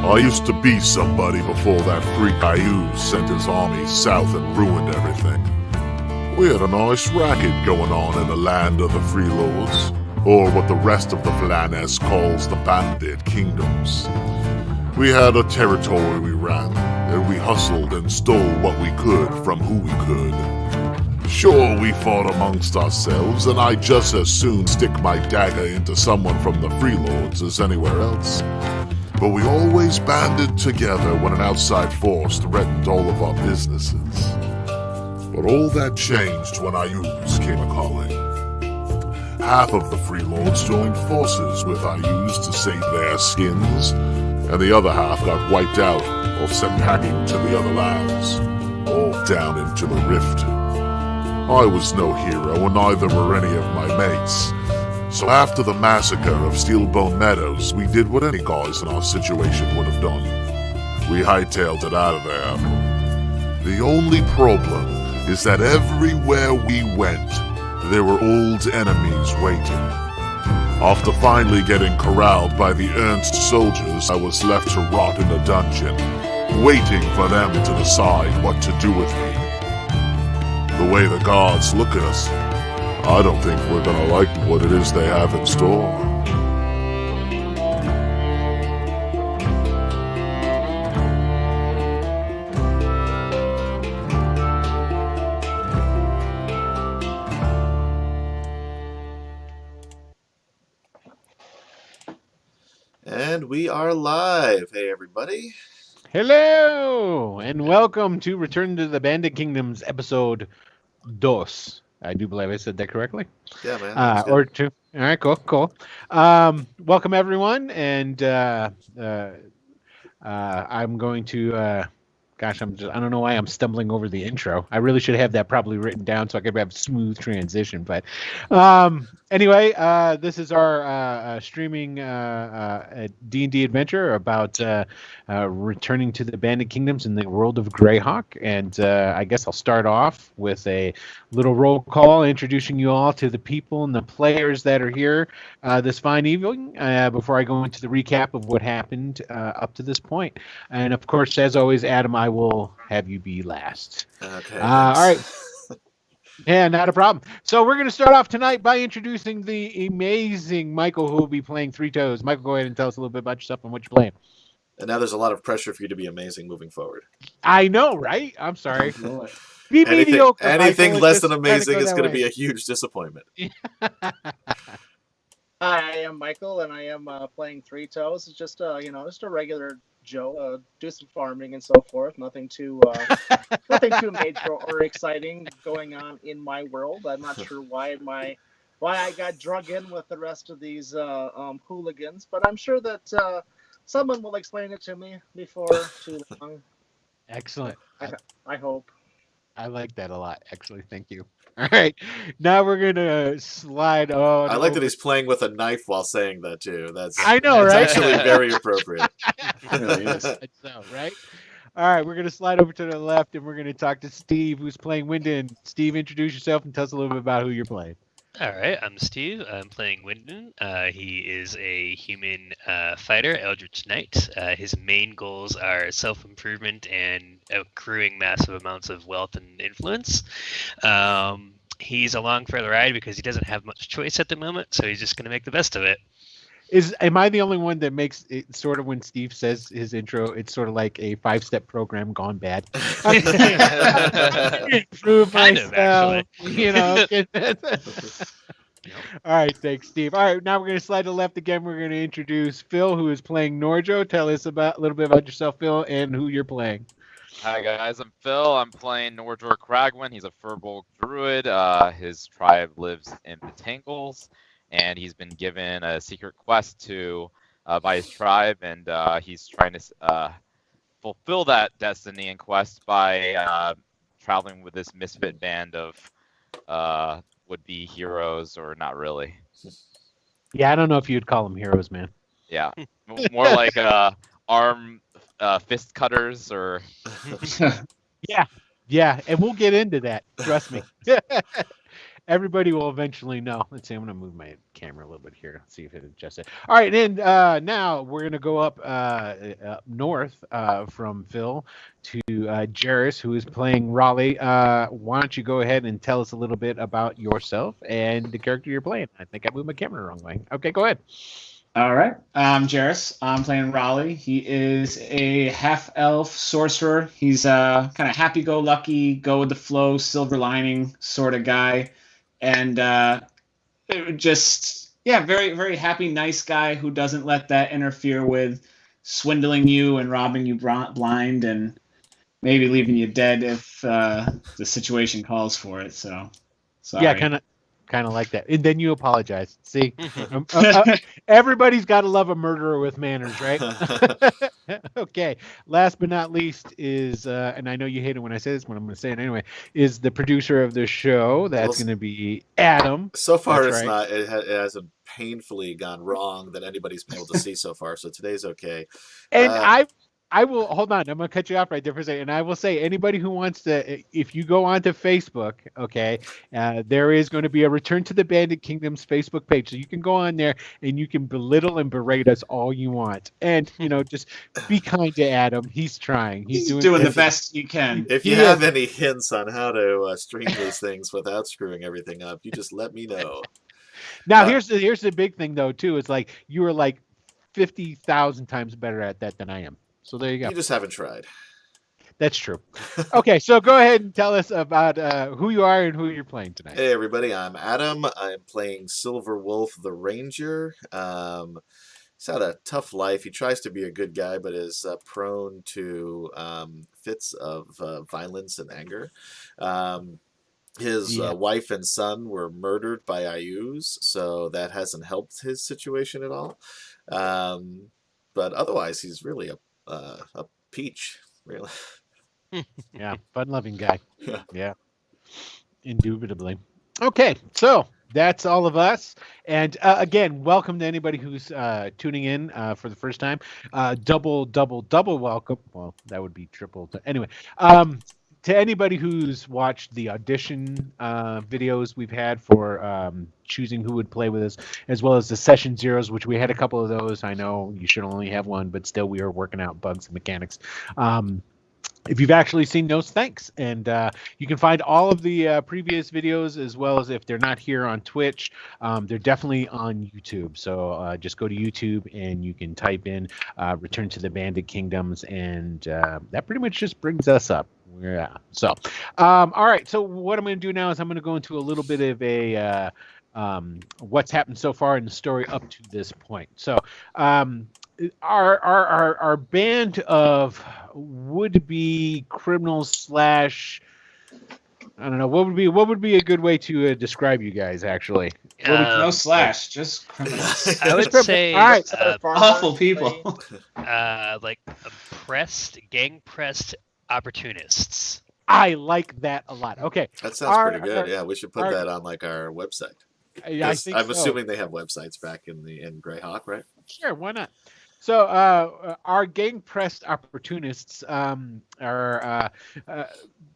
I used to be somebody before that freak Caillou sent his army south and ruined everything. We had a nice racket going on in the land of the Freelords, or what the rest of the Flaness calls the Bandit Kingdoms. We had a territory we ran, and we hustled and stole what we could from who we could. Sure, we fought amongst ourselves, and I'd just as soon stick my dagger into someone from the Freelords as anywhere else. But we always banded together when an outside force threatened all of our businesses. But all that changed when Ayus came a-calling. Half of the Freelords joined forces with Ayus to save their skins, and the other half got wiped out or sent packing to the other lands, all down into the rift. I was no hero, and neither were any of my mates. So after the massacre of Steelbone Meadows, we did what any guys in our situation would have done. We hightailed it out of there. The only problem is that everywhere we went, there were old enemies waiting. After finally getting corralled by the Ernst soldiers, I was left to rot in a dungeon, waiting for them to decide what to do with me. The way the gods look at us, I don't think we're gonna like what it is they have in store. And we are live. Hey, everybody. Hello, and welcome to Return to the Bandit Kingdoms, episode dos. I do believe I said that correctly. Yeah, man. Or two. All right, cool. Welcome, everyone, and I'm going to... I don't know why I'm stumbling over the intro. I really should have that probably written down so I could have a smooth transition. But anyway, this is our streaming D&D adventure about returning to the Bandit Kingdoms in the world of Greyhawk. And I guess I'll start off with a little roll call introducing you all to the people and the players that are here this fine evening before I go into the recap of what happened up to this point. And of course, as always, Adam, I will have you be last. Okay. All right. Yeah, not a problem. So we're going to start off tonight by introducing the amazing Michael, who will be playing Three Toes. Michael, go ahead and tell us a little bit about yourself and what you're playing. And now there's a lot of pressure for you to be amazing moving forward. I know, right? I'm sorry. Be mediocre. Anything Michael, less than amazing is going to be a huge disappointment. Hi, I am Michael, and I am playing Three Toes. It's just just a regular Joe. Do some farming and so forth. Nothing too major or exciting going on in my world. I'm not sure why I got drug in with the rest of these hooligans, but I'm sure that someone will explain it to me before too long. Excellent. I hope. I like that a lot, actually. Thank you. All right, now we're gonna slide on. I like that he's playing with a knife while saying that too. I know, right? It's actually very appropriate. It really is. So, right? All right, we're gonna slide over to the left, and we're gonna talk to Steve, who's playing Wyndon. Steve, introduce yourself and tell us a little bit about who you're playing. All right, I'm Steve. I'm playing Wyndon. He is a human fighter, Eldritch Knight. His main goals are self-improvement and accruing massive amounts of wealth and influence. He's along for the ride because he doesn't have much choice at the moment, so he's just going to make the best of it. Am I the only one that makes it sort of, when Steve says his intro, it's sort of like a 5-step program gone bad? Improve myself, actually. All right, thanks, Steve. All right, now we're going to slide to the left again. We're going to introduce Phil, who is playing Norjo. Tell us a little bit about yourself, Phil, and who you're playing. Hi guys, I'm Phil. I'm playing Nordjor Cragwin. He's a Furbolg druid. His tribe lives in the Tangles, and he's been given a secret quest by his tribe, and he's trying to fulfill that destiny and quest by traveling with this misfit band of would-be heroes, or not really. Yeah, I don't know if you'd call them heroes, man. Yeah, more like fist cutters, or yeah. Yeah, and we'll get into that. Trust me. Everybody will eventually know. Let's see. I'm going to move my camera a little bit here. See if it adjusts it. All right, and now we're going to go up north from Phil to Jarris, who is playing Raleigh. Why don't you go ahead and tell us a little bit about yourself and the character you're playing? I think I moved my camera the wrong way. Okay, go ahead. All right. I'm Jarris. I'm playing Raleigh. He is a half-elf sorcerer. He's a kind of happy-go-lucky, go-with-the-flow, silver lining sort of guy. And very, very happy, nice guy who doesn't let that interfere with swindling you and robbing you blind and maybe leaving you dead if the situation calls for it. So, sorry. Yeah, kind of like that. And then you apologize. See, everybody's got to love a murderer with manners, right? Okay. Last but not least is, and I know you hate it when I say this, but I'm going to say it anyway, is the producer of the show. That's going to be Adam. So far, That's it's right. not. It hasn't painfully gone wrong that anybody's been able to see so far. So today's okay. And I will hold on. I'm going to cut you off right there for a second. And I will say, anybody who wants to, if you go onto Facebook, okay, there is going to be a Return to the Bandit Kingdom's Facebook page. So you can go on there and you can belittle and berate us all you want. And, just be kind to Adam. He's trying. He's doing the best you can. If you have any hints on how to stream these things without screwing everything up, you just let me know. Now, here's the big thing, though, too. It's like you are like 50,000 times better at that than I am. So there you go. You just haven't tried. That's true. Okay, so go ahead and tell us about who you are and who you're playing tonight. Hey, everybody. I'm Adam. I'm playing Silver Wolf the Ranger. He's had a tough life. He tries to be a good guy, but is prone to fits of violence and anger. His wife and son were murdered by Ayus, so that hasn't helped his situation at all. But otherwise, he's really a peach, really. Yeah, fun-loving guy. Yeah. Indubitably. Okay, so that's all of us. And again, welcome to anybody who's tuning in for the first time. Double welcome. Well, that would be triple. Anyway, to anybody who's watched the audition videos we've had for choosing who would play with us, as well as the session zeros, which we had a couple of those. I know you should only have one, but still we are working out bugs and mechanics. If you've actually seen those, thanks. And you can find all of the previous videos, as well as if they're not here on Twitch, they're definitely on YouTube. So just go to YouTube and you can type in Return to the Bandit Kingdoms, and that pretty much just brings us up. Yeah. So, all right. So what I'm going to do now is I'm going to go into a little bit of a what's happened so far in the story up to this point. So, our band of would-be criminals / I don't know, what would be a good way to describe you guys, actually? No slash, just criminals. I would say all right, awful people. like gang-pressed opportunists. I like that a lot. Okay, That sounds pretty good. Yeah, we should put that on like our website. I think I'm so. assuming they have websites back in Greyhawk, right? Sure, why not? So our gang-pressed opportunists are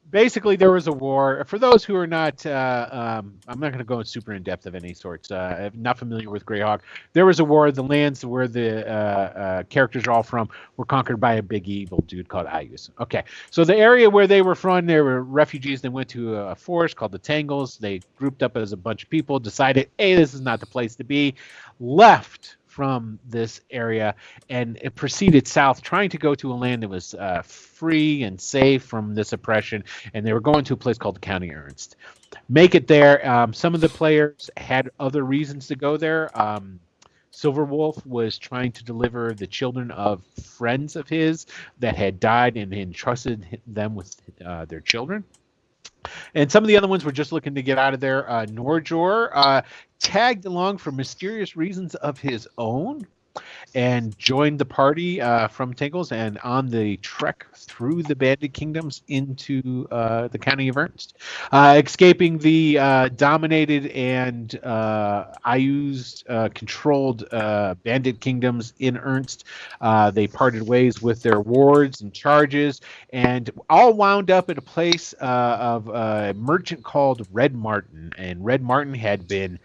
basically, there was a war. For those who are not, I'm not going to go super in depth of any sorts. Not familiar with Greyhawk. There was a war. The lands where the characters are all from were conquered by a big evil dude called Ayus. Okay, so the area where they were from, they were refugees. They went to a forest called the Tangles. They grouped up as a bunch of people, decided, hey, this is not the place to be, left from this area, and it proceeded south, trying to go to a land that was free and safe from this oppression, and they were going to a place called County Ernst. Make it there. Some of the players had other reasons to go there. Silver Wolf was trying to deliver the children of friends of his that had died and entrusted them with their children. And some of the other ones were just looking to get out of there. Norjor tagged along for mysterious reasons of his own. and joined the party from Tingles and on the trek through the Bandit Kingdoms into the county of Ernst, escaping the dominated and Ayu's controlled Bandit Kingdoms in Ernst. They parted ways with their wards and charges, and all wound up at a place of a merchant called Red Martin. And Red Martin had been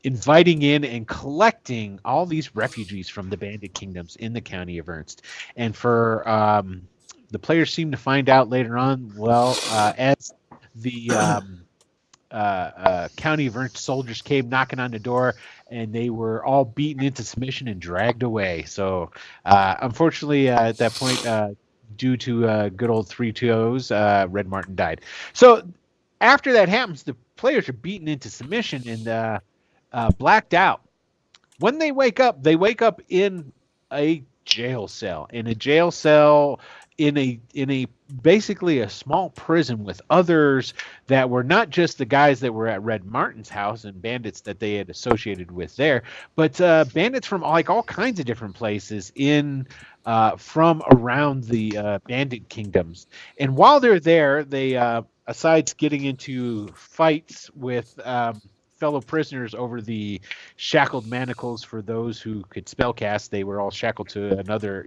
inviting in and collecting all these refugees from the Bandit Kingdoms in the county of Ernst. And for the players seem to find out later on, well, as the county of Ernst soldiers came knocking on the door, and they were all beaten into submission and dragged away. So unfortunately, at that point, due to good old 3-2s, Red Martin died. So after that happens, the players are beaten into submission and blacked out. When they wake up in a jail cell. In a jail cell in a basically a small prison with others that were not just the guys that were at Red Martin's house and bandits that they had associated with there, but bandits from like all kinds of different places in from around the Bandit Kingdoms. And while they're there, they besides getting into fights with fellow prisoners over the shackled manacles for those who could spellcast, they were all shackled to another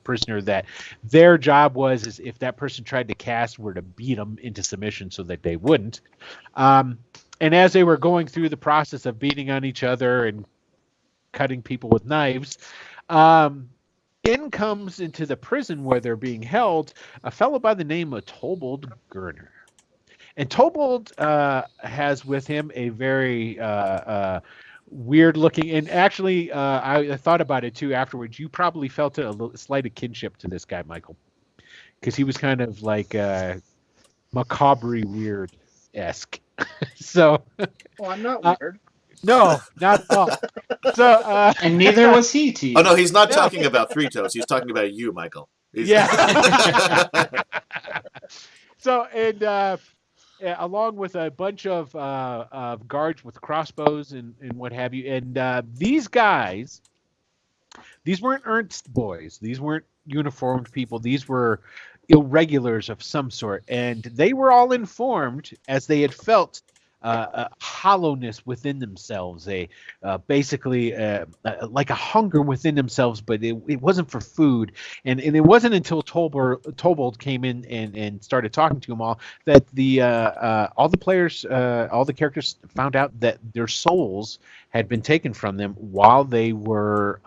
prisoner that their job was, is if that person tried to cast, were to beat them into submission so that they wouldn't. And as they were going through the process of beating on each other and cutting people with knives, in comes into the prison where they're being held a fellow by the name of Tobold Gurner. And Tobold has with him a very weird looking, and actually I thought about it too afterwards. You probably felt a slight kinship to this guy, Michael, because he was kind of like macabre weird-esque. So Well, I'm not weird. no, not at all. So And neither was he to you. Oh no, he's not talking about Three Toes. He's talking about you, Michael. Yeah. So and along with a bunch of guards with crossbows and what have you, and these guys, these weren't Ernst boys. These weren't uniformed people. These were irregulars of some sort, and they were all informed as they had felt a hollowness within themselves, basically like a hunger within themselves, but it wasn't for food. And it wasn't until Tobold came in and started talking to them all that all the players, all the characters found out that their souls had been taken from them while they were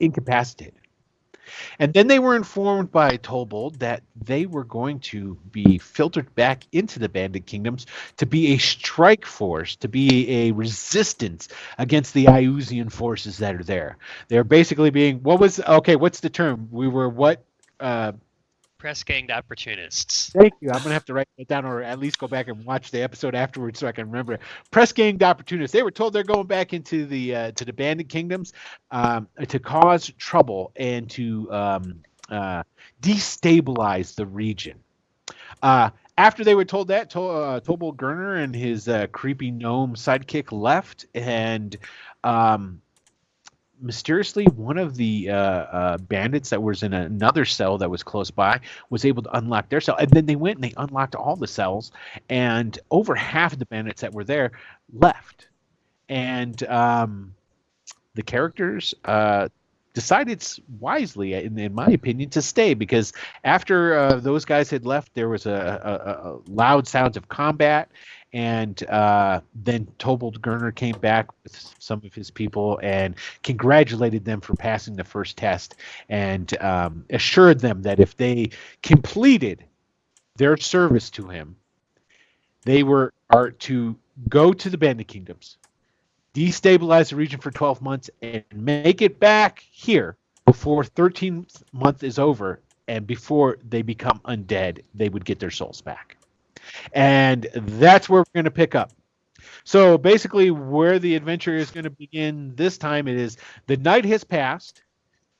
incapacitated. And then they were informed by Tobold that they were going to be filtered back into the Bandit Kingdoms to be a strike force, to be a resistance against the Iusian forces that are there. They're basically being, what's the term? We were what? Press ganged opportunists. Thank you. I'm going to have to write that down or at least go back and watch the episode afterwards so I can remember it. Press ganged opportunists. They were told they're going back into the to the Bandit Kingdoms to cause trouble and to destabilize the region. After they were told that, Tobold Gurner and his creepy gnome sidekick left, and mysteriously, one of the bandits that was in another cell that was close by was able to unlock their cell. And then they went and they unlocked all the cells, and over half of the bandits that were there left. And the characters decided wisely, in my opinion, to stay, because after those guys had left, there was a loud sounds of combat. And then Tobold Gurner came back with some of his people and congratulated them for passing the first test, and assured them that if they completed their service to him, they are to go to the Bandit Kingdoms, destabilize the region for 12 months, and make it back here before 13th month is over, and before they become undead, they would get their souls back. And that's where we're going to pick up. So basically where the adventure is going to begin this time, it is the night has passed.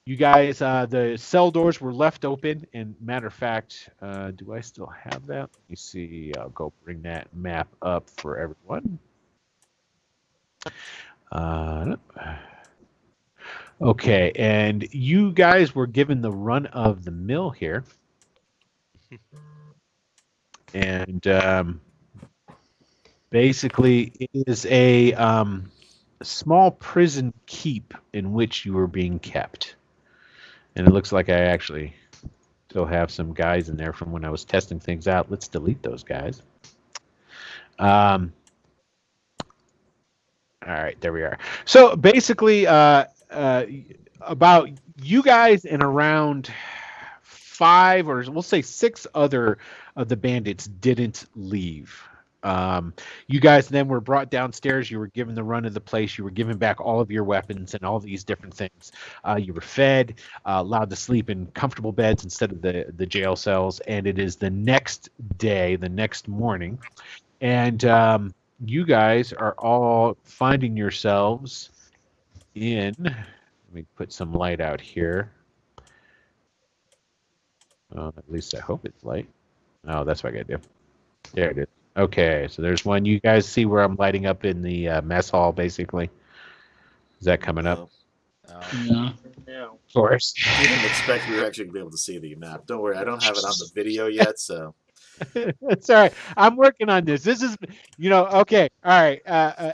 You guys, the cell doors were left open. And matter of fact, do I still have that? Let me see. I'll go bring that map up for everyone. Okay, and you guys were given the run of the mill here. And basically, it is a small prison keep in which you were being kept. And it looks like I actually still have some guys in there from when I was testing things out. Let's delete those guys. All right, there we are. So basically, about you guys and around 5 or we'll say 6 other of the bandits didn't leave. You guys then were brought downstairs. You were given the run of the place. You were given back all of your weapons and all these different things. You were fed, allowed to sleep in comfortable beds instead of the jail cells. And it is the next day, the next morning. And you guys are all finding yourselves in, let me put some light out here. At least I hope it's light. Oh, that's what I gotta do. There it is. Okay, so there's one. You guys see where I'm lighting up in the mess hall, basically? Is that coming up? Yeah. Yeah. Of course. Didn't expect we were actually going to be able to see the map. Don't worry, I don't have it on the video yet, so. It's all right. I'm working on this. This is, okay. All right.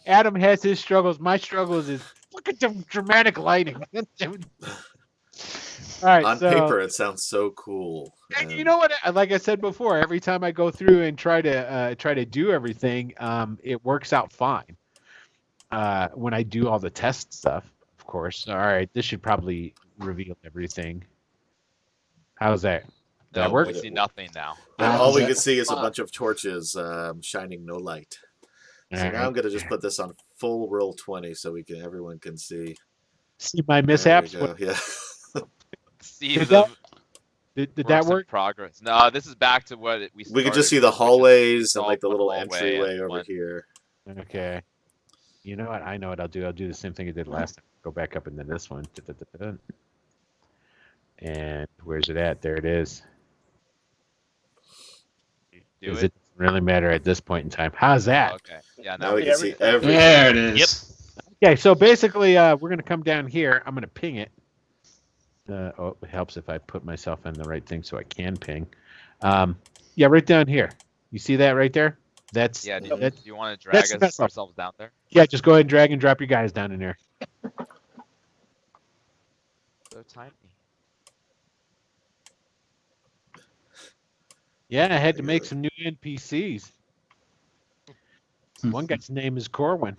Adam has his struggles. My struggles is look at the dramatic lighting. All right. On paper, it sounds so cool. And you know what? Like I said before, every time I go through and try to do everything, it works out fine. When I do all the test stuff, of course. All right. This should probably reveal everything. How's that? Did that work? We see nothing now. All we can see is a bunch of torches shining no light. So All right. now I'm going to just put this on full roll 20 so everyone can see. See my mishaps? There we go. Yeah. See Did the Did that works in work? progress. No, this is back to what we We could just see started the with, which is hallways and all like the one little hallway entryway and over one- here. Okay. You know what? I know what I'll do. I'll do the same thing I did last time. Go back up into this one. And where's it at? There it is. Do Does it? it really matter at this point in time? How's that? Okay. Yeah, Now now we we can see everything. There it is. Okay, so basically, we're going to come down here. I'm going to ping it. It helps if I put myself in the right thing so I can ping. Yeah, right down here. You see that right there? That's Yeah, do that's, you want to drag that's- ourselves down there? yeah. Just go ahead and drag and drop your guys down in there. So tiny. Yeah, I had to make some new NPCs. One guy's name is Corwin.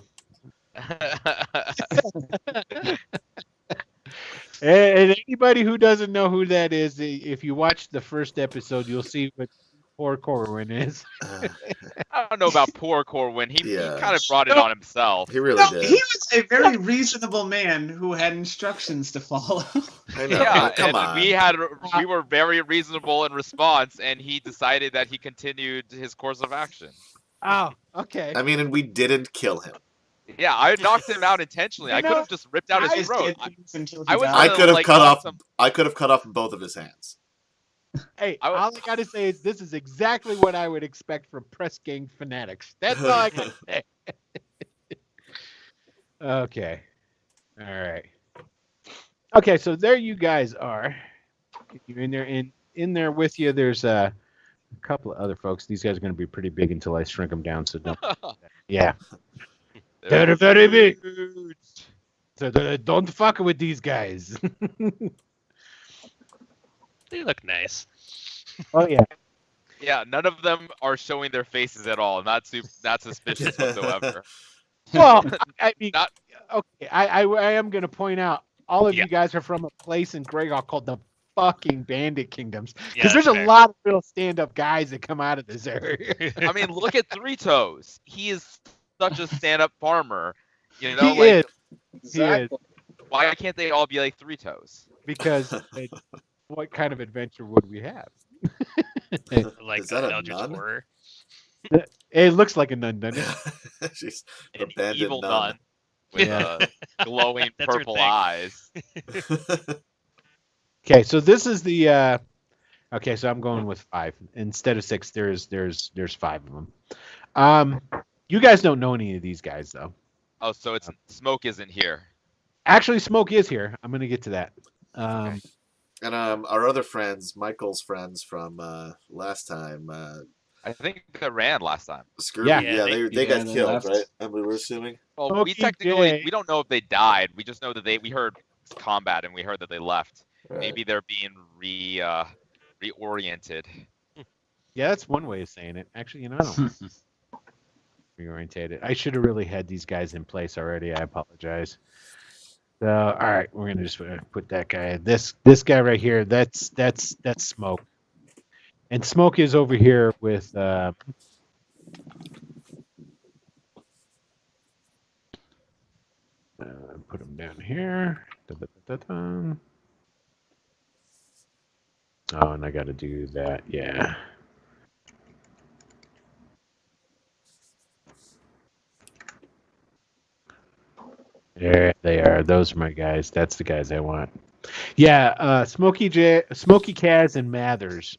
And anybody who doesn't know who that is, if you watch the first episode, you'll see what poor Corwin is. I don't know about poor Corwin. He Yeah. kind of brought it on himself. He really No, did. he was a very reasonable man who had instructions to follow. I know. Yeah, but come and on. we were very reasonable in response, and he decided that he continued his course of action. Oh, okay. I mean, and we didn't kill him. Yeah, I knocked him out intentionally. You I could know, have just ripped out his Guys throat. did things until he I was died. I gonna, could have like, cut knock off. some- I could have cut off both of his hands. Hey, I would- all I gotta say is this is exactly what I would expect from press gang fanatics. That's all I can say. Okay. All right. Okay, so there you guys are. If you're in there, in there with you, there's a couple of other folks. These guys are going to be pretty big until I shrink them down. So don't. Yeah. They're very big. So don't fuck with these guys. They look nice. Oh yeah. Yeah, none of them are showing their faces at all. Not suspicious whatsoever. Well, I mean, Not- okay. I am going to point out all of Yeah. you guys are from a place in Greyhawk called the fucking Bandit Kingdoms, Yeah, because there's a fair. lot of real stand-up guys that come out of this area. I mean, look at Three Toes. He is such a stand-up farmer. You know, He like is. Exactly. why can't they all be like Three Toes? Because what kind of adventure would we have? Like Is that a Eldritch nun? Horror. It looks like a nun, doesn't it? She's the An bandit evil nun. nun with Yeah. glowing That's her purple thing. eyes. Okay, so this is the. Okay, so I'm going with 5 instead of 6. There's 5 of them. You guys don't know any of these guys though. Oh, so it's Smoke isn't here. Actually, Smoke is here. I'm going to get to that. Okay. And our other friends, Michael's friends from last time, I think they ran last time. Scurvy. Yeah. Yeah, they got they killed, left. right? And we were assuming. Well, Smokey we technically J. we don't know if they died. We just know that we heard combat and we heard that they left. Right. Maybe they're being reoriented. Yeah, that's one way of saying it. Actually, I don't reorientated. I should have really had these guys in place already. I apologize. So, all right, we're gonna just put that guy. This guy right here. That's Smoke, and Smoke is over here with. Put him down here. Da-da-da-da-da. Oh, and I got to do that. Yeah. There they are. Those are my guys. That's the guys I want. Yeah, Smokey Kaz, and Mathers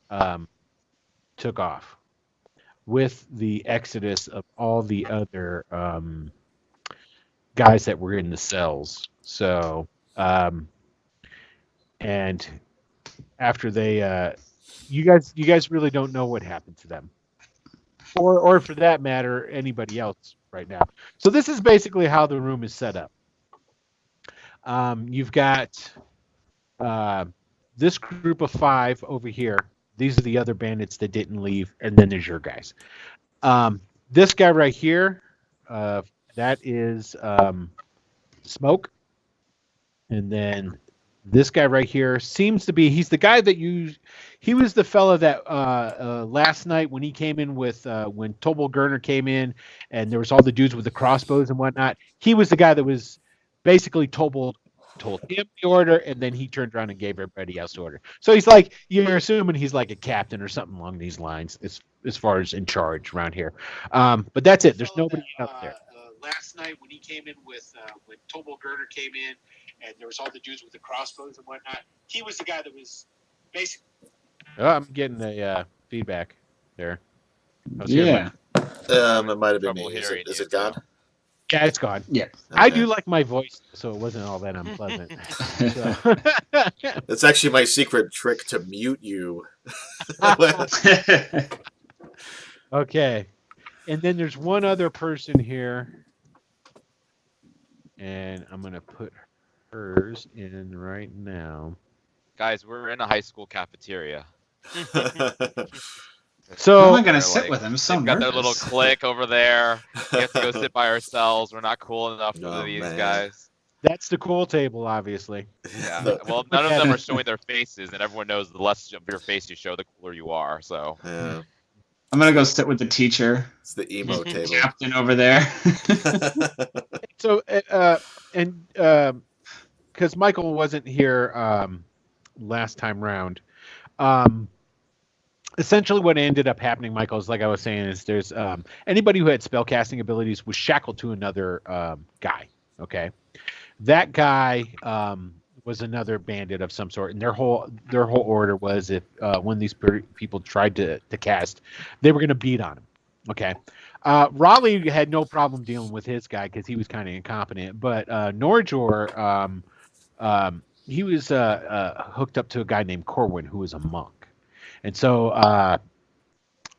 took off with the exodus of all the other guys that were in the cells. So, and after they, you guys really don't know what happened to them, or for that matter, anybody else right now. So this is basically how the room is set up. You've got this group of 5 over here. These are the other bandits that didn't leave, and then there's your guys. This guy right here, that is Smoke, and then this guy right here seems to be, he's the guy that he was the fella that last night when he came in with when Tobel Gurner came in and there was all the dudes with the crossbows and whatnot. He was the guy that was basically told him the order, and then he turned around and gave everybody else the order. So he's like, you're assuming he's like a captain or something along these lines as far as in charge around here. But that's it. There's nobody else there. Last night when he came in with when Tobel Gurner came in and there was all the dudes with the crossbows and whatnot, he was the guy that was basically. Oh, I'm getting a feedback there. Yeah. It might have been Trouble me. Is hearing it you, gone? so. Yeah, it's gone. Yeah. I Okay. do like my voice, so it wasn't all that unpleasant. It's actually my secret trick to mute you. Okay. And then there's one other person here. And I'm going to put hers in right now. Guys, we're in a high school cafeteria. So How am I gonna They're sit like- with him? I'm so They've got their nervous. little clique over there. We have to go sit by ourselves. We're not cool enough for Oh, these man. guys. that's the cool table, obviously. Yeah. Well, none of them are showing their faces, and everyone knows the less of your face you show, the cooler you are. So. Yeah, I'm gonna go sit with the teacher, it's the emo table. captain over there. So, and because Michael wasn't here last time round, essentially what ended up happening, Michael, is like I was saying, is there's anybody who had spellcasting abilities was shackled to another guy. Okay, that guy was another bandit of some sort, and their whole order was if when these people tried to cast, they were going to beat on him. Okay. Raleigh had no problem dealing with his guy because he was kind of incompetent, but Norjor, he was hooked up to a guy named Corwin who was a monk, and so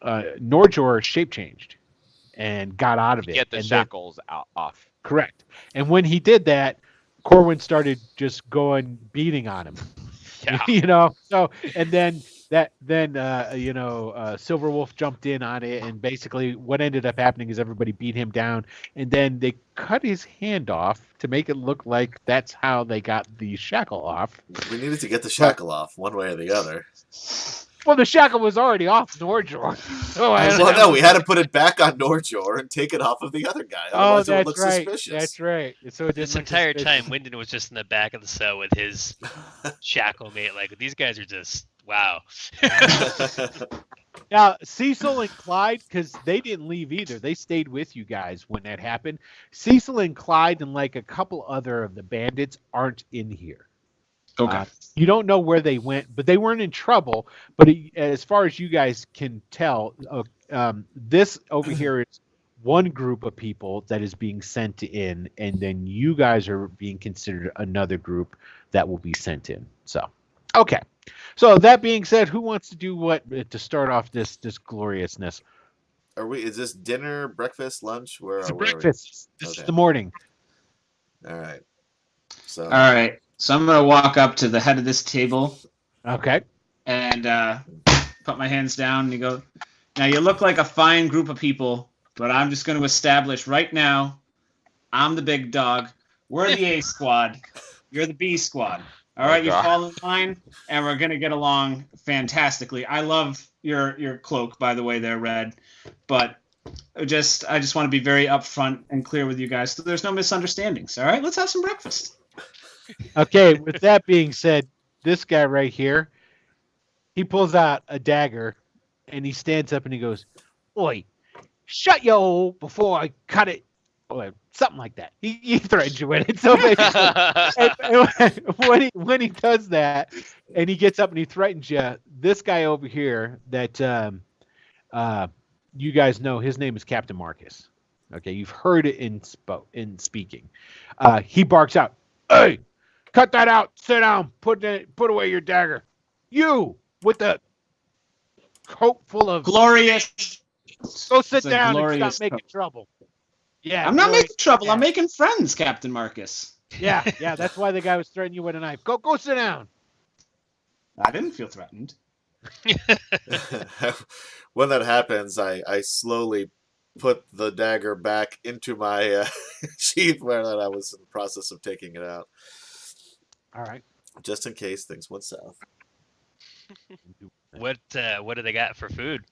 Norjor shape changed and got out of it. Get the and then- shackles off. correct. And when he did that, Corwin started just going beating on him. Yeah. So and then Silver Wolf jumped in on it, and basically what ended up happening is everybody beat him down, and then they cut his hand off to make it look like that's how they got the shackle off. We needed to get the shackle off one way or the other. Well, the shackle was already off Norjor. So Well, no, we had to put it back on Norjor and take it off of the other guy. Oh, Otherwise, it would that's look right. suspicious. That's right. So it This didn't look entire suspicious. time, Wyndon was just in the back of the cell with his shackle mate. Like, these guys are just, wow. Now, Cecil and Clyde, because they didn't leave either. They stayed with you guys when that happened. Cecil and Clyde and like a couple other of the bandits aren't in here. Okay. You don't know where they went, but they weren't in trouble. But as far as you guys can tell, this over here is one group of people that is being sent in, and then you guys are being considered another group that will be sent in. So, okay. So that being said, who wants to do what to start off this gloriousness? Is this dinner, breakfast, lunch? It's Where are we? breakfast. This is Okay. the morning. All right. So. All right. So I'm gonna walk up to the head of this table Okay. and put my hands down and go. Now you look like a fine group of people, but I'm just going to establish right now, I'm the big dog. We're the A squad. You're the B squad. All right, you God. fall in line, and we're going to get along fantastically. I love your cloak, by the way, there, Red. But I just want to be very upfront and clear with you guys, so there's no misunderstandings. All right, let's have some breakfast. Okay. With that being said, this guy right here, he pulls out a dagger, and he stands up and he goes, "Oi, shut your hole before I cut it," or something like that. He threatens you with it. So basically, when he does that, and he gets up and he threatens you, this guy over here that you guys know, his name is Captain Marcus. Okay, you've heard it in speaking. He barks out, "Hey, cut that out! Sit down! Put away your dagger! You with the coat full of Glorious. Go sit It's a down and glorious stop making coat. trouble." Yeah, I'm not glorious. making trouble. Yeah. I'm making friends, Captain Marcus. Yeah. That's why the guy was threatening you with a knife. Go sit down. I didn't feel threatened. When that happens, I slowly put the dagger back into my sheath where I was in the process of taking it out, All right. just in case things went south. What do they got for food?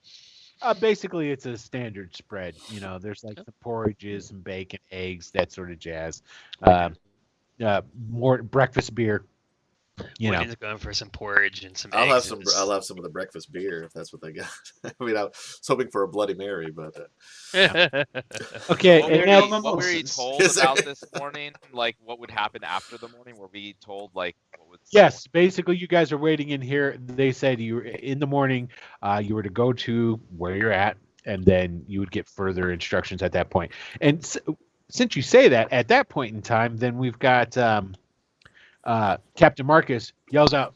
Basically, it's a standard spread. You know, there's like some porridges, some bacon, eggs, that sort of jazz. More breakfast beer. You know, Wendy's going for some porridge and some I'll have eggs. some. I'll have some of the breakfast beer if that's what they got. I mean, I was hoping for a Bloody Mary, but okay, What and were, that's we, what were we mimosas. told Is about it- this morning? Like, what would happen after the morning? Were we told, like, what would... yes. Basically, you guys are waiting in here. They said you in the morning. You were to go to where you're at, and then you would get further instructions at that point. And since you say that, at that point in time, then we've got Captain Marcus yells out,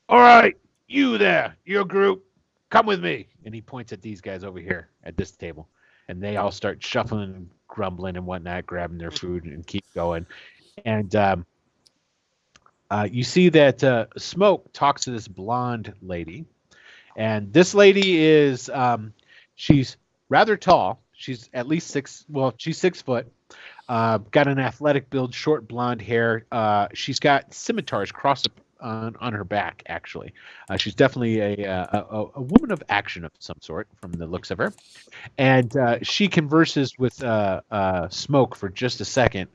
"All right, you there, your group, come with me." And he points at these guys over here at this table. And they all start shuffling and grumbling and whatnot, grabbing their food and keep going. And you see that Smoke talks to this blonde lady. And this lady is, she's rather tall. She's at least she's 6 foot. Got an athletic build, short blonde hair. She's got scimitars crossed on her back, actually. She's definitely a woman of action of some sort from the looks of her. And she converses with Smoke for just a second.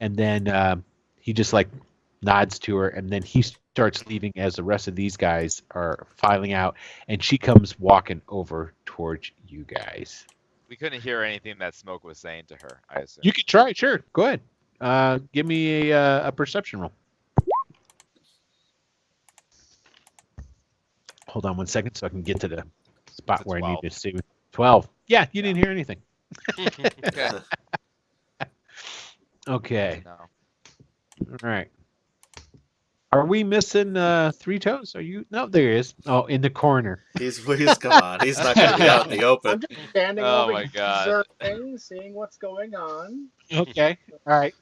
And then he just like nods to her. And then he starts leaving as the rest of these guys are filing out. And she comes walking over towards you guys. We couldn't hear anything that Smoke was saying to her, I assume. You can try. Sure. Go ahead. Give me a perception roll. Hold on 1 second so I can get to the spot It's a where I 12. need to see. 12. Yeah, you didn't hear anything. Okay. Okay. No. All right. Are we missing Three Toes? Are you? No, there he is. Oh, in the corner. he's come on. He's not going to be out in the I'm open. just standing Oh over my here God. observing, seeing what's going on. Okay. All right.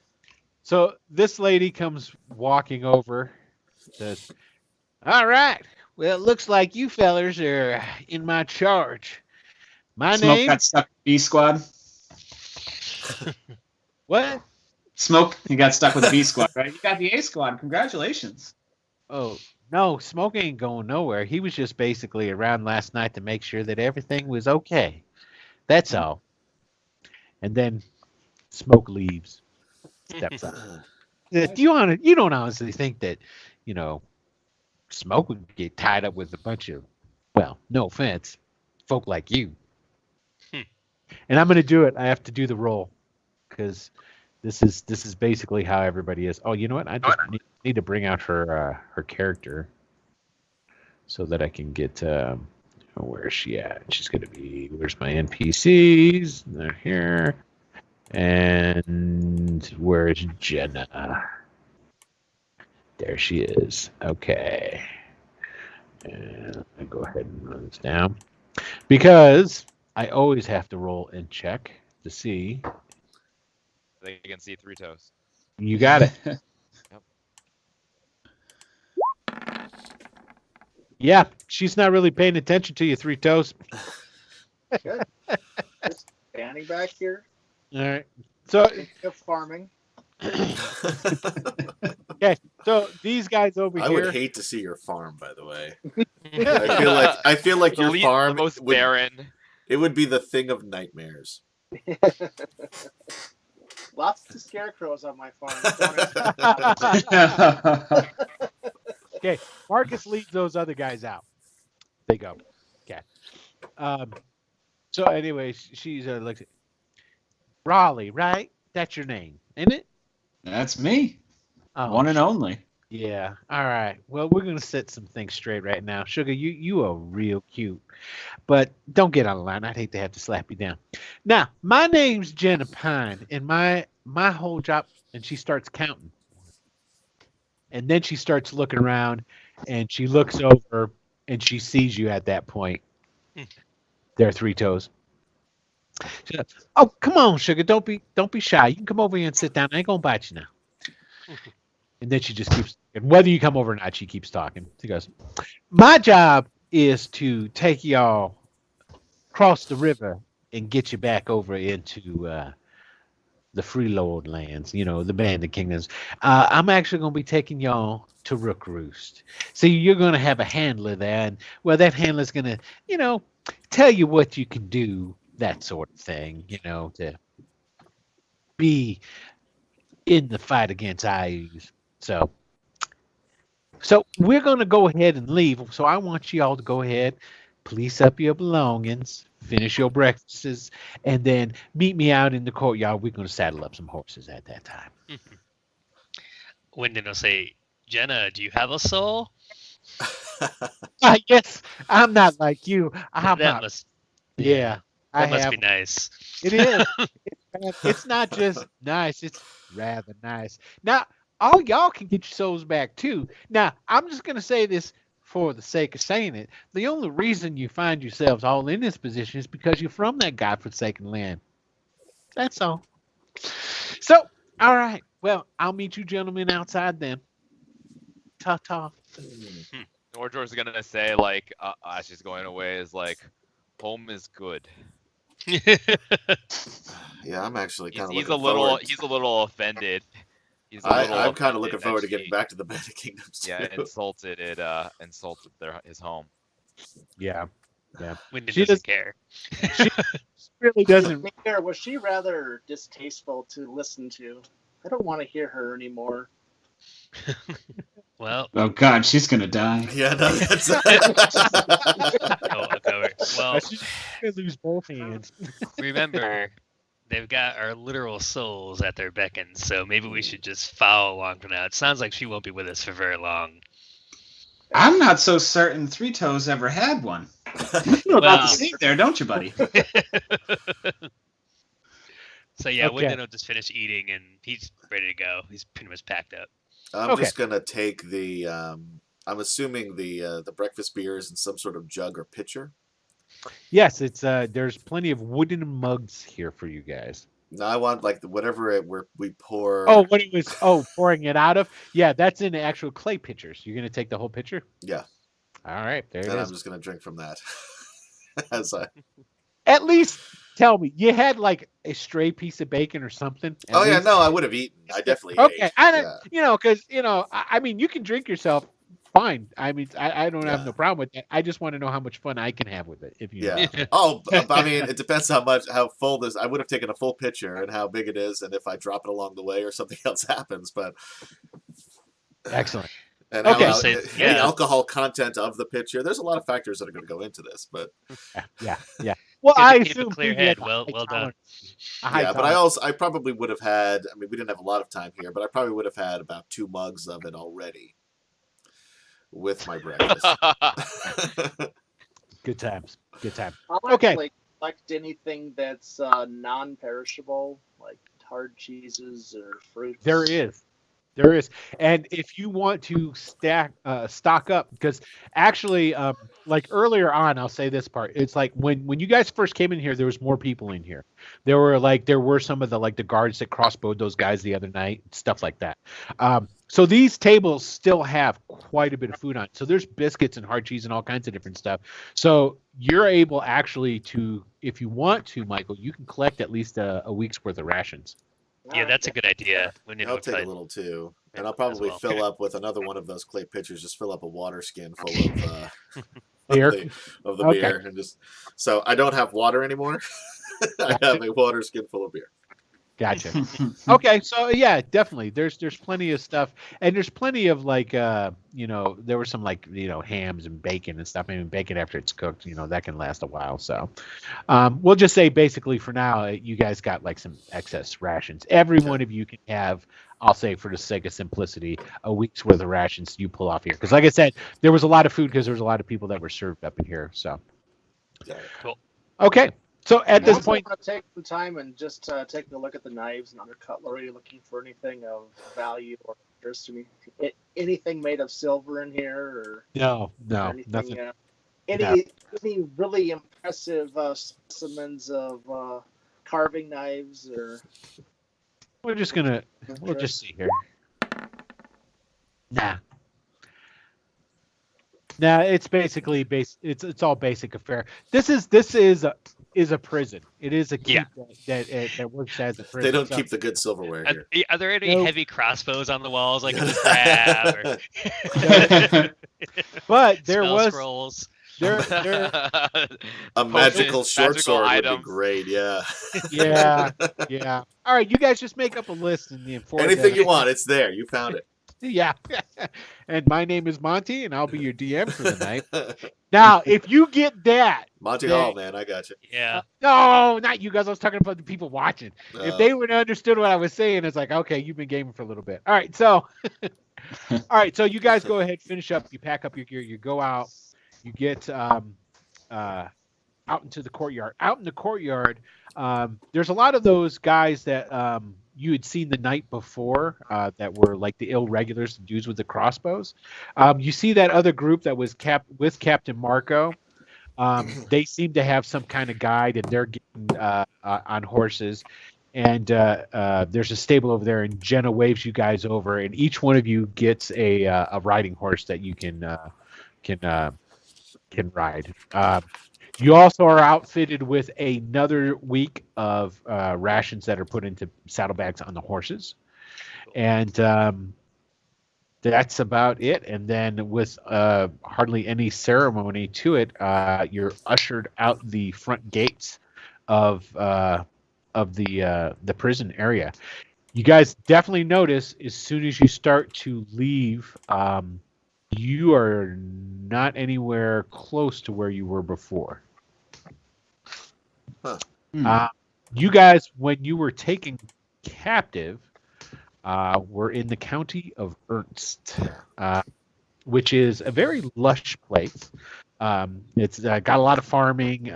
So this lady comes walking over. Says, "All right. Well, it looks like you fellers are in my charge. My Smoke name." got stuck with B squad. What? Smoke, you got stuck with B squad, right? You got the A squad. Congratulations. Oh, no, Smoke ain't going nowhere. He was just basically around last night to make sure that everything was okay. That's all. And then Smoke leaves. Steps up. You don't honestly think that, Smoke would get tied up with a bunch of, well, no offense, folk like you. And I'm going to do it. I have to do the roll because this is basically how everybody is. Oh, you know what? I just need to bring out her character so that I can get Where's she at? She's gonna be. Where's my NPCs? They're here. And where's Jenna? There she is. Okay. And I go ahead and run this down because I always have to roll and check to see. They can see Three Toes. You got it. Yeah, she's not really paying attention to you, Three Toes. Good. Just standing back here, All right. So, thinking of farming. okay. So these guys over I here. would hate to see your farm, by the way. I feel like your The farm most would, barren. it would be the thing of nightmares. Lots of scarecrows on my farm. Okay, Marcus leads those other guys out. They go. Okay. So anyway, she's looks at Raleigh, right? That's your name, isn't it? That's me. Oh, One and only. yeah. All right. Well, we're gonna set some things straight right now. Sugar, you are real cute, but don't get on the line. I'd hate to have to slap you down. Now, my name's Jenna Pine, and my whole job. And she starts counting, and then she starts looking around, and she looks over, and she sees you at that point. There are Three Toes. She goes, oh, come on, Sugar. Don't be shy. You can come over here and sit down. I ain't gonna bite you now. And then she just keeps, and whether you come over or not, she keeps talking. She goes, my job is to take y'all across the river and get you back over into the Freelord lands, the Bandit Kingdoms. I'm actually going to be taking y'all to Rook Roost. So you're going to have a handler there, and, well, that handler's going to, tell you what you can do, that sort of thing, to be in the fight against IUs. So we're going to go ahead and leave. So I want you all to go ahead, police up your belongings, finish your breakfasts, and then meet me out in the courtyard. We're going to saddle up some horses at that time. Wyndon will say, Jenna, do you have a soul? I guess I'm not like you. I'm that not. must, Yeah, that must be nice. It is. It's not just nice. It's rather nice. Now, all y'all can get your souls back too. Now, I'm just going to say this for the sake of saying it. The only reason you find yourselves all in this position is because you're from that godforsaken land. That's all. So, all right. Well, I'll meet you gentlemen outside then. Ta-ta. Nordjor's gonna say like, as she's going away, is like, home is good. Yeah, I'm actually kind of He's looking a little, forward. he's a little offended. I'm kind of looking forward to getting back to the Bandit Kingdoms too. Yeah, insulted his home. Yeah. Wyndon She doesn't care. She really doesn't. Mayor, was she rather distasteful to listen to? I don't want to hear her anymore. Well, Oh God, she's gonna die. Yeah, no, that's. I'll cover. Well, She's going to lose both hands. remember, they've got our literal souls at their beckons, so maybe we should just follow along for now. It sounds like she won't be with us for very long. I'm not so certain Three Toes ever had one. You know about the seat there, don't you, buddy? So yeah, Okay. Wyndon will just finish eating, and he's ready to go. He's pretty much packed up. I'm Okay. just gonna take the. I'm assuming the breakfast beer is in some sort of jug or pitcher. Yes, it's there's plenty of wooden mugs here for you guys. No, I want like whatever we pour. Oh, what it was? Oh, pouring it out of? Yeah, that's in the actual clay pitchers. You're gonna take the whole pitcher? Yeah. All right, there it And is. I'm just gonna drink from that. As I. At least tell me you had like a stray piece of bacon or something. at Oh yeah, least? no, I would have eaten. I definitely Okay, ate. I don't. Yeah. Because I mean, you can drink yourself. Fine. I mean, I don't have Yeah. no problem with that. I just want to know how much fun I can have with it. If you know. Yeah. Oh, I mean, it depends how full this. I would have taken a full pitcher and how big it is, and if I drop it along the way or something else happens. But Excellent. and Okay. how, So, the yeah. alcohol content of the pitcher. There's a lot of factors that are going to go into this, but Yeah. Well, Good to I keep a assume clear you had head. a Well high done. tolerance. A high yeah. But tolerance. I probably would have had. I mean, we didn't have a lot of time here, but I probably would have had about 2 mugs of it already with my breakfast. Good times. Good time. I'll Okay. actually collect anything that's non-perishable, like hard cheeses or fruits. There is. There is. And if you want to stock up, because actually, like earlier on, I'll say this part. It's like when you guys first came in here, there was more people in here. There were some of the guards that crossbowed those guys the other night, stuff like that. So these tables still have quite a bit of food on it. So there's biscuits and hard cheese and all kinds of different stuff. So you're able actually to, if you want to, Michael, you can collect at least a week's worth of rations. Yeah, that's a good idea. I'll take a little too, and I'll as probably well. fill up with another one of those clay pitchers. Just fill up a water skin full of Beer? of the Okay. beer, and just so I don't have water anymore. I have a water skin full of beer. Gotcha. Okay, so yeah, definitely. There's plenty of stuff, and there's plenty of there were some hams and bacon and stuff. I mean, bacon after it's cooked, that can last a while. So, we'll just say basically for now, you guys got like some excess rations. Every one of you can have, I'll say for the sake of simplicity, a week's worth of rations you pull off here. Because like I said, there was a lot of food because there was a lot of people that were served up in here. So, Cool. Okay. So at this Also point, want to take the time and just take a look at the knives and other cutlery, looking for anything of value or interest to me. Anything made of silver in here, or no, anything, nothing. any really impressive specimens of carving knives, or We'll just see here. Nah, it's basically it's all basic affair. This is a prison. It is a keep that works as a prison. They don't keep the good silverware here. Are there any Nope. heavy crossbows on the walls I can just grab? But there Spell was scrolls. there A magical Potions, short magical sword would items. be great. Yeah. yeah. All right, you guys just make up a list and enforce Anything you want, it's there. You found it. Yeah. And my name is Monty, and I'll be your DM for the night. Now, if you get that, Monty They- Hall, man, I got you. Yeah. no, not you guys. I was talking about the people watching. If Oh. they would have understood what I was saying, it's like, okay, you've been gaming for a little bit. All right, so, you guys go ahead, finish up. You pack up your gear. You go out. You get out into the courtyard. Out in the courtyard, there's a lot of those guys that you had seen the night before that were like the irregulars, the dudes with the crossbows. You see that other group that was with Captain Marco. They seem to have some kind of guide, and they're getting on horses. And there's a stable over there, and Jenna waves you guys over, and each one of you gets a riding horse that you can ride. You also are outfitted with another week of rations that are put into saddlebags on the horses, and that's about it. And then with hardly any ceremony to it, you're ushered out the front gates of the prison area. You guys definitely notice as soon as you start to leave, you are not anywhere close to where you were before. You guys, when you were taken captive, were in the county of Ernst, which is a very lush place. It's got a lot of farming.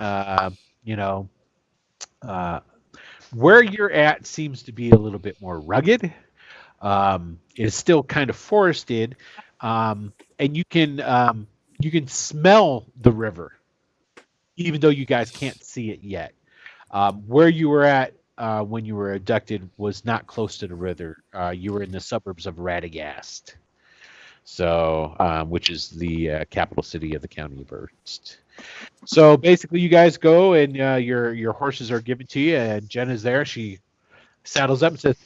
Where you're at seems to be a little bit more rugged. It's still kind of forested, and you can smell the river, even though you guys can't see it yet. Where you were at when you were abducted was not close to the river. You were in the suburbs of Radagast, so which is the capital city of the county of Ernst. So basically, you guys go, and your horses are given to you, and Jenna's there. She saddles up and says,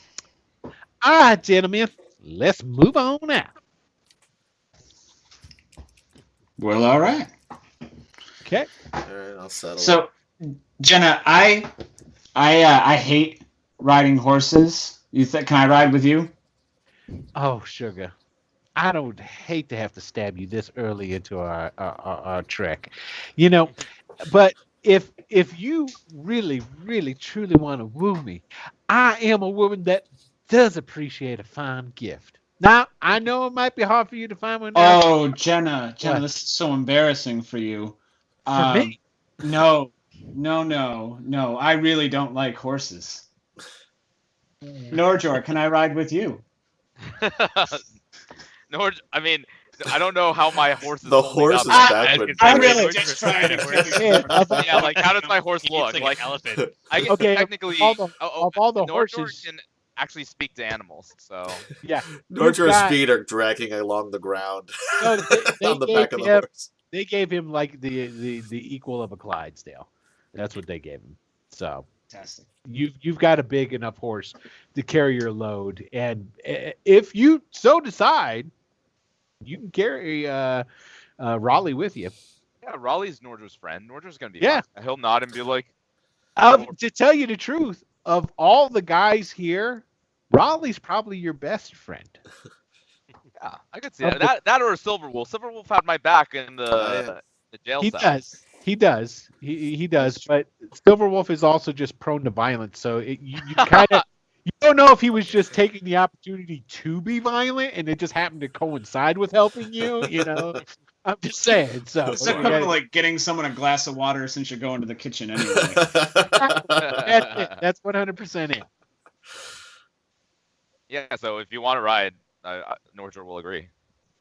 "All right, gentlemen, let's move on out." Well, all right. Okay. All right, I'll settle. So, Jenna, I hate riding horses. Can I ride with you? Oh, sugar. I don't hate to have to stab you this early into our trek, but if you really, really, truly want to woo me, I am a woman that does appreciate a fine gift. Now, I know it might be hard for you to find one. Oh, Jenna, What? this is so embarrassing for you. For me? No. I really don't like horses. Norjor, can I ride with you? I mean, I don't know how my horse is The holding horse up. is I- backward. I'm Wait, really wait, just wait, trying to wait, give you wait, some Yeah, like how does my horse He needs look? like an elephant. I can Okay, technically. of all the Norjor horses- can actually speak to animals, so. Yeah. Norjor's got- feet are dragging along the ground No, they on the gave back of the him- horse. They gave him like the equal of a Clydesdale. That's what they gave him. So Fantastic. you've got a big enough horse to carry your load, and if you so decide, you can carry Raleigh with you. Yeah, Raleigh's Norjor's friend. Norjor's gonna be Yeah. fine. He'll nod and be like, To tell you the truth, of all the guys here, Raleigh's probably your best friend. yeah, I could see that. That or a Silverwolf. Silverwolf had my back in the jail He cell. does. He does. He does. But Silverwolf is also just prone to violence, so you kind of you don't know if he was just taking the opportunity to be violent, and it just happened to coincide with helping you. You know, I'm just saying. So It's equivalent to like getting someone a glass of water since you're going to the kitchen anyway. that's it. That's 100% it. Yeah, so if you want to ride, Norjor will agree.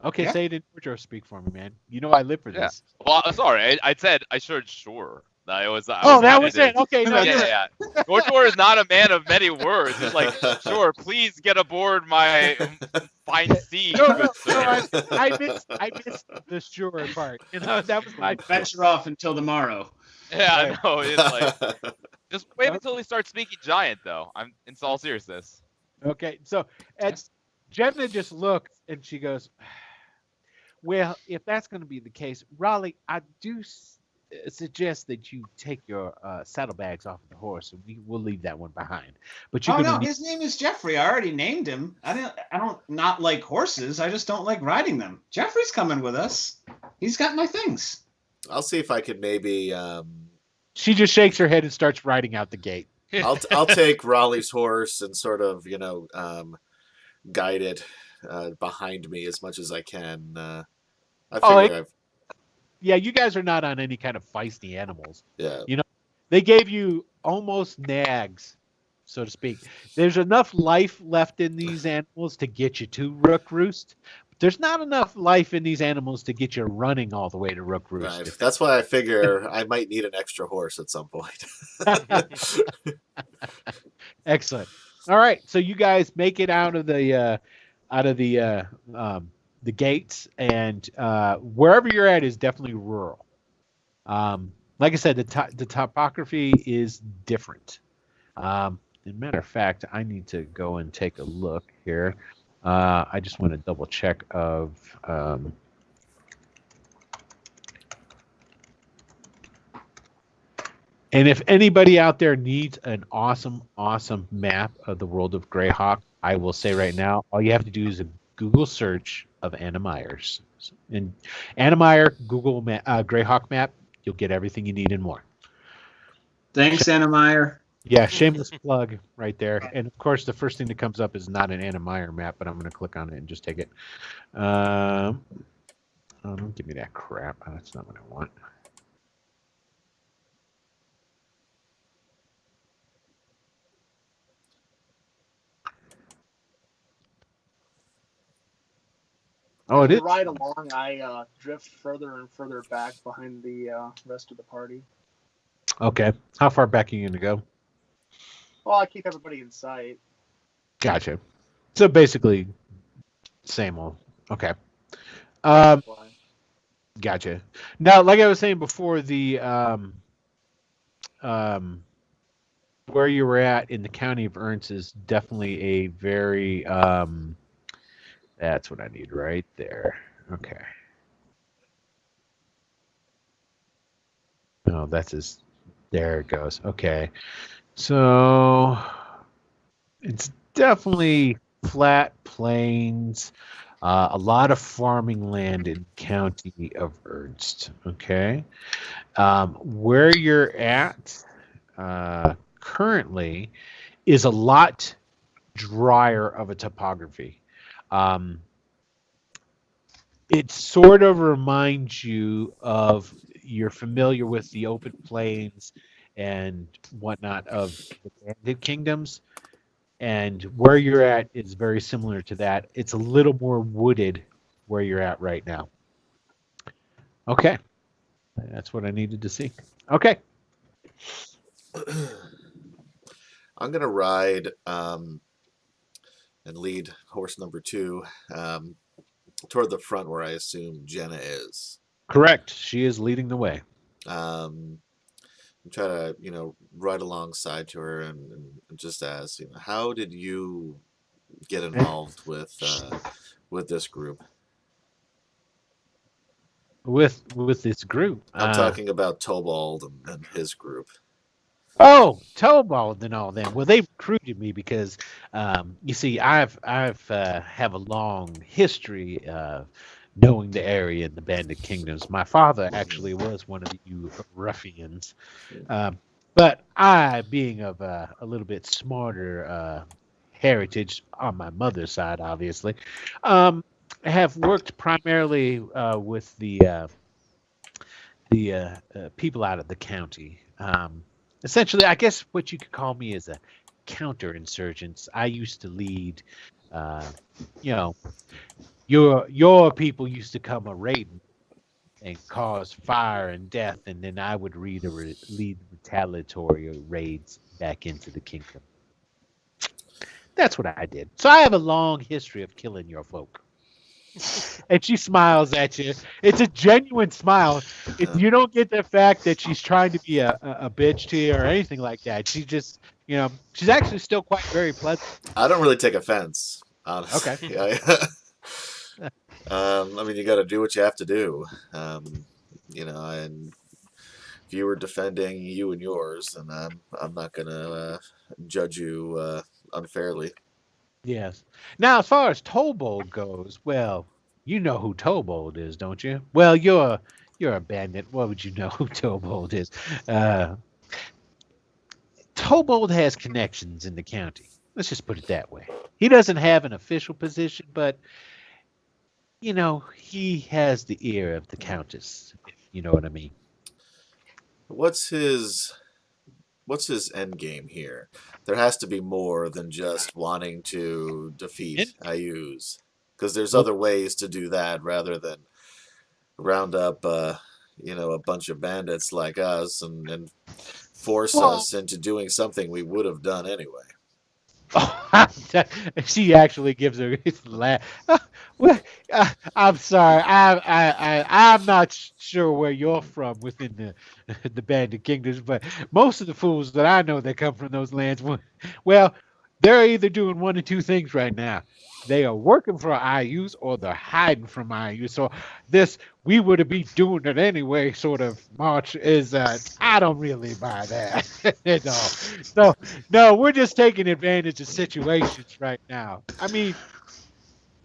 Okay, Yeah. say it in Georgia. Speak for me, man. You know I live for Yeah. this. Well, sorry, I said I should sure. I was That ready was to- it. Okay, no, Yeah. Norjor is not a man of many words. He's like, sure, please get aboard my fine steed. No, good sir." I missed the sure part. You know, that was my Venture off until tomorrow. Yeah, I know. It's like, just wait until he starts speaking giant, though. I'm in all seriousness. Okay, so Jenna just looks and she goes, "Well, if that's going to be the case, Raleigh, I do suggest that you take your saddlebags off of the horse, and we'll leave that one behind. But you're Oh going no, to his name is Jeffrey. I already named him. I don't not like horses. I just don't like riding them. Jeffrey's coming with us. He's got my things. I'll see if I could maybe. She just shakes her head and starts riding out the gate. I'll take Raleigh's horse and sort of guide it behind me as much as I can. I figure Yeah, you guys are not on any kind of feisty animals. yeah. They gave you almost nags, so to speak. There's enough life left in these animals to get you to Rook Roost. But there's not enough life in these animals to get you running all the way to Rook Roost. Right. That's why I figure I might need an extra horse at some point. Excellent. All right, so you guys make it out of the gates, and wherever you're at is definitely rural. Like I said, the topography is different. As a matter of fact, I need to go and take a look here. I just want to double check of. And if anybody out there needs an awesome map of the world of Greyhawk, I will say right now, all you have to do is a Google search of Anna Myers. And Anna Meyer, Google Greyhawk map, you'll get everything you need and more. Thanks, Anna Meyer. Yeah, shameless plug right there. And of course, the first thing that comes up is not an Anna Meyer map, but I'm going to click on it and just take it. Oh, don't give me that crap. That's not what I want. Oh, it As we is. ride along, I drift further and further back behind the rest of the party. Okay. How far back are you going to go? Well, I keep everybody in sight. Gotcha. So basically, same old. Okay. That's why. Gotcha. Now, like I was saying before, the where you were at in the county of Ernst is definitely a very that's what I need right there. Okay. Oh, that's his. There it goes. Okay. So it's definitely flat plains, a lot of farming land in county of Ernst. Okay. Where you're at currently is a lot drier of a topography. It sort of reminds you of you're familiar with the open plains and whatnot of the Bandit Kingdoms, and where you're at is very similar to that. It's a little more wooded where you're at right now. Okay, that's what I needed to see. Okay. I'm gonna ride and lead horse number 2 toward the front where I assume Jenna is. Correct. She is leading the way. Try to, ride alongside to her and just ask, how did you get involved with this group? With this group. I'm talking about Tobald and his group. Oh, Tobald and all them. Well, they recruited me because, you see, I've have a long history of knowing the area in the Bandit Kingdoms. My father actually was one of you ruffians, but I, being of a little bit smarter heritage on my mother's side, obviously, have worked primarily with the people out of the county. Essentially, I guess what you could call me is a counterinsurgent. I used to lead, your people used to come a raiding and cause fire and death, and then I would lead retaliatory raids back into the kingdom. That's what I did. So I have a long history of killing your folk. And she smiles at you. It's a genuine smile. If you don't get the fact that she's trying to be a bitch to you or anything like that, she just, she's actually still quite very pleasant. I don't really take offense, honestly. Okay. I mean, you got to do what you have to do. And if you were defending you and yours, and I'm not gonna judge you unfairly. Yes. Now, as far as Tobold goes, well, you know who Tobold is, don't you? Well, you're a bandit. What would you know who Tobold is? Tobold has connections in the county. Let's just put it that way. He doesn't have an official position, but he has the ear of the Countess, if you know what I mean. What's his end game here? There has to be more than just wanting to defeat Ayuz, because there's other ways to do that rather than round up, a bunch of bandits like us and force us into doing something we would have done anyway. She actually gives her laugh. I'm sorry. I'm not sure where you're from within the Bandit Kingdoms, but most of the fools that I know that come from those lands, well, they're either doing one of two things right now. They are working for IUs or they're hiding from IUs. So this "we would be doing it anyway" sort of march is I don't really buy that at all. So no, we're just taking advantage of situations right now. I mean,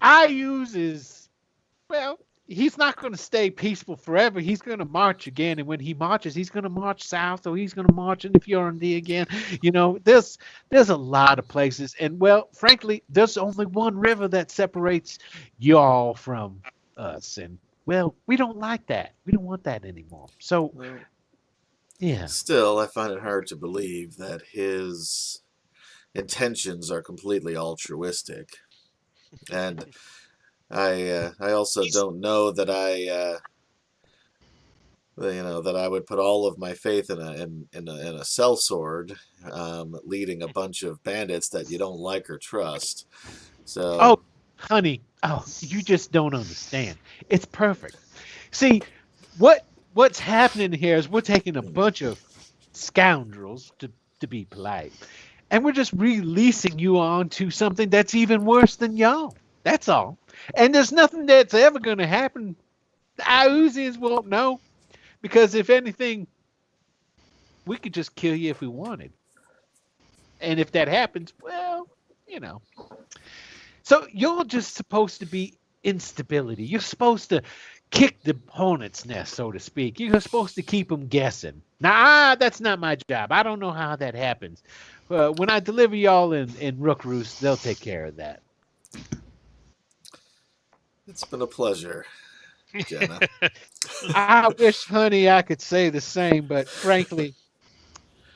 IUs is, well, he's not going to stay peaceful forever. He's going to march again, and when he marches, he's going to march south, or he's going to march into Fjorandi again. There's a lot of places, and well, frankly, there's only one river that separates y'all from us, and well, we don't like that. We don't want that anymore. So, yeah. Still, I find it hard to believe that his intentions are completely altruistic, and I also don't know that that I would put all of my faith in a sellsword leading a bunch of bandits that you don't like or trust. So, oh, honey, you just don't understand. It's perfect. See, what's happening here is we're taking a bunch of scoundrels, to be polite, and we're just releasing you onto something that's even worse than y'all. That's all. And there's nothing that's ever going to happen. The Iuzians won't know, because if anything, we could just kill you if we wanted. And if that happens, well, So you're just supposed to be instability. You're supposed to kick the hornet's nest, so to speak. You're supposed to keep them guessing. Nah, that's not my job. I don't know how that happens. When I deliver y'all in Rook Roost, they'll take care of that. It's been a pleasure. Jenna. I wish, honey, I could say the same, but frankly,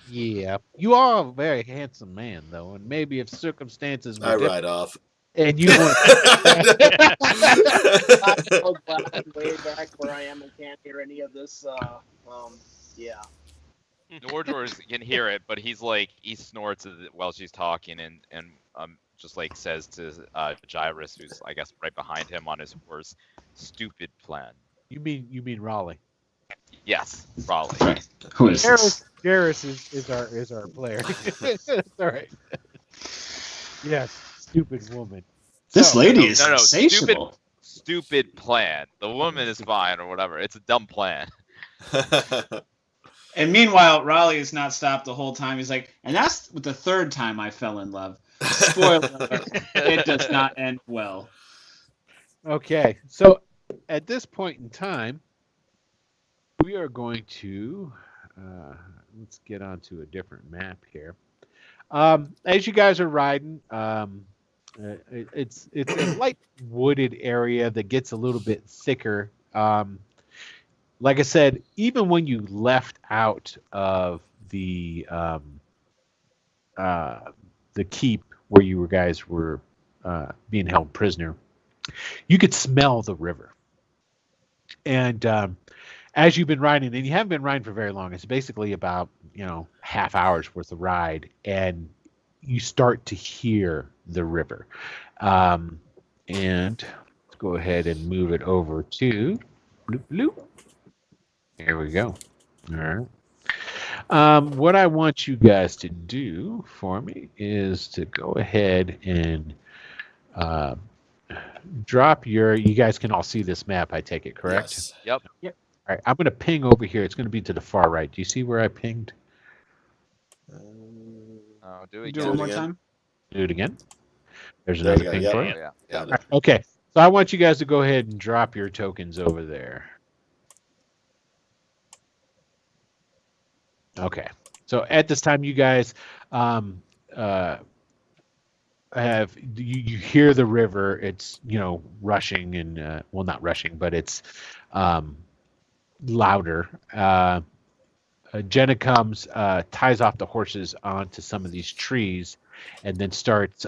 yeah, you are a very handsome man, though, and maybe if circumstances were I different, ride off. and you weren't. I'm so glad I'm way back where I am and can't hear any of this. Yeah. Nordor can hear it, but he snorts while she's talking and just like says to Gyrus, who's I guess right behind him on his horse, "Stupid plan." You mean Raleigh? Yes, Raleigh. Who is this? Garrus is our player. All right. Yes, stupid woman. This So, lady is no, sensational. Stupid plan. The woman is fine or whatever. It's a dumb plan. And meanwhile, Raleigh has not stopped the whole time. He's like, and that's the third time I fell in love. Spoiler alert, it does not end well. Okay, so at this point in time, we are going to let's get onto a different map here. As you guys are riding, it's a light wooded area that gets a little bit thicker. Like I said, even when you left out of the keep where you guys were being held prisoner, you could smell the river. And as you've been riding, and you haven't been riding for very long, it's basically about half hour's worth of ride, and you start to hear the river. And let's go ahead and move it over to bloop, bloop. Here we go. All right. What I want you guys to do for me is to go ahead and drop your. You guys can all see this map, I take it, correct? Yes. Yep. All right. I'm going to ping over here. It's going to be to the far right. Do you see where I pinged? Oh, do Do it it again. one more again. time. Do it again. There's There another you go. ping Yep. for you. Yeah. Got Yeah. it. Okay. So I want you guys to go ahead and drop your tokens over there. Okay. So at this time, you guys have you hear the river. It's rushing and well, not rushing, but it's louder. Jenna comes, ties off the horses onto some of these trees, and then starts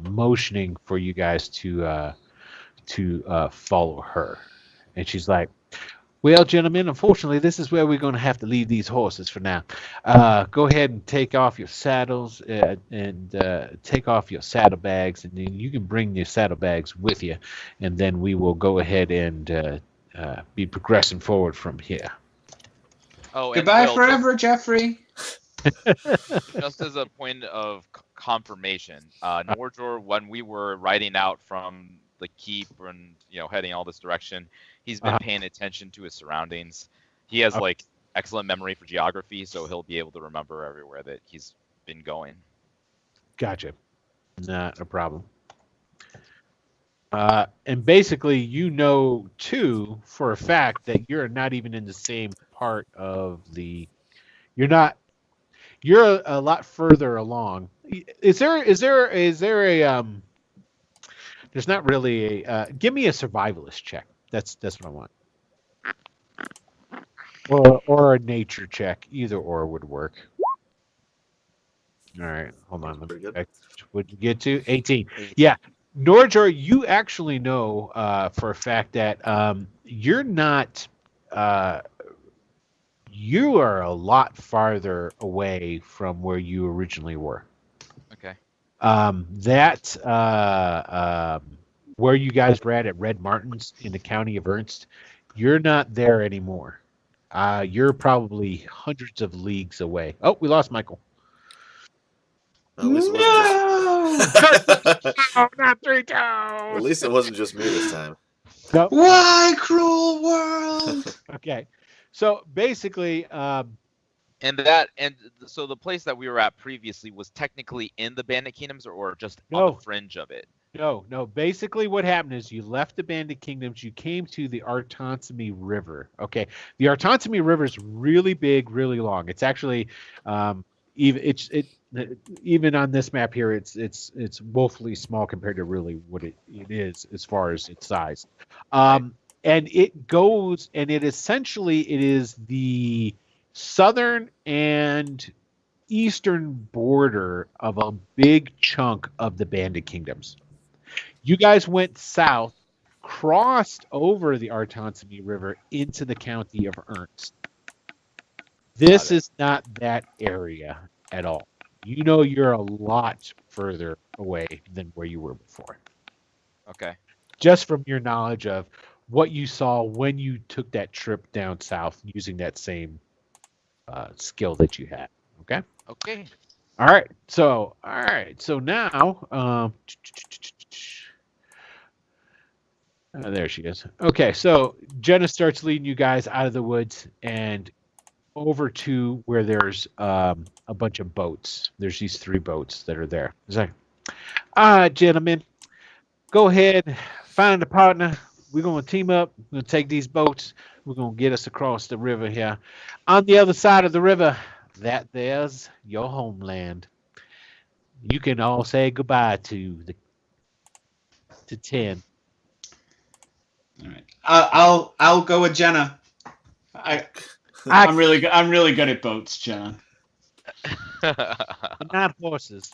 motioning for you guys to follow her. And she's like, "Well, gentlemen, unfortunately, this is where we're going to have to leave these horses for now. Go ahead and take off your saddles and take off your saddlebags, and then you can bring your saddlebags with you, and then we will go ahead and be progressing forward from here." Oh, and Goodbye Will, forever, Jeffrey. just as a point of confirmation, Nordor, when we were riding out from the keep and heading all this direction, he's been paying attention to his surroundings. He has like excellent memory for geography, so he'll be able to remember everywhere that he's been going. Gotcha. Not a problem. And basically, too, for a fact that you're not even in the same part of the. You're a lot further along. Is there a There's not really a. Give me a survivalist check. That's what I want. Or a nature check. Either or would work. All right, hold on. Let me Pretty good. check. What'd you get to? 18. Yeah. Norjor, you actually know for a fact that you're not. You are a lot farther away from where you originally were. Okay. Where you guys were at Red Martin's in the county of Ernst, you're not there anymore. You're probably hundreds of leagues away. Oh, we lost Michael. At least it wasn't just... Oh, not 3 toes. At least it wasn't just me this time. Nope. Why, cruel world? Okay. So basically, So the place that we were at previously was technically in the Bandit Kingdoms, or just No. on the fringe of it. No. Basically, what happened is you left the Bandit Kingdoms. You came to the Artonsamy River. Okay, the Artonsamy River is really big, really long. It's actually even on this map here, it's woefully small compared to really what it is as far as its size. and it goes, and it is the southern and eastern border of a big chunk of the Bandit Kingdoms. You guys went south, crossed over the Artonsany River into the county of Ernst. This is not that area at all. You know you're a lot further away than where you were before. Okay. Just from your knowledge of what you saw when you took that trip down south using that same skill that you had. Okay? Okay. All right. So now, there she is. Okay, so Jenna starts leading you guys out of the woods and over to where there's a bunch of boats. There's these 3 boats that are there. It's like, gentlemen, go ahead, find a partner. We're going to team up. We're going to take these boats. We're going to get us across the river here. On the other side of the river, there's your homeland. You can all say goodbye to 10. All right. I'll go with Jenna. I'm really good. I'm really good at boats, Jenna. But not horses.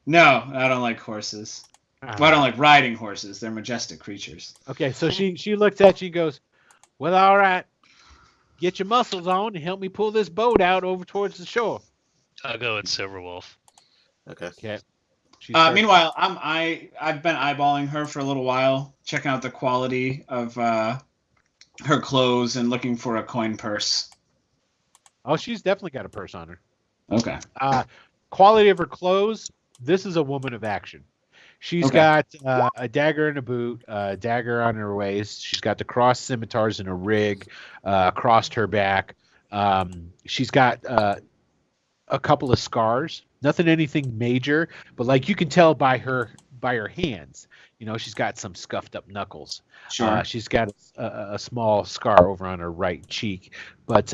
No, I don't like horses. Well, I don't like riding horses. They're majestic creatures. Okay, so she looks at you and goes, well, all right. Get your muscles on and help me pull this boat out over towards the shore. I'll go with Silverwolf. Okay. Meanwhile, I've been eyeballing her for a little while, checking out the quality of her clothes and looking for a coin purse. Oh, she's definitely got a purse on her. Okay. Quality of her clothes, this is a woman of action. She's got a dagger in a boot, a dagger on her waist. She's got the crossed scimitars in a rig across her back. She's got a couple of scars. Nothing anything major, but like you can tell by her hands. You know, she's got some scuffed up knuckles. Sure. She's got a small scar over on her right cheek, but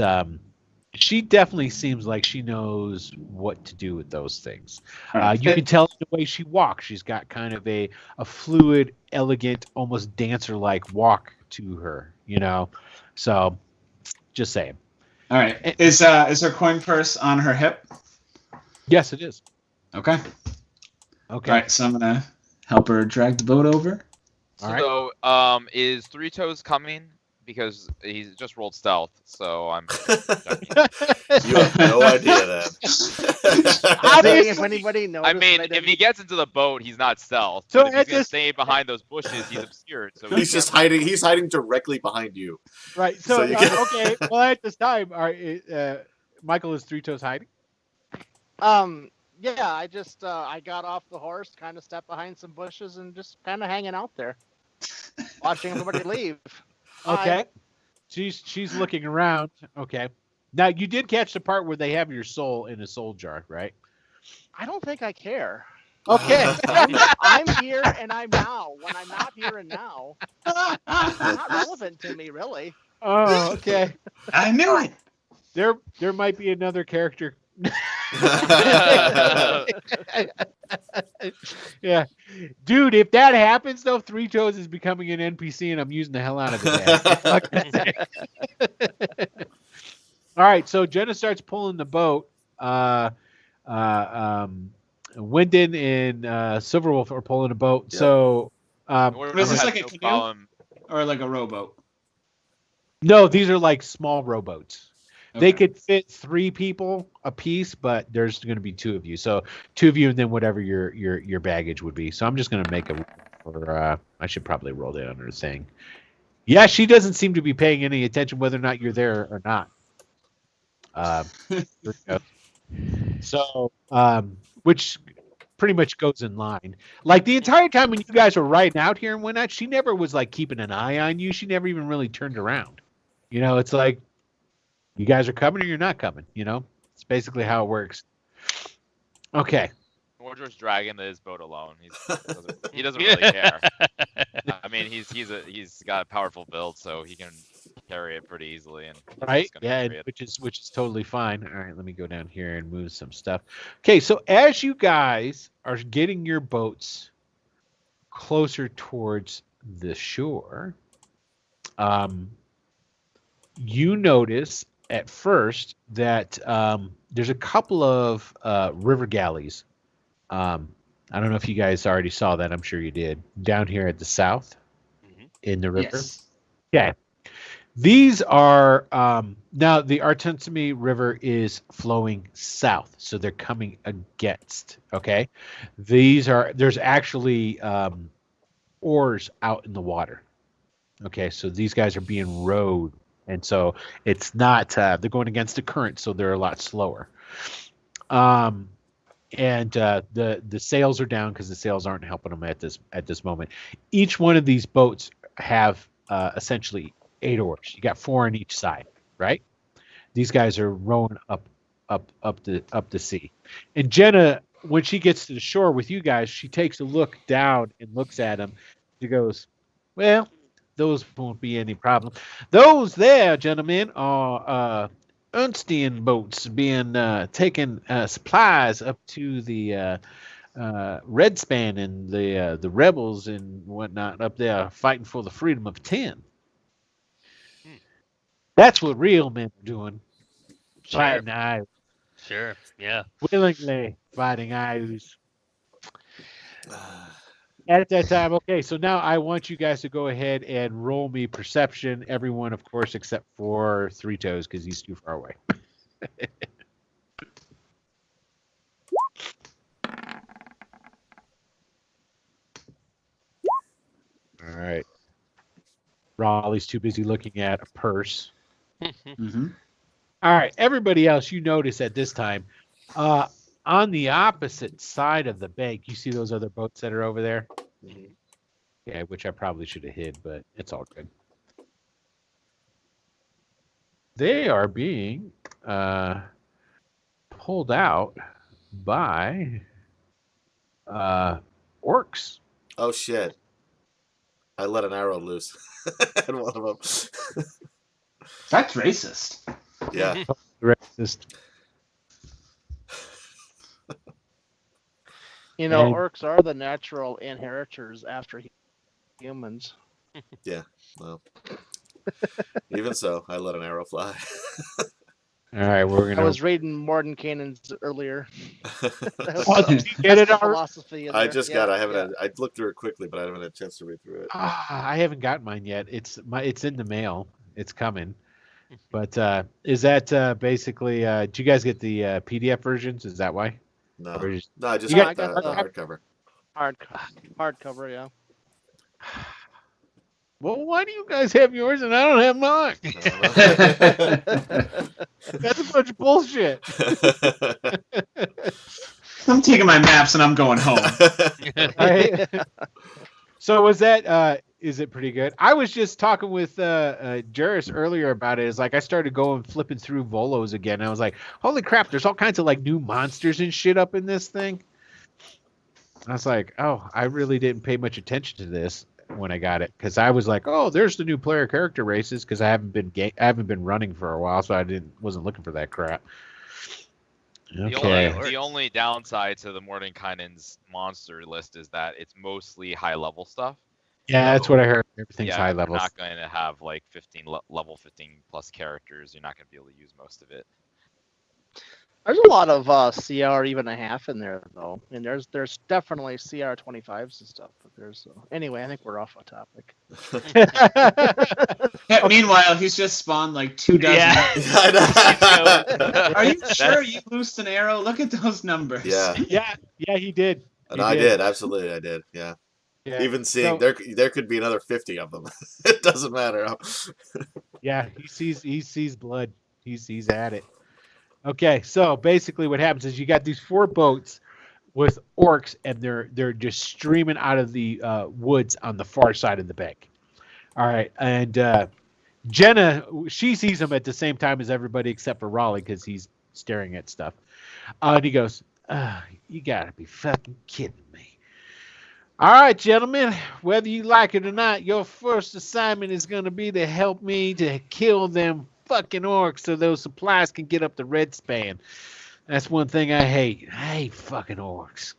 she definitely seems like she knows what to do with those things. You can tell the way she walks. She's got kind of a fluid, elegant, almost dancer-like walk to her, you know? So, just saying. All right. Is her coin purse on her hip? Yes, it is. Okay. Okay. All right, so I'm going to help her drag the boat over. All right. So, is Three Toes coming? Because he's just rolled stealth, so I'm. You have no idea then. If anybody knows, I mean, if he gets into the boat, he's not stealth. So but if he's gonna stay behind those bushes, he's obscured. So He's just hiding. He's hiding directly behind you. Right. So So, you can- okay. Well, at this time, Michael is Three Toes hiding. Yeah, I just I got off the horse, kind of stepped behind some bushes, and just kind of hanging out there, watching everybody leave. Okay. She's looking around. Okay. Now you did catch the part where they have your soul in a soul jar, right? I don't think I care. Okay. I'm here and I'm now. When I'm not here and now, it's not relevant to me, really. Oh, okay. I knew it. There might be another character. Yeah, dude. If that happens, though, Three Toes is becoming an NPC, and I'm using the hell out of it. All right, so Jenna starts pulling the boat. Wyndon and Silverwolf are pulling a boat. Yeah. So, Is this like a no canoe? problem. Or like a rowboat? no, these are like small rowboats. They Okay. could fit 3 people a piece, but there's going to be 2 of you. So 2 of you, and then whatever your baggage would be. So I'm just going to make a. Or I should probably roll that under the thing. Yeah, she doesn't seem to be paying any attention whether or not you're there or not. So, which pretty much goes in line. Like the entire time when you guys were riding out here and whatnot, she never was like keeping an eye on you. She never even really turned around. You know, it's like. You guys are coming or you're not coming, you know? It's basically how it works. Okay. Wardrow's dragging his boat alone. He doesn't really care. I mean, he's got a powerful build, so he can carry it pretty easily. And he's Right? just gonna Yeah, carry it. which is totally fine. All right, let me go down here and move some stuff. Okay, so as you guys are getting your boats closer towards the shore, You notice at first that there's a couple of river galleys. I don't know if you guys already saw that. I'm sure you did. Down here at the south Mhm. in the river. Yes. Yeah. These are now the Artensimi River is flowing south, so they're coming against. Okay, there's actually oars out in the water. Okay, so these guys are being rowed, and so it's not they're going against the current, so they're a lot slower. And the sails are down because the sails aren't helping them at this moment. Each one of these boats have essentially 8 oars. You got 4 on each side, right? These guys are rowing up the sea. And Jenna, when she gets to the shore with you guys, she takes a look down and looks at them. She goes, "Well, those won't be any problem. Those there, gentlemen, are Ernstian boats being taking supplies up to the Red Span and the rebels and whatnot up there fighting for the freedom of 10. Hmm. That's what real men are doing. Sure. Fighting Ious. Sure. Yeah. Willingly fighting Ious. At that time, okay, so now I want you guys to go ahead and roll me perception. Everyone, of course, except for Three Toes, because he's too far away. All right. Raleigh's too busy looking at a purse. Mm-hmm. All right, everybody else, you notice at this time, on the opposite side of the bank, you see those other boats that are over there? Mhm. Yeah, which I probably should have hid, but it's all good. They are being pulled out by orcs. Oh shit! I let an arrow loose at one of them. That's racist. Yeah. Racist. You know, And- orcs are the natural inheritors after humans. Well, even so, I let an arrow fly. All right, we're I gonna. was reading Mordenkainen's earlier. Oh, did you get it the already? philosophy in I there. just Yeah, got. I haven't. yeah. I looked through it quickly, but I haven't had a chance to read through it. I haven't got mine yet. It's in the mail. It's coming. But is that basically? Do you guys get the PDF versions? Is that why? No, Or just- no, I just You got got the the- hardcover. Hardcover, yeah. Well, why do you guys have yours and I don't have mine? That's a bunch of bullshit. I'm taking my maps and I'm going home. Right? So was that? Is it pretty good? I was just talking with Juris earlier about it. It's like I started going flipping through Volos again. And I was like, holy crap! There's all kinds of like new monsters and shit up in this thing. I was like, oh, I really didn't pay much attention to this when I got it because I was like, oh, there's the new player character races because I haven't been running for a while, so I wasn't looking for that crap. Okay. The only downside to the Mordenkainen's monster list is that it's mostly high level stuff. Yeah, that's what I heard. Everything's high You're levels. not going to have like 15 level 15 plus characters. You're not going to be able to use most of it. There's a lot of CR even a half in there though, and there's definitely CR 25s and stuff. But there's anyway, I think we're off a topic. Yeah, meanwhile, he's just spawned like 2 dozen. Yeah. I know. Are you sure you loosed an arrow? Look at those numbers. Yeah, yeah, he did. and I did. Absolutely, I did. Yeah. Yeah. Even seeing So- there could be another 50 of them. It doesn't matter. Yeah, he sees blood. He's at it. Okay, so basically what happens is you got these 4 boats with orcs, and they're just streaming out of the woods on the far side of the bank. All right, and Jenna, she sees them at the same time as everybody except for Raleigh because he's staring at stuff. And he goes, "You gotta be fucking kidding me." All right, gentlemen, whether you like it or not, your first assignment is going to be to help me to kill them fucking orcs so those supplies can get up the Red Span. That's one thing I hate. I hate fucking orcs.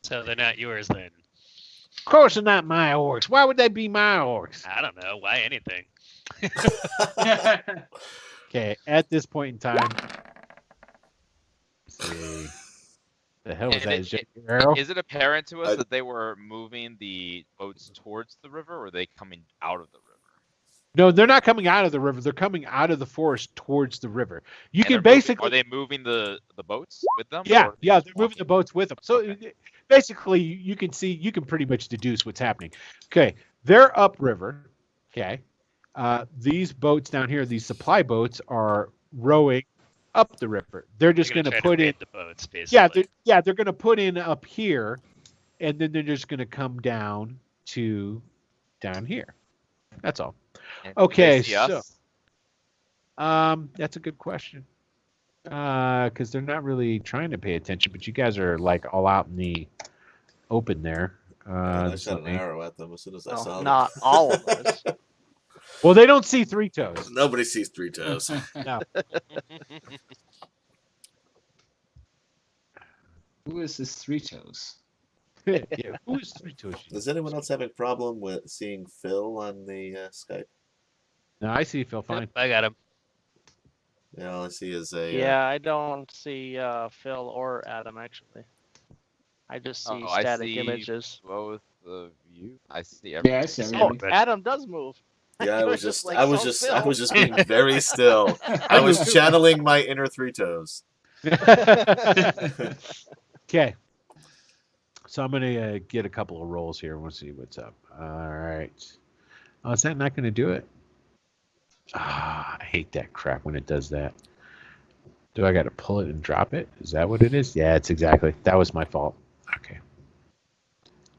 So they're not yours then. Of course they're not my orcs. Why would they be my orcs? I don't know. Why anything? Okay, at this point in time, let's see, the hell was And that? Is that your arrow? Is it apparent to us I- that they were moving the boats towards the river, or are they coming out of the river? No, they're not coming out of the river. They're coming out of the forest towards the river. You And can they're basically, are they moving the boats with them? yeah, or are they yeah, just they're moving the walking? boats with them. So Okay. basically, you can see, you can pretty much deduce what's happening. Okay, they're upriver. Okay, these boats down here, these supply boats, are rowing up the river. They're just They're going to try put in, raid the boats, basically. they're going to put in up here, and then they're just going to come down to down here. That's all. And do Okay, they see so us? that's a good question. Because they're not really trying to pay attention, but you guys are like all out in the open there. I just shot let an me- arrow at them as soon as I No, saw them. not all of us. Well, they don't see Three Toes. Nobody sees Three Toes. No. Who is this Three Toes? Yeah, who is Three Toes? Does anyone else have a problem with seeing Phil on the Skype? No, I see Phil fine. Yep, I got him. Yeah, all I see is a. Yeah, I don't see Phil or Adam actually. I just see Oh, I static see images. both of you. I see Yeah, I everything. see Oh, everything. but- Adam does move. Yeah, I was It's just, like, I was so just, Phil. I was just being very still. I was channeling my inner Three Toes. Okay. So I'm gonna get a couple of rolls here. We'll see what's up. All right. Oh, is that not gonna do it? Ah, I hate that crap when it does that. Do I gotta pull it and drop it? Is that what it is? Yeah, it's exactly. That was my fault. Okay.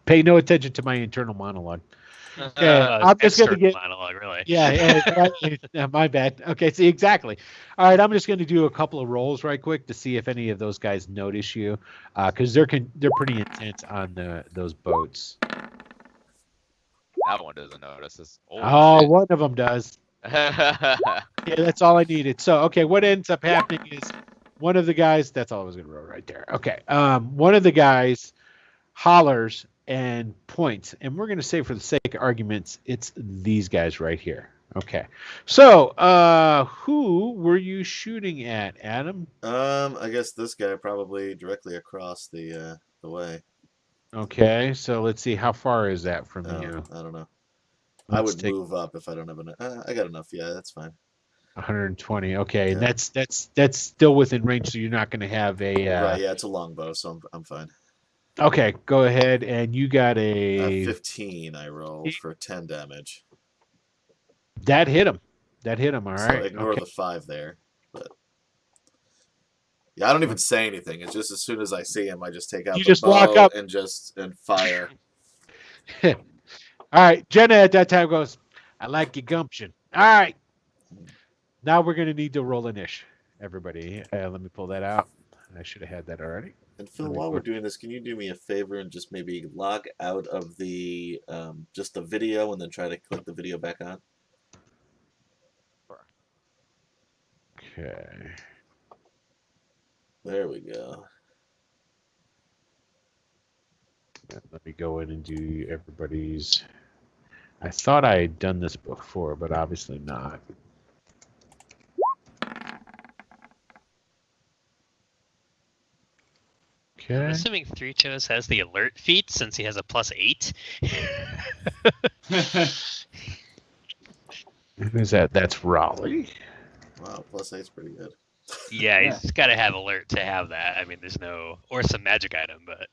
Pay no attention to my internal monologue. Okay, I'm just gonna external get. monologue, really. Yeah, my bad. Okay, see, exactly. All right, I'm just going to do a couple of rolls right quick to see if any of those guys notice you, because they're pretty intense on those boats. That one doesn't notice us. Oh, shit. one of them does. Yeah, that's all I needed. So, okay, what ends up happening is one of the guys. That's all I was going to roll right there. Okay, one of the guys hollers and points, and we're going to say for the sake of arguments, it's these guys right here. Okay, so who were you shooting at, Adam? I guess this guy probably directly across the way. Okay, so let's see, how far is that from Oh, you? I don't know. I Let's would take move up if I don't have enough. I got enough. Yeah, that's fine. 120. Okay, and Yeah. that's still within range, so you're not going to have a. Right. Yeah, it's a longbow, so I'm fine. Okay, go ahead, and you got a 15. I rolled for 10 damage. that hit him. That hit him. All So right. ignore Okay. the 5 there. But yeah, I don't even say anything. It's just as soon as I see him, I just take out You the just walk bow up. and fire. All right, Jenna at that time goes, I like your gumption. All right. Now we're going to need to roll an ish, everybody. Let me pull that out. I should have had that already. And Phil, Let me while we're put- doing this, can you do me a favor and just maybe log out of the just the video and then try to click the video back on? Okay. There we go. Let me go in and do everybody's. I thought I had done this before, but obviously not. I'm Okay. assuming Three Toes has the alert feat since he has a +8. Who's that? That's Raleigh. Wow, +8's pretty good. Yeah, Yeah. he's got to have alert to have that. I mean, there's no or some magic item, but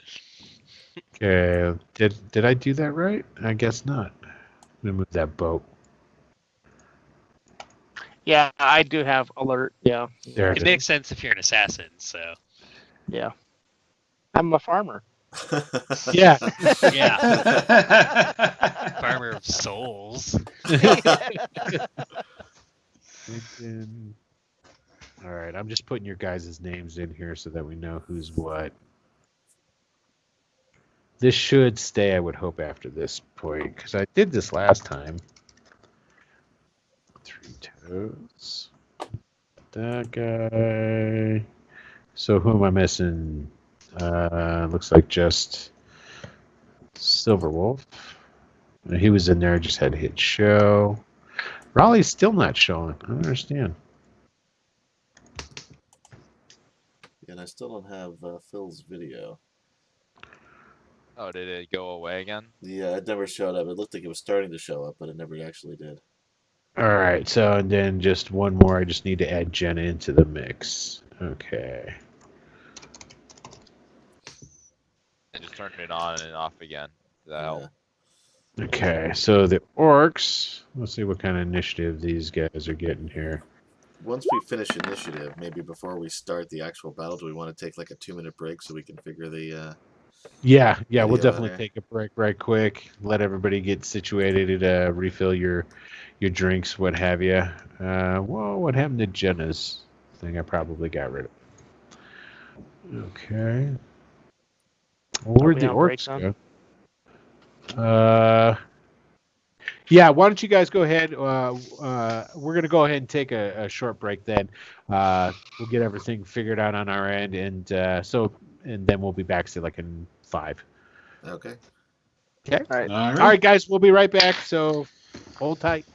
Okay. Did I do that right? I guess not. Let me move that boat. Yeah, I do have alert. Yeah, There it it is. makes sense if you're an assassin. So yeah. I'm a farmer. Yeah. yeah, farmer of souls. LinkedIn. All right, I'm just putting your guys' names in here so that we know who's what. This should stay, I would hope, after this point, because I did this last time. Three Toes. That guy. So who am I missing? Looks like just Silverwolf. He was in there, just had to hit show. Raleigh's still not showing. I don't understand. And I still don't have Phil's video. Oh, did it go away again? Yeah, it never showed up. It looked like it was starting to show up, but it never actually did. All right, so and then just one more. I just need to add Jenna into the mix. Okay. And just turn it on and off again. Does that help? Okay, so the orcs. Let's see what kind of initiative these guys are getting here. Once we finish initiative, maybe before we start the actual battle, do we want to take like a 2-minute break so we can figure the Yeah, we'll video definitely there? take a break right quick. Let everybody get situated, refill your drinks, what have you. Whoa, what happened to Jenna's thing? I probably got rid of. Okay. Well, where'd we the on break orcs then? go? Yeah, why don't you guys go ahead? We're going to go ahead and take a short break then. We'll get everything figured out on our end, and then we'll be back, say, like in 5. Okay. Okay? All right. All All right. right, guys, we'll be right back, so hold tight.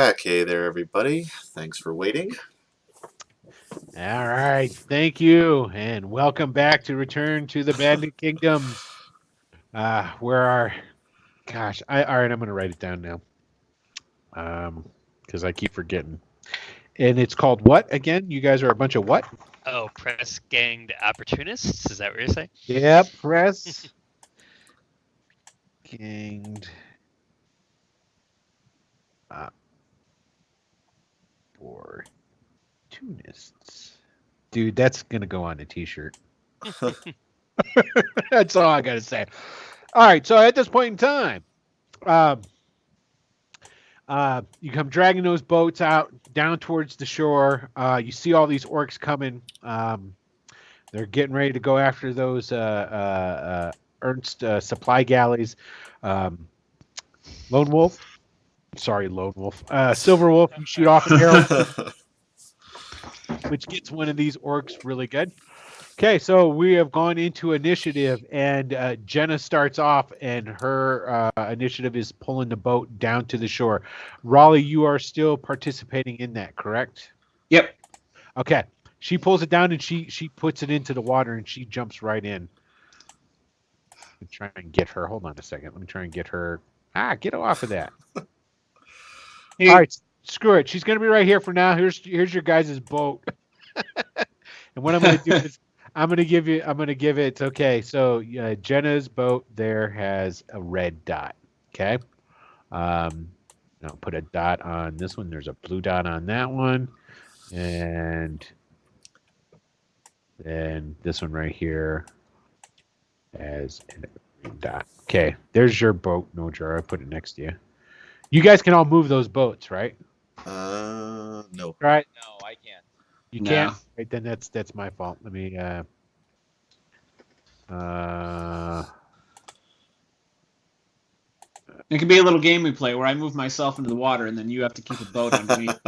back. Hey there, everybody. Thanks for waiting. All right, thank you, and welcome back to Return to the Bandit Kingdom. Where are? Gosh, all right. I'm gonna write it down now. Because I keep forgetting. And it's called what again? You guys are a bunch of what? Oh, press ganged opportunists. Is that what you're saying? Yep, press ganged opportunists. Dude, that's gonna go on a t-shirt. That's all I gotta say. All right, so at this point in time, you come dragging those boats out down towards the shore. You see all these orcs coming. They're getting ready to go after those Ernst supply galleys. Lone Wolf. Sorry, Lone Wolf. Silver Wolf, you shoot off an arrow, which gets one of these orcs really good. Okay, so we have gone into initiative, and Jenna starts off, and her initiative is pulling the boat down to the shore. Raleigh, you are still participating in that, correct? Yep. Okay. She pulls it down, and she puts it into the water, and she jumps right in. Let me try and get her. Hold on a second. Let me try and get her. Get off of that. Hey, All right, screw it. She's going to be right here for now. Here's your guys' boat. And what I'm going to do is I'm going to give it. Okay, so Jenna's boat there has a red dot. Okay. I'll put a dot on this one. There's a blue dot on that one. And then this one right here has a green dot. Okay, there's your boat, Nojar. I put it next to you. You guys can all move those boats, right? No. Right? No, I can't. You No. can't? Right, then that's my fault. Let me it could be a little game we play where I move myself into the water and then you have to keep a boat underneath.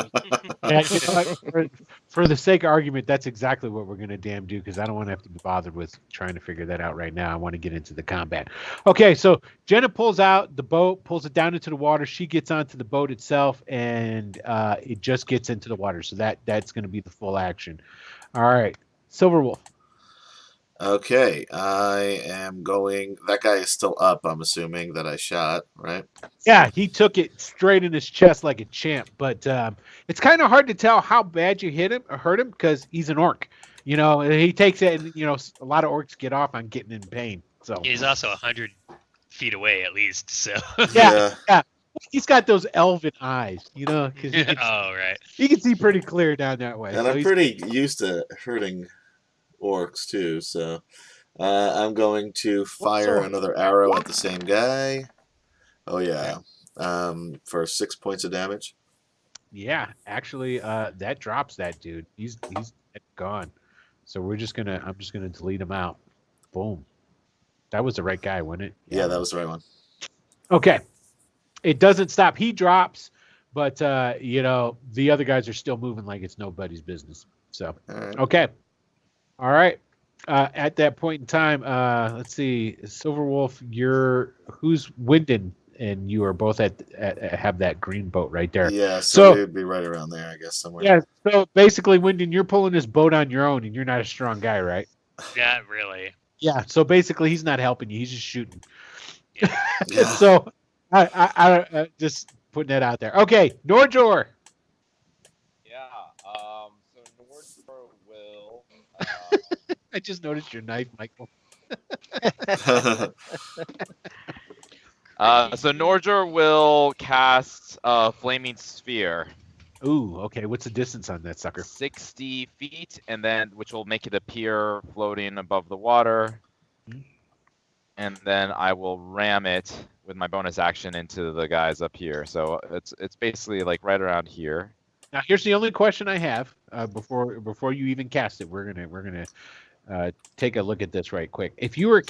yeah, you know what? For the sake of argument, that's exactly what we're gonna damn do, because I don't want to have to be bothered with trying to figure that out right now. I want to get into the combat. Okay, so Jenna pulls out the boat, pulls it down into the water. She gets onto the boat itself, and it just gets into the water. So that's gonna be the full action. All right, Silver Wolf. Okay, I am going. That guy is still up, I'm assuming, that I shot, right? Yeah, he took it straight in his chest like a champ, but it's kind of hard to tell how bad you hurt him because he's an orc. You know, and he takes it, and a lot of orcs get off on getting in pain. So He's also 100 feet away at least. So. yeah, he's got those elven eyes, because Oh right. he can see pretty clear down that way. And So I'm he's- pretty used to hurting orcs, too, so I'm going to fire another arrow at the same guy. Oh, yeah. For 6 points of damage. Yeah, actually, that drops that dude. He's gone. So I'm just gonna delete him out. Boom. That was the right guy, wasn't it? Yeah, that was the right one. Okay. It doesn't stop. He drops, but the other guys are still moving like it's nobody's business. So All right. okay. All right. At that point in time, let's see. Silver Wolf, who's Wyndon, and you are both have that green boat right there. Yeah, So- so it would be right around there, I guess, somewhere. Yeah. So basically, Wyndon, you're pulling this boat on your own, and you're not a strong guy, right? Not really. Yeah. So basically, he's not helping you. He's just shooting. Yeah. So I just putting that out there. Okay, Norjor. Yeah. So Nordstrom will. I just noticed your knife, Michael. So Nordjor will cast a flaming sphere, Ooh, okay. What's the distance on that sucker? 60 feet, and then which will make it appear floating above the water. And then I will ram it with my bonus action into the guys up here. So it's basically like right around here. Now, here's the only question I have before you even cast it. We're gonna take a look at this right quick. If you were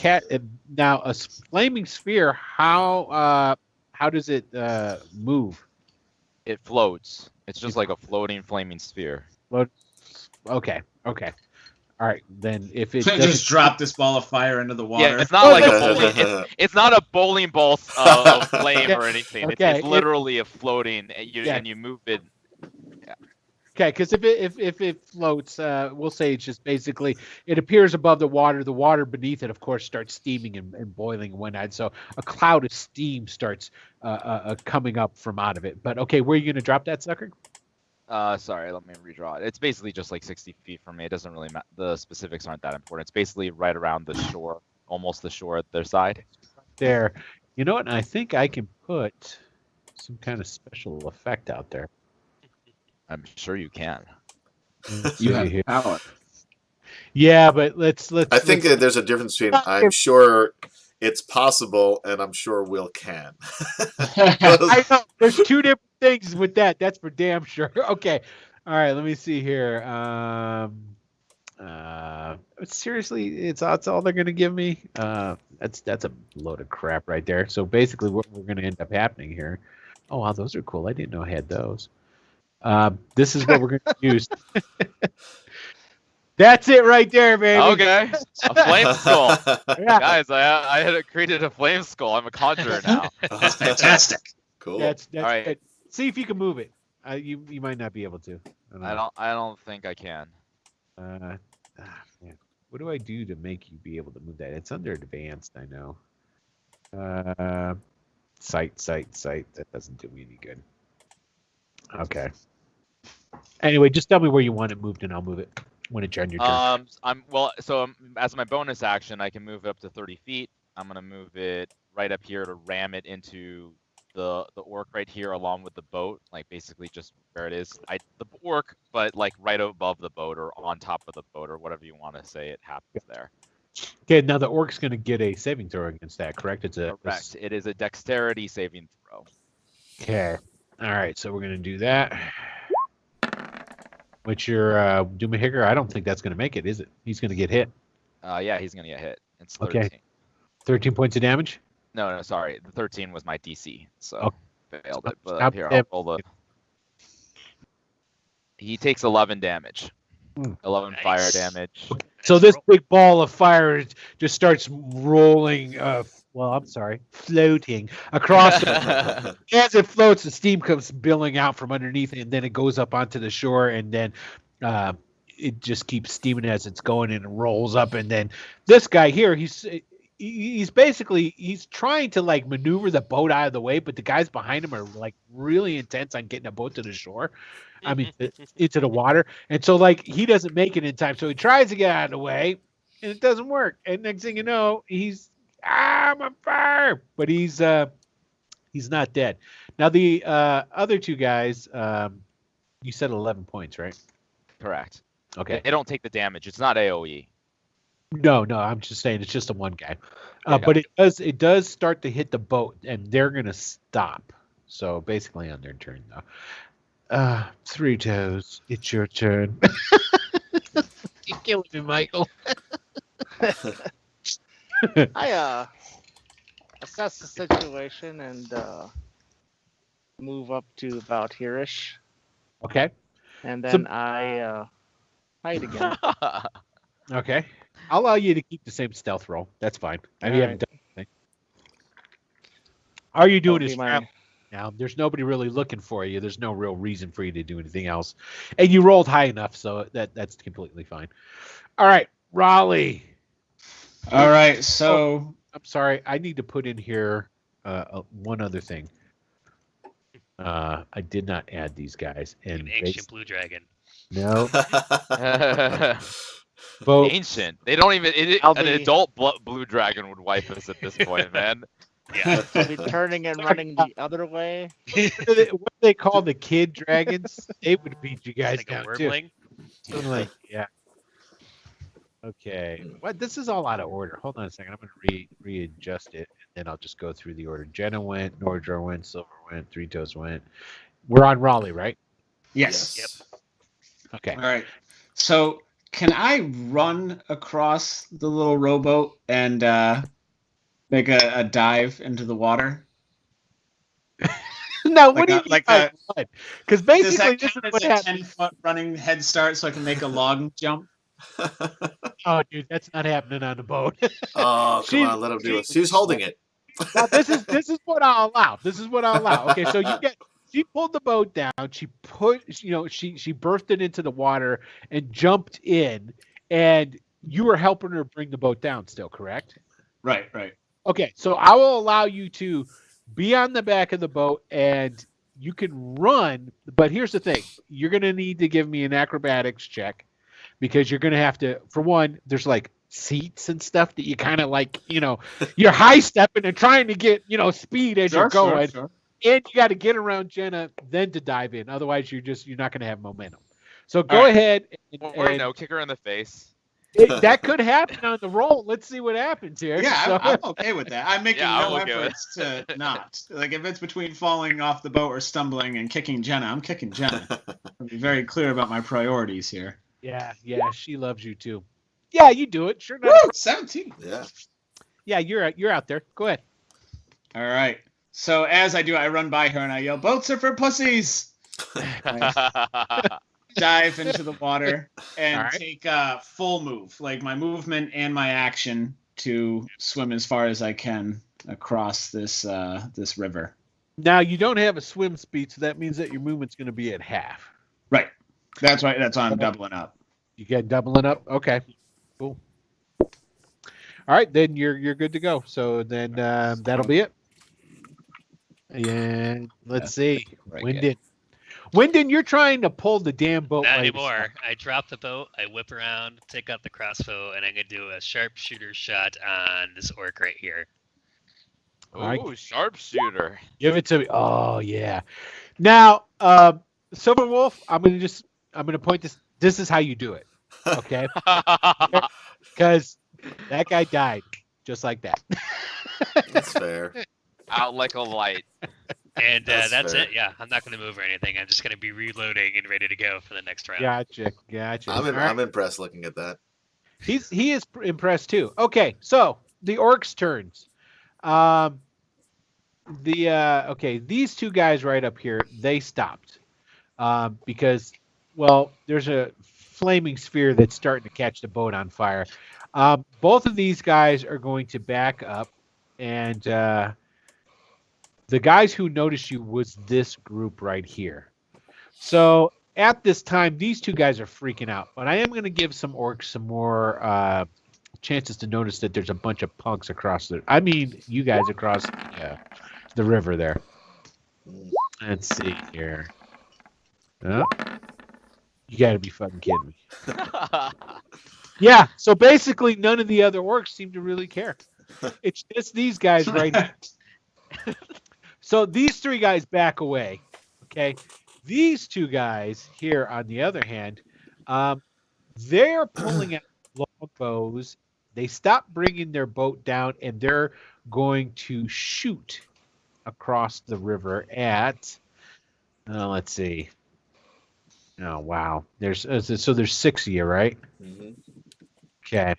now a flaming sphere, how does it move? It floats. It's just like a floating flaming sphere. Okay. All right, then if it Just doesn't, drop this ball of fire into the water. Yeah, it's not like a bowling. It's not a bowling ball of flame or anything. Okay, It's literally a floating, and Yeah. you move it. okay, because if it floats, we'll say it's just basically it appears above the water. The water beneath it, of course, starts steaming and boiling and whatnot. So a cloud of steam starts coming up from out of it. But okay, where are you gonna drop that sucker? Sorry, let me redraw it. It's basically just like 60 feet from me. It doesn't really matter. The specifics aren't that important. It's basically right around the shore, almost the shore at their side. There. You know what? I think I can put some kind of special effect out there. I'm sure you can. You have power. Yeah, but let's. I think that there's a difference between I'm sure it's possible and I'm sure Will can. I know there's two different things with that. That's for damn sure. Okay. All right. Let me see here. Seriously, that's all they're gonna give me. That's a load of crap right there. So basically, what we're gonna end up happening here. Oh wow, those are cool. I didn't know I had those. This is what we're gonna use. That's it right there, baby. Okay, a flame skull. Yeah. Guys, I had created a flame skull. I'm a conjurer now. That's fantastic. Cool. That's All right. good. See if you can move it. You might not be able to. I don't think I can. Man. What do I do to make you be able to move that? It's under advanced, I know. Sight. That doesn't do me any good. Okay. Anyway, just tell me where you want it moved, and I'll move it when it's on your turn. As my bonus action, I can move it up to 30 feet. I'm gonna move it right up here to ram it into the orc right here, along with the boat, like basically just where it is. The orc, but like right above the boat or on top of the boat or whatever you want to say. It happens there. Okay, now the orc's going to get a saving throw against that, correct? It's Correct. It is a dexterity saving throw. Okay. All right, so we're going to do that. Which your Doomahigger, I don't think that's going to make it, is it? He's going to get hit. Yeah, he's gonna get hit. It's 13. Okay. 13 points of damage? No, sorry. The 13 was my DC, so failed it. But Stop here, them. I'll roll the. He takes 11 damage. 11 fire Nice. damage. So this big ball of fire just starts rolling, floating across the as it floats, the steam comes billowing out from underneath it, and then it goes up onto the shore, and then it just keeps steaming as it's going, and it rolls up, and then this guy here, he's basically trying to like maneuver the boat out of the way, but the guys behind him are like really intense on getting a boat to the shore. I mean, into the water, and so like he doesn't make it in time, so he tries to get out of the way, and it doesn't work. And next thing you know, I'm on fire, but he's not dead. Now the other two guys, you said 11 points, right? Correct. Okay. They don't take the damage. It's not AOE. No, I'm just saying it's just the one guy. Yeah. But it does start to hit the boat, and they're gonna stop. So basically on their turn though. Three Toes, it's your turn. You're killing me, Michael. I assess the situation and move up to about here-ish, Okay. and So- then I hide again. Okay. I'll allow you to keep the same stealth roll. That's fine. I mean, you haven't done anything. All you're doing That'll is be my- traveling now. There's nobody really looking for you. There's no real reason for you to do anything else. And you rolled high enough, so that's completely fine. All right, Raleigh. All right, so I'm sorry. I need to put in here one other thing. I did not add these guys. And An ancient blue dragon. no. Vote. Ancient. They don't even. I'll An be- adult blue dragon would wipe us at this point, man. Yeah. I'll be turning and running the other way. What do they call the kid dragons? They would beat you guys Like a down too. wormling. Something like, yeah. Okay. What? This is all out of order. Hold on a second. I'm going to readjust it, and then I'll just go through the order. Jenna went, Nordra went, Silver went, Three Toes went. We're on Raleigh, right? yes. Yep. Okay. All right. So can I run across the little rowboat and make a dive into the water? Now, Like what do you a- mean like by a- what? Because Does basically, that this is count what as a happens. 10-foot running head start so I can make a log jump? Oh, dude, that's not happening on the boat. Oh, come She- on, let him do she- it. She's holding it. Now this is what I'll allow. This is what I'll allow. Okay, so she pulled the boat down. She she berthed it into the water and jumped in, and you were helping her bring the boat down. Still correct? Right. Okay, so I will allow you to be on the back of the boat and you can run. But here's the thing: you're gonna need to give me an acrobatics check because you're gonna have to. For one, there's like seats and stuff that you kind of like, you're high stepping and trying to get, speed as you're going. Sure. And you got to get around Jenna, then to dive in. Otherwise, you're not going to have momentum. So go right. ahead. Or no, kick her in the face. That could happen on the roll. Let's see what happens here. Yeah, So- I'm okay with that. I'm making Yeah, I'm no okay with efforts to not. Like, if it's between falling off the boat or stumbling and kicking Jenna, I'm kicking Jenna. I'll be very clear about my priorities here. yeah, she loves you too. Yeah, you do it. Sure. Woo! 17. Yeah. Yeah, you're out there. Go ahead. All right. So as I do, I run by her and I yell, "Boats are for pussies!" Dive into the water and All right. take a full move, like my movement and my action, to swim as far as I can across this river. Now you don't have a swim speed, so that means that your movement's going to be at half. Right. That's right. That's why I'm doubling up. You get doubling up. Okay. Cool. All right, then you're good to go. So then that'll be it. And let's see, Right, Wyndon, you're trying to pull the damn boat. Not right anymore. I drop the boat, I whip around, take out the crossbow, and I'm going to do a sharpshooter shot on this orc right here. Alright. Ooh, sharpshooter. Give it to me. Oh yeah. Now, Silver Wolf, I'm gonna point this. This is how you do it, okay? Because that guy died just like that. That's fair. Out like a light. And That's that's fair. it. Yeah, I'm not going to move or anything. I'm just going to be reloading and ready to go for the next round. Gotcha. All right. I'm impressed looking at that. He is impressed too. Okay, so the orcs' turns. These two guys right up here, they stopped because, well, there's a flaming sphere that's starting to catch the boat on fire. Both of these guys are going to back up, and the guys who noticed you was this group right here. So at this time, these two guys are freaking out, but I am going to give some orcs some more chances to notice that there's a bunch of punks across you guys across the river there. Let's see here. Oh, you got to be fucking kidding me. Yeah, so basically none of the other orcs seem to really care. It's just these guys right here. So these three guys back away, okay? These two guys here, on the other hand, they're pulling out longbows. They stop bringing their boat down, and they're going to shoot across the river at. Let's see. Oh wow! There's 6 of you, right? Mm-hmm. Okay.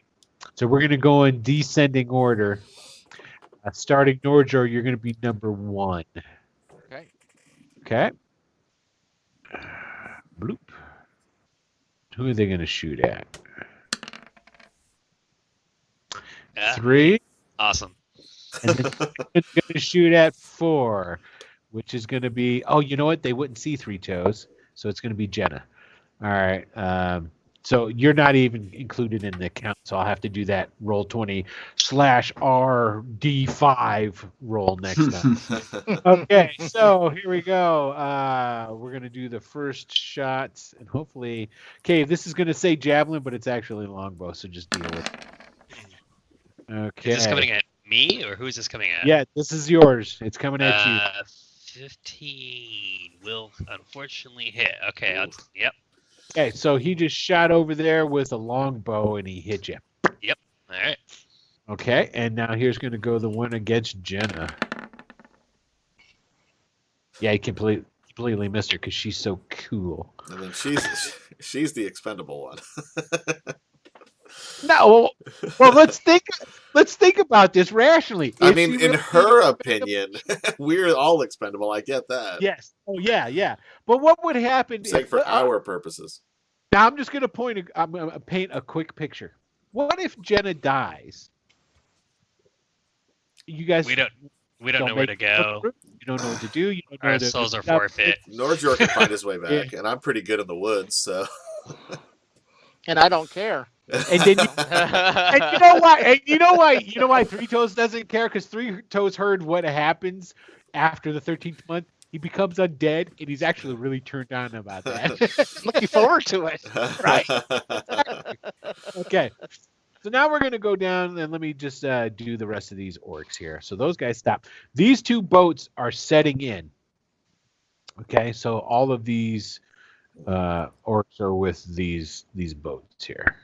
So we're gonna go in descending order. Starting Norjo, you're gonna be number 1. Okay. Okay. Bloop. Who are they going to shoot at? Yeah, 3. awesome. And then it's going to shoot at 4, which is going to be. Oh, you know what? They wouldn't see 3 toes, so it's going to be Jenna. All right. So you're not even included in the count, so I'll have to do that roll 20/RD5 roll next time. Okay, so here we go. We're gonna do the first shots, and hopefully, okay, this is gonna say javelin, but it's actually longbow, so just deal with it. Okay. Is this coming at me, or who's this coming at? Yeah, this is yours. It's coming at you. 15 will unfortunately hit. Okay, yep. Okay, so he just shot over there with a longbow, and he hit you. All right. Okay, and now here's gonna go the one against Jenna. Yeah, he completely missed her because she's so cool. I mean, she's the expendable one. No, well, let's think about this rationally. I If mean, she in really- her opinion, we're all expendable. I get that. Yes. Oh, yeah. But what would happen It's like for if, our purposes. Now I'm just gonna I'm gonna paint a quick picture. What if Jenna dies? You guys We don't know where make to go. You don't know what to do. You don't know Our the souls are stuff. forfeit. Norjor can find his way back, and I'm pretty good in the woods, so. And I don't care. And then and you know why? And you know why? You know why Three Toes doesn't care? Because Three Toes heard what happens after the 13th month. He becomes undead, and he's actually really turned on about that. Looking forward to it. Right. Okay. So now we're going to go down, and let me just do the rest of these orcs here. So those guys stop. These two boats are setting in. Okay, so all of these orcs are with these boats here.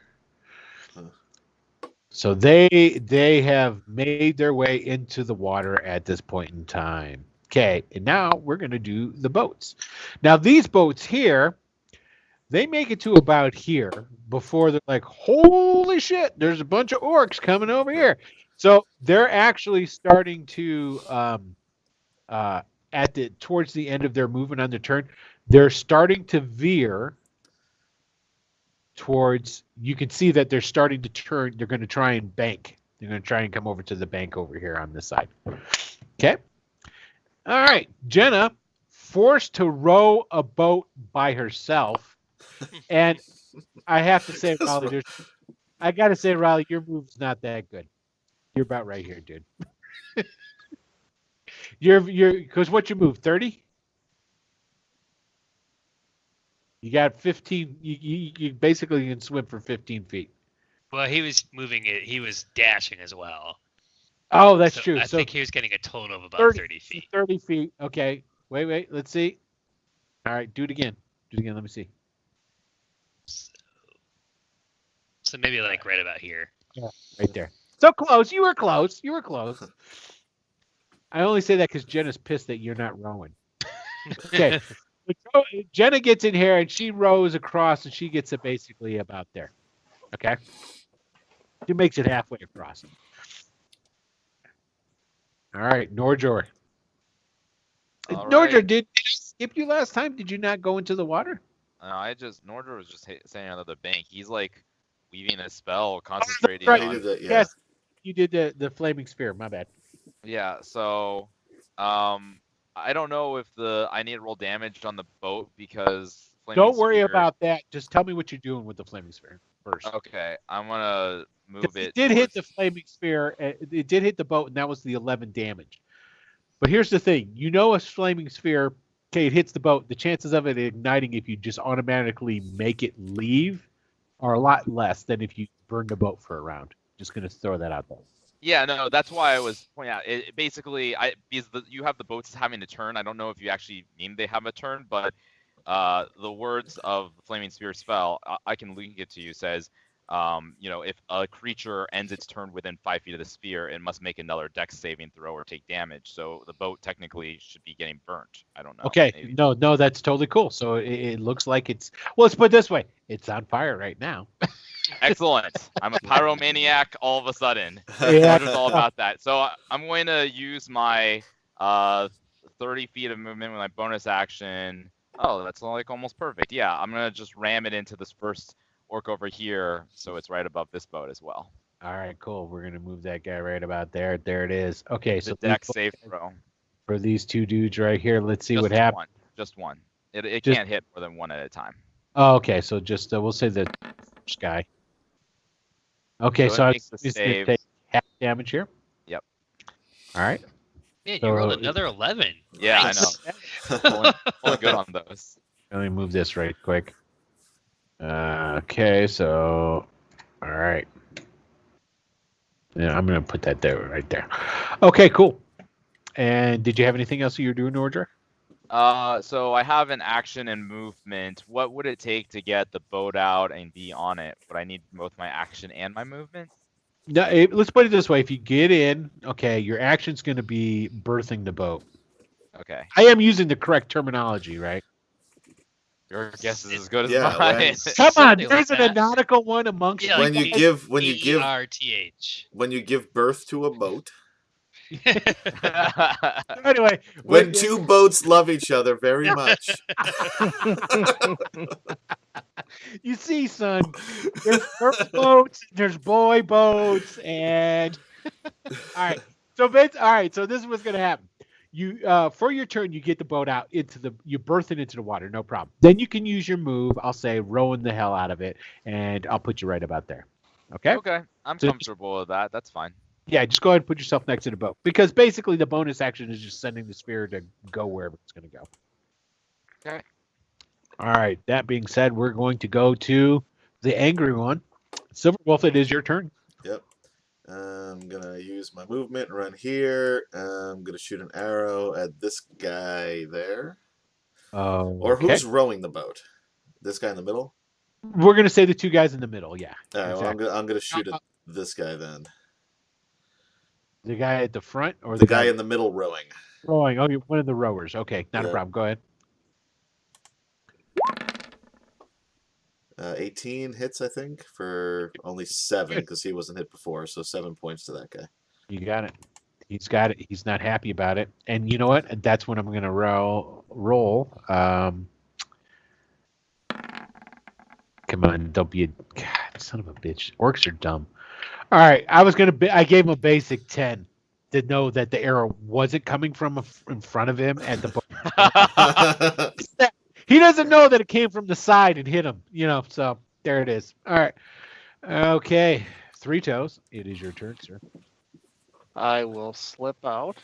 So they have made their way into the water at this point in time. Okay, and now we're going to do the boats. Now these boats here, they make it to about here before they're like, holy shit, there's a bunch of orcs coming over here. So they're actually starting to towards the end of their movement on their turn, they're starting to veer towards, you can see that they're starting to turn. They're going to try and bank. They're going to try and come over to the bank over here on this side. Okay. All right. Jenna, forced to row a boat by herself. And I have to say, Riley, I got to say, Riley, your move's not that good. You're about right here, dude. Because what's your move, 30? You got 15. You basically can swim for 15 feet. Well, he was moving it. He was dashing as well. Oh, that's So true. I So think he was getting a total of about 30 feet. 30 feet. Okay. Wait. Let's see. All right. Do it again. Let me see. So maybe like right about here. Yeah, right there. So close. You were close. I only say that because Jenna's pissed that you're not rowing. Okay. Jenna gets in here and she rows across and she gets it basically about there. Okay. She makes it halfway across. All right, Norjor. All Norjor, right. did I skip you last time? Did you not go into the water? No, Norjor was just standing on the bank. He's like weaving a spell, concentrating right. on. He did that, yeah. Yes, you did the flaming spear. My bad. Yeah. So, I don't know if I need to roll damage on the boat because. Don't worry Spear, about that. Just tell me what you're doing with the flaming spear first. Okay, I'm gonna move it. It did hit the flaming spear. It did hit the boat, and that was the 11 damage. But here's the thing: you know, a flaming sphere, okay, it hits the boat. The chances of it igniting, if you just automatically make it leave, are a lot less than if you burn the boat for a round. Just gonna throw that out there. Yeah, no, that's why I was pointing out. It basically, because you have the boats having a turn. I don't know if you actually mean they have a turn, but the words of the Flaming Spear spell, I can link it to you, says, if a creature ends its turn within 5 feet of the spear, it must make another dex saving throw or take damage. So the boat technically should be getting burnt. I don't know. Okay, maybe. no, that's totally cool. So it looks like well, let's put it this way. It's on fire right now. Excellent. I'm a pyromaniac all of a sudden. Yeah. Norjor's all about that. So I'm going to use my 30 feet of movement with my bonus action. Oh, that's like almost perfect. Yeah, I'm going to just ram it into this first orc over here, so it's right above this boat as well. All right, cool. We're going to move that guy right about there. There it is. Okay, The so dex save throw. for these two dudes right here. Let's see Just what happens. Just one. It Just- can't hit more than one at a time. Oh, okay, so just we'll say the first guy. Okay, So it so makes the it's going to save. take half damage here. Yep. All right. Man, So- you rolled another 11. Yeah, Nice. I know. Pulling good on those. Let me move this right quick. Okay, so all right. Yeah, I'm gonna put that there right there. Okay, cool. And did you have anything else you were doing, Norger? So I have an action and movement. What would it take to get the boat out and be on it? Would I need both my action and my movement? No, let's put it this way: if you get in, okay, your action's gonna be berthing the boat. Okay. I am using the correct terminology, right? Your guess is as good as Yeah, mine. when- Come on, Something there's like an that. nautical one amongst Yeah, when like you give ERTH. when you give birth to a boat, Anyway, When two boats love each other very much. you see, son, there's girl boats, there's boy boats, and all right. So Vince, all right. So this is what's gonna happen. You for your turn, you get the boat out you berth it into the water, no problem. Then you can use your move. I'll say rowing the hell out of it, and I'll put you right about there. Okay. Okay, I'm So- comfortable with that. That's fine. Yeah, just go ahead and put yourself next to the boat because basically the bonus action is just sending the sphere to go wherever it's going to go. Okay. All right. That being said, we're going to go to the angry one. Silverwolf, it is your turn. Yep. I'm gonna use my movement and run here. I'm gonna shoot an arrow at this guy there. Or Okay. who's rowing the boat? This guy in the middle? We're going to say the two guys in the middle. Yeah. All right, exactly. well, I'm gonna shoot at this guy then. The guy at the front or The guy in the middle rowing. rowing? Oh, you're one of the rowers. Okay, not a Yeah. problem. Go ahead. 18 hits, I think, for only 7 because he wasn't hit before. So 7 points to that guy. You got it. He's got it. He's not happy about it. And you know what? That's when I'm going to roll. Come on, don't be a God, son of a bitch. Orcs are dumb. All right, I gave him a basic 10 to know that the arrow wasn't coming from in front of him at the boat. He doesn't know that it came from the side and hit him. So there it is. All right. Okay, Three Toes. It is your turn, sir. I will slip out.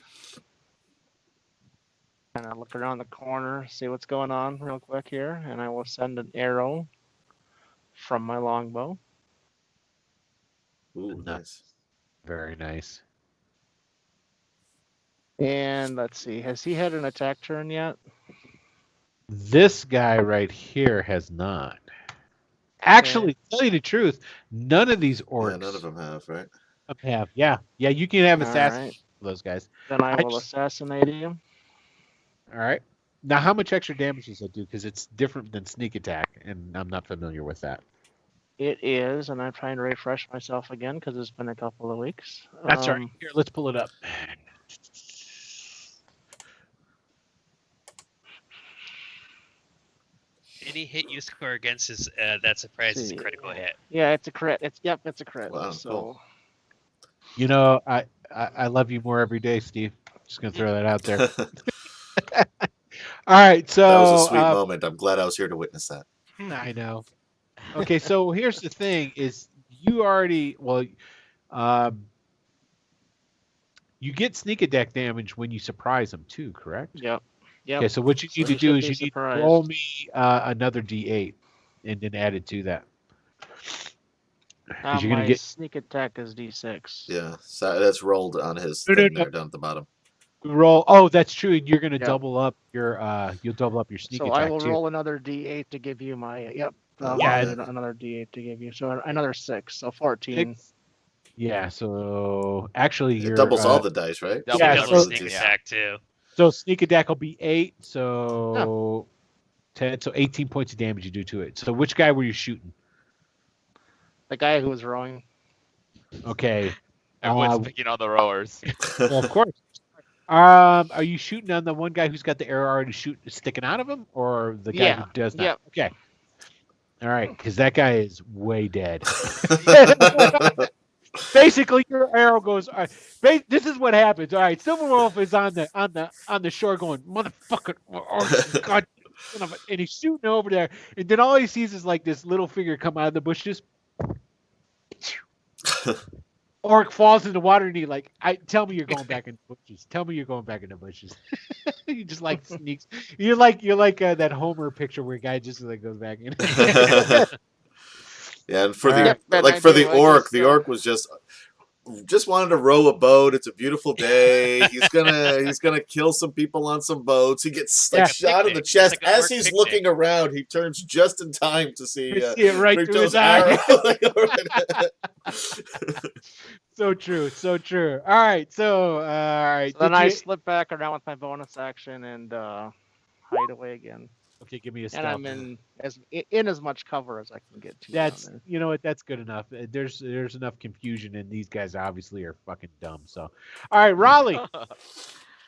And I look around the corner, see what's going on real quick here, and I will send an arrow from my longbow. Ooh, nice. Very nice. And let's see, has he had an attack turn yet? This guy right here has not. Actually, to tell you the truth, none of these orcs Yeah, none of them have, right? have. Yeah, you can have All assassinate right. those guys. Then I I will just- assassinate him. All right. Now, how much extra damage does that do? Because it's different than sneak attack, and I'm not familiar with that. It is, and I'm trying to refresh myself again because it's been a couple of weeks. That's all right. Here, let's pull it up. Any hit you score against is that surprise is a See. critical hit. Yeah, it's a crit. It's a crit. Wow, So cool. I love you more every day, Steve. Just gonna throw that out there. All right, so That was a sweet moment. I'm glad I was here to witness that. I know. Okay, so here's the thing: is you already you get sneak attack damage when you surprise them too, correct? yep. Okay, so what you need So to you do should is be you need to surprised. roll me another D8 and then add it to that. 'Cause you're My gonna get sneak attack is D6. Yeah, so that's rolled on his No, no, thing no. there down at the bottom. roll. Oh, that's true. And you're gonna Yep. double up your you'll double up your sneak So attack I will too. roll another D8 to give you my. Yep. Yeah. Another D8 to give you. So another 6. So 14. Yeah. So actually, It you're doubles all the dice, right? Double Yeah, Double so- sneak yeah. attack too. so sneak attack will be 8. So 10. So 18 points of damage you do to it. So which guy were you shooting? The guy who was rowing. Okay. Everyone's picking on the rowers. Well, of course. Are you shooting on the one guy who's got the arrow already sticking out of him, or the guy Yeah, who does not? yep. Okay. All right, because that guy is way dead. Basically, your arrow goes. All right, this is what happens. All right, Silverwolf is on the shore, going, "Motherfucker, oh, God," and he's shooting over there, and then all he sees is like this little figure come out of the bushes. Orc falls in the water, and he tell me you're going back in the bushes. Tell me you're going back in the bushes. He just like sneaks. You're like that Homer picture where a guy just goes back in. Yeah, and for Alright. the Yep, like and for I do, the I orc, just, the orc was just wanted to row a boat. It's a beautiful day. He's gonna kill some people on some boats. He gets Yeah. shot in the Picnic. It's chest like an as orc he's picnic. looking around. He turns just in time to see You see it right through his Rito's eye. arrow. So true, so true. All right, so all right. So then did I you- slip back around with my bonus action and hide away again. Okay, give me a and stealth. I'm in as much cover as I can get to. That's down there. you know what, that's good enough. There's enough confusion, and these guys obviously are fucking dumb. So, all right, Raleigh,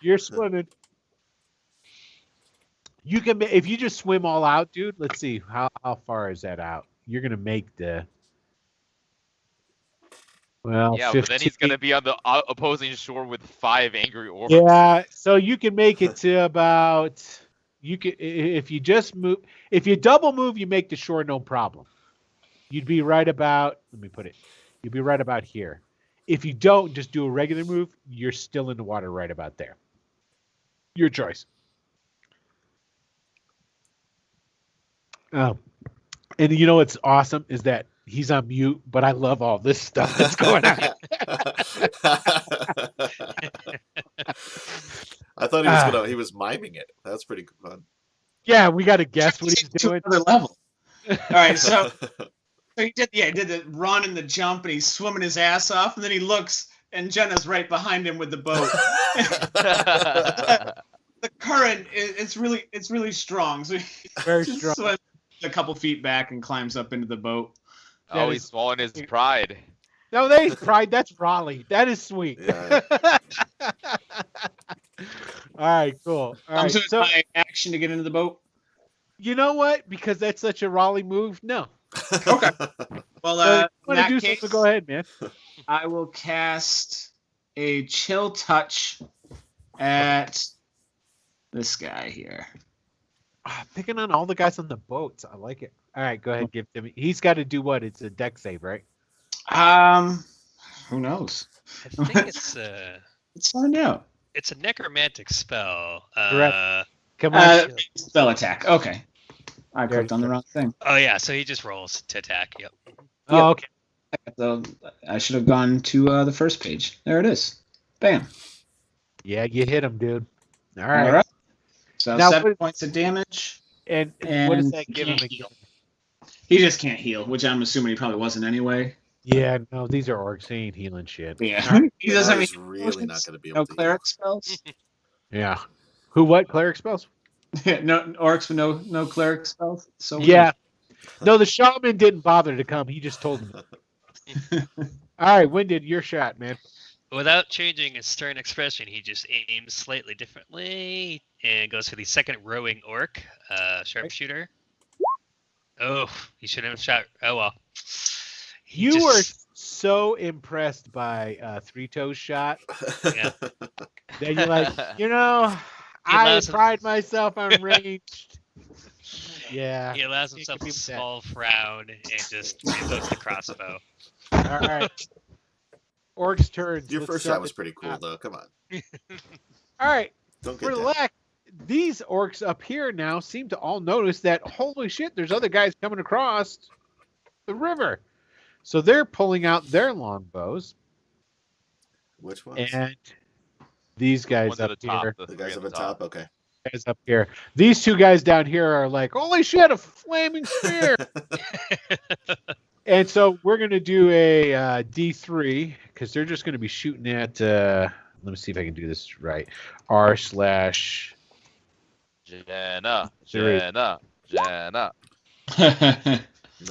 you're swimming. You can if you just swim all out, dude. Let's see how far is that out. You're gonna make the Yeah, 15. but then he's gonna be on the opposing shore with 5 angry orcs. Yeah, so you can make it to about you can if you just move if you double move, you make the shore no problem. You'd be right about let me put it. You'd be right about here. If you don't, just do a regular move, you're still in the water right about there. Your choice. And you know what's awesome is that he's on mute, but I love all this stuff that's going on. I thought he was miming it. That's pretty fun. Yeah, we got to guess what he's To doing. another level. All right, so he did the run and the jump, and he's swimming his ass off, and then he looks, and Jenna's right behind him with the boat. The current it's really strong, so he Very just strong. swims a couple feet back and climbs up into the boat. Oh, he's swallowing his pride. No, that is pride. That's Raleigh. That is sweet. Yeah. All right, cool. All right, So it's so my action to get into the boat. you know what? Because that's such a Raleigh move. No. Okay. Well, So in you want to that do case, something? Go ahead, man. I will cast a chill touch at this guy here. Picking on all the guys on the boats. I like it. All right, go ahead. Give it to me. He's got to do what? It's a deck save, right? Who knows? I think Let's find out. it's a necromantic spell. Correct. Come on. Spell attack. Okay. I There clicked on the wrong thing. Oh yeah, so he just rolls to attack. Yep. Oh, okay. So I should have gone to the first page. There it is. Bam. Yeah, you hit him, dude. All All right. right. So Now, 7 what- points of damage. And what does And that give him? can't heal. He just can't heal, which I'm assuming he probably wasn't anyway. Yeah, no, these are orcs. They ain't healing shit. Yeah. He Now doesn't have he's any really not going to be able no to. cleric spells. Yeah. Who? What? Cleric spells? No orcs with no cleric spells. So Yeah. No, the shaman didn't bother to come. He just told me. All right, Winded, your shot, man. Without changing his stern expression, he just aims slightly differently and goes for the second rowing orc, sharpshooter. Oh, he should have shot. Oh well. He You just- were so impressed by Three Toes shot Yeah. that you're like, you know, He I allows him- pride myself on ranged. Yeah. He allows Can't himself a compete with that. small frown and just invokes the crossbow. All right. Orcs turns. Your Let's first start shot was with pretty the cool, top. though. Come on. All right. Don't get For the down. lack, these orcs up here now seem to all notice that, holy shit, there's other guys coming across the river. So they're pulling out their longbows. Which ones? And these guys One's at up the top. here. The The three guys at up the at top? Okay. Guys up here. These two guys down here are like, holy shit, a flaming spear. And so we're going to do a D3 because they're just going to be shooting at, let me see if I can do this right. R/. Jenna. There is. Jenna. No.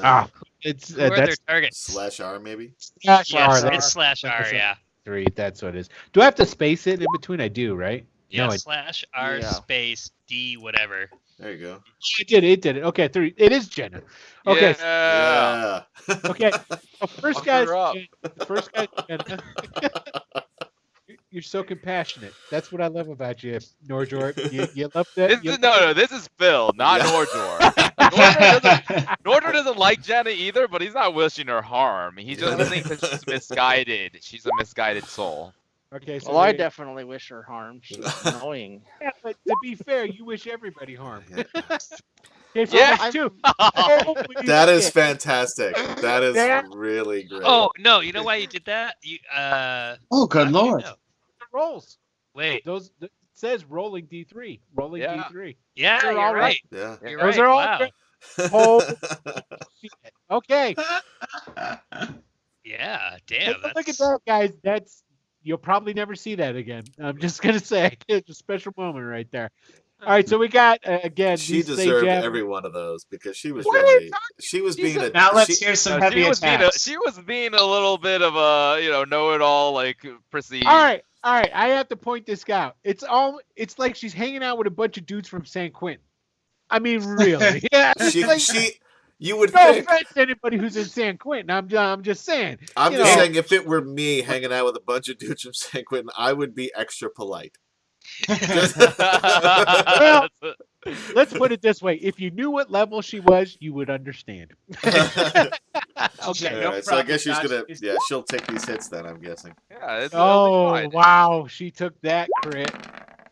Ah, it's Who are their that's targets? Slash R, maybe? slash Yes, R. it's slash R, that's- yeah. Three. That's what it is. Do I have to space it in between? I do, right? Yeah, No, slash R Yeah. space D whatever. There you go. It did. It did it. Okay, three. It is Jenna. Okay. Yeah. Yeah. Okay. So first Fuck guy's her up. the first guy's Jenna. You're so compassionate. That's what I love about you, Norjor. You love that. This is Phil, not Yeah. Nordor. Nordor doesn't like Jenna either, but he's not wishing her harm. He just thinks that she's misguided. She's a misguided soul. Okay. So Well, I there- definitely wish her harm. She's annoying. Yeah, but to be fair, you wish everybody harm. Okay, so Yeah. that's two. Holy That is shit. fantastic. That is Yeah. really great. Oh no, you know why you did that? You Oh, good how do you lord. know? The rolls. Wait. It says rolling D3. Rolling Yeah. D3. Yeah, They're you're all right. Yeah. You're Those right. are all Wow. great. Holy shit. Okay. Yeah, damn. Look at That's that, guys. That's you'll probably never see that again. I'm just gonna say it's a special moment right there. All right, so we got again. She these Sage deserved Ave- every one of those because she was What are you really talking- she was she's being a- a Now let's she, hear some No, heavy attacks. she was being a little bit of a know-it-all, like prestige. All right. I have to point this out. It's like she's hanging out with a bunch of dudes from San Quentin. I mean, really? Yeah. It's like, you would no think. offense to anybody who's in San Quentin. I'm just saying. I'm you just know. saying, if it were me hanging out with a bunch of dudes from San Quentin, I would be extra polite. Well, let's put it this way: if you knew what level she was, you would understand. Okay. All No right, so I guess she's problem, gonna, Josh. she'll take these hits then. I'm guessing. Yeah, it'll be Oh fine. wow, she took that crit.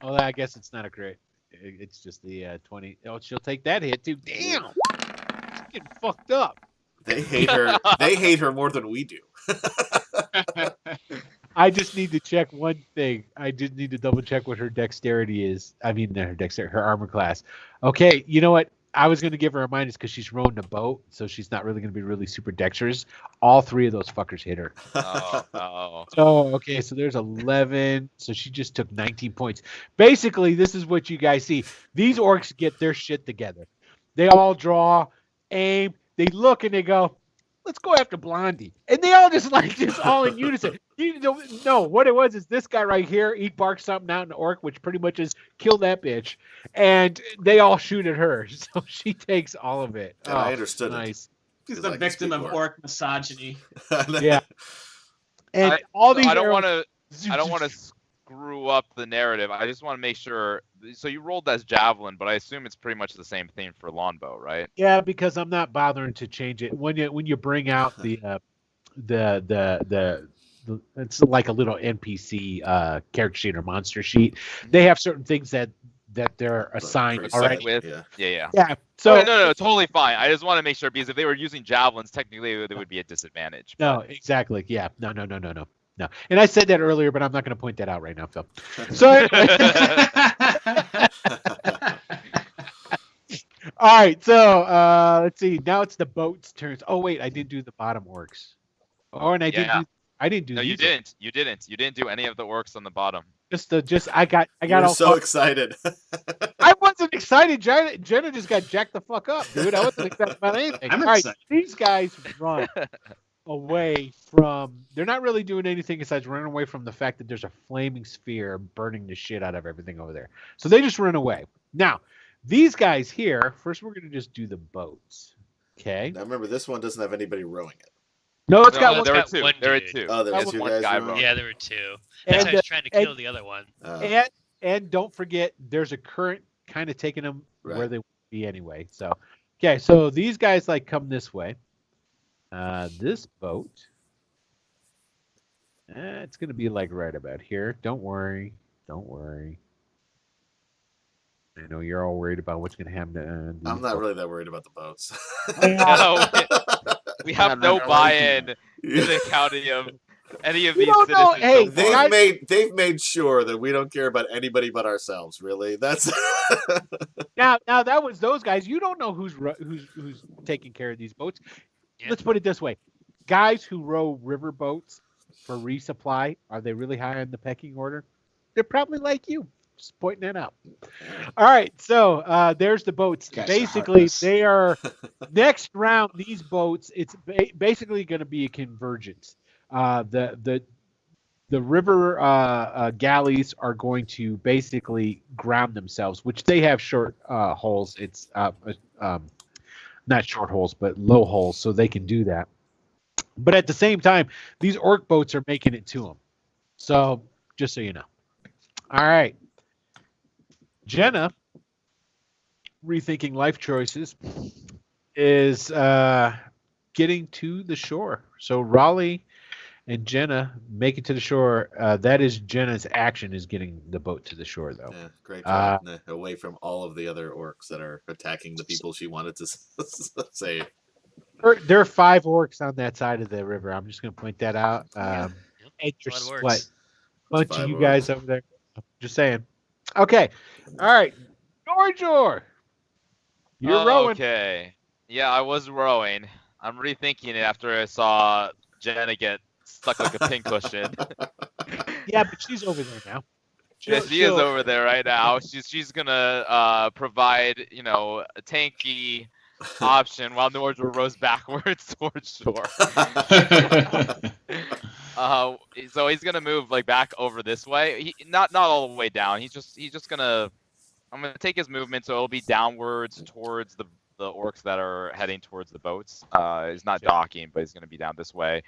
Oh, I guess it's not a crit. It's just the 20. Oh, she'll take that hit too. Damn, she's getting fucked up. They hate her. They hate her more than we do. I just need to check one thing. I just need to double check what her dexterity is. I mean, not her dexterity, her armor class. Okay, you know what? I was going to give her a minus because she's rowing a boat, so she's not really going to be really super dexterous. All three of those fuckers hit her. Oh. So, okay, so there's 11. So she just took 19 points. Basically, this is what you guys see. These orcs get their shit together. They all draw, aim, they look, and they go, let's go after Blondie. And they all just all in unison. You don't know what it was is this guy right here, he barks something out in the orc, which pretty much is kill that bitch. And they all shoot at her. So she takes all of it. And I understood it. Nice. He's 'Cause the I can victim speak of orc. orc misogyny. Yeah. And I- all So these I don't arrows- want to. I don't want to screw up the narrative. I just want to make sure. So you rolled as javelin, but I assume it's pretty much the same thing for longbow, right? Yeah, because I'm not bothering to change it. When you bring out the it's like a little NPC character sheet or monster sheet. They have certain things that they're assigned Preset, already. with- Yeah. Yeah. Yeah. So So no, totally fine. I just want to make sure because if they were using javelins, technically they would be at disadvantage. no, exactly. Yeah. No. And I said that earlier, but I'm not going to point that out right now, Phil. So all right. So let's see. Now it's the boat's turns. Oh wait, I did do the bottom orcs. Oh, and I Yeah. didn't do. No, you these orcs. didn't. You didn't. You didn't do any of the orcs on the bottom. I got You're all so excited. I wasn't excited. Jenna just got jacked the fuck up, dude. I wasn't excited about anything. I'm All right, excited. these guys run away from. They're not really doing anything besides running away from the fact that there's a flaming sphere burning the shit out of everything over there. So they just run away. Now, these guys here. First, we're gonna just do the boats. Okay. Now remember, this one doesn't have anybody rowing it. No, it's No, got no, one. there were got two. one There were dude. two. Oh, there That was was two one guys guy rowing. rowing. Yeah, there were two. That's why I was trying to kill the other one. And don't forget, there's a current kind of taking them where Right. they would be anyway. So, okay, so these guys come this way. This boat, it's gonna be right about here. Don't worry. I know you're all worried about what's gonna happen to. I'm not really that worried about the boats. No, we have no not buy-in in Yeah. the county of any of We these don't know. citizens. Hey, so They've far. they've made sure that we don't care about anybody but ourselves. Really, that's Now that was those guys. You don't know who's taking care of these boats. Yeah. Let's put it this way: guys who row river boats for resupply, are they really high on the pecking order? They're probably like you. Just pointing that out. All right, so there's the boats. Guys are Basically, heartless. they are next round. These boats, it's basically going to be a convergence. The river galleys are going to basically ground themselves, which they have short holes. It's not short holes, but low holes, so they can do that. But at the same time, these orc boats are making it to them. So just so you know. All right. Jenna, rethinking life choices, is getting to the shore. So Raleigh and Jenna make it to the shore. That is Jenna's action, is getting the boat to the shore, though. yeah, great job. Away from all of the other orcs that are attacking the people she wanted to save. There are 5 orcs on that side of the river. I'm just going to point that out. And A there's lot of what? orcs. Bunch Five of you orcs. guys over there. Just saying. Okay. All right. George, you're rowing. Okay. Yeah, I was rowing. I'm rethinking it after I saw Jenna get stuck like a pincushion. Yeah, but she's over there now. Yes, she is over there right now. She's gonna provide, a tanky option while Nordra rows backwards towards shore. So he's gonna move like back over this way. Not all the way down. He's just gonna. I'm gonna take his movement, so it'll be downwards towards the orcs that are heading towards the boats. He's not docking, but he's gonna be down this way.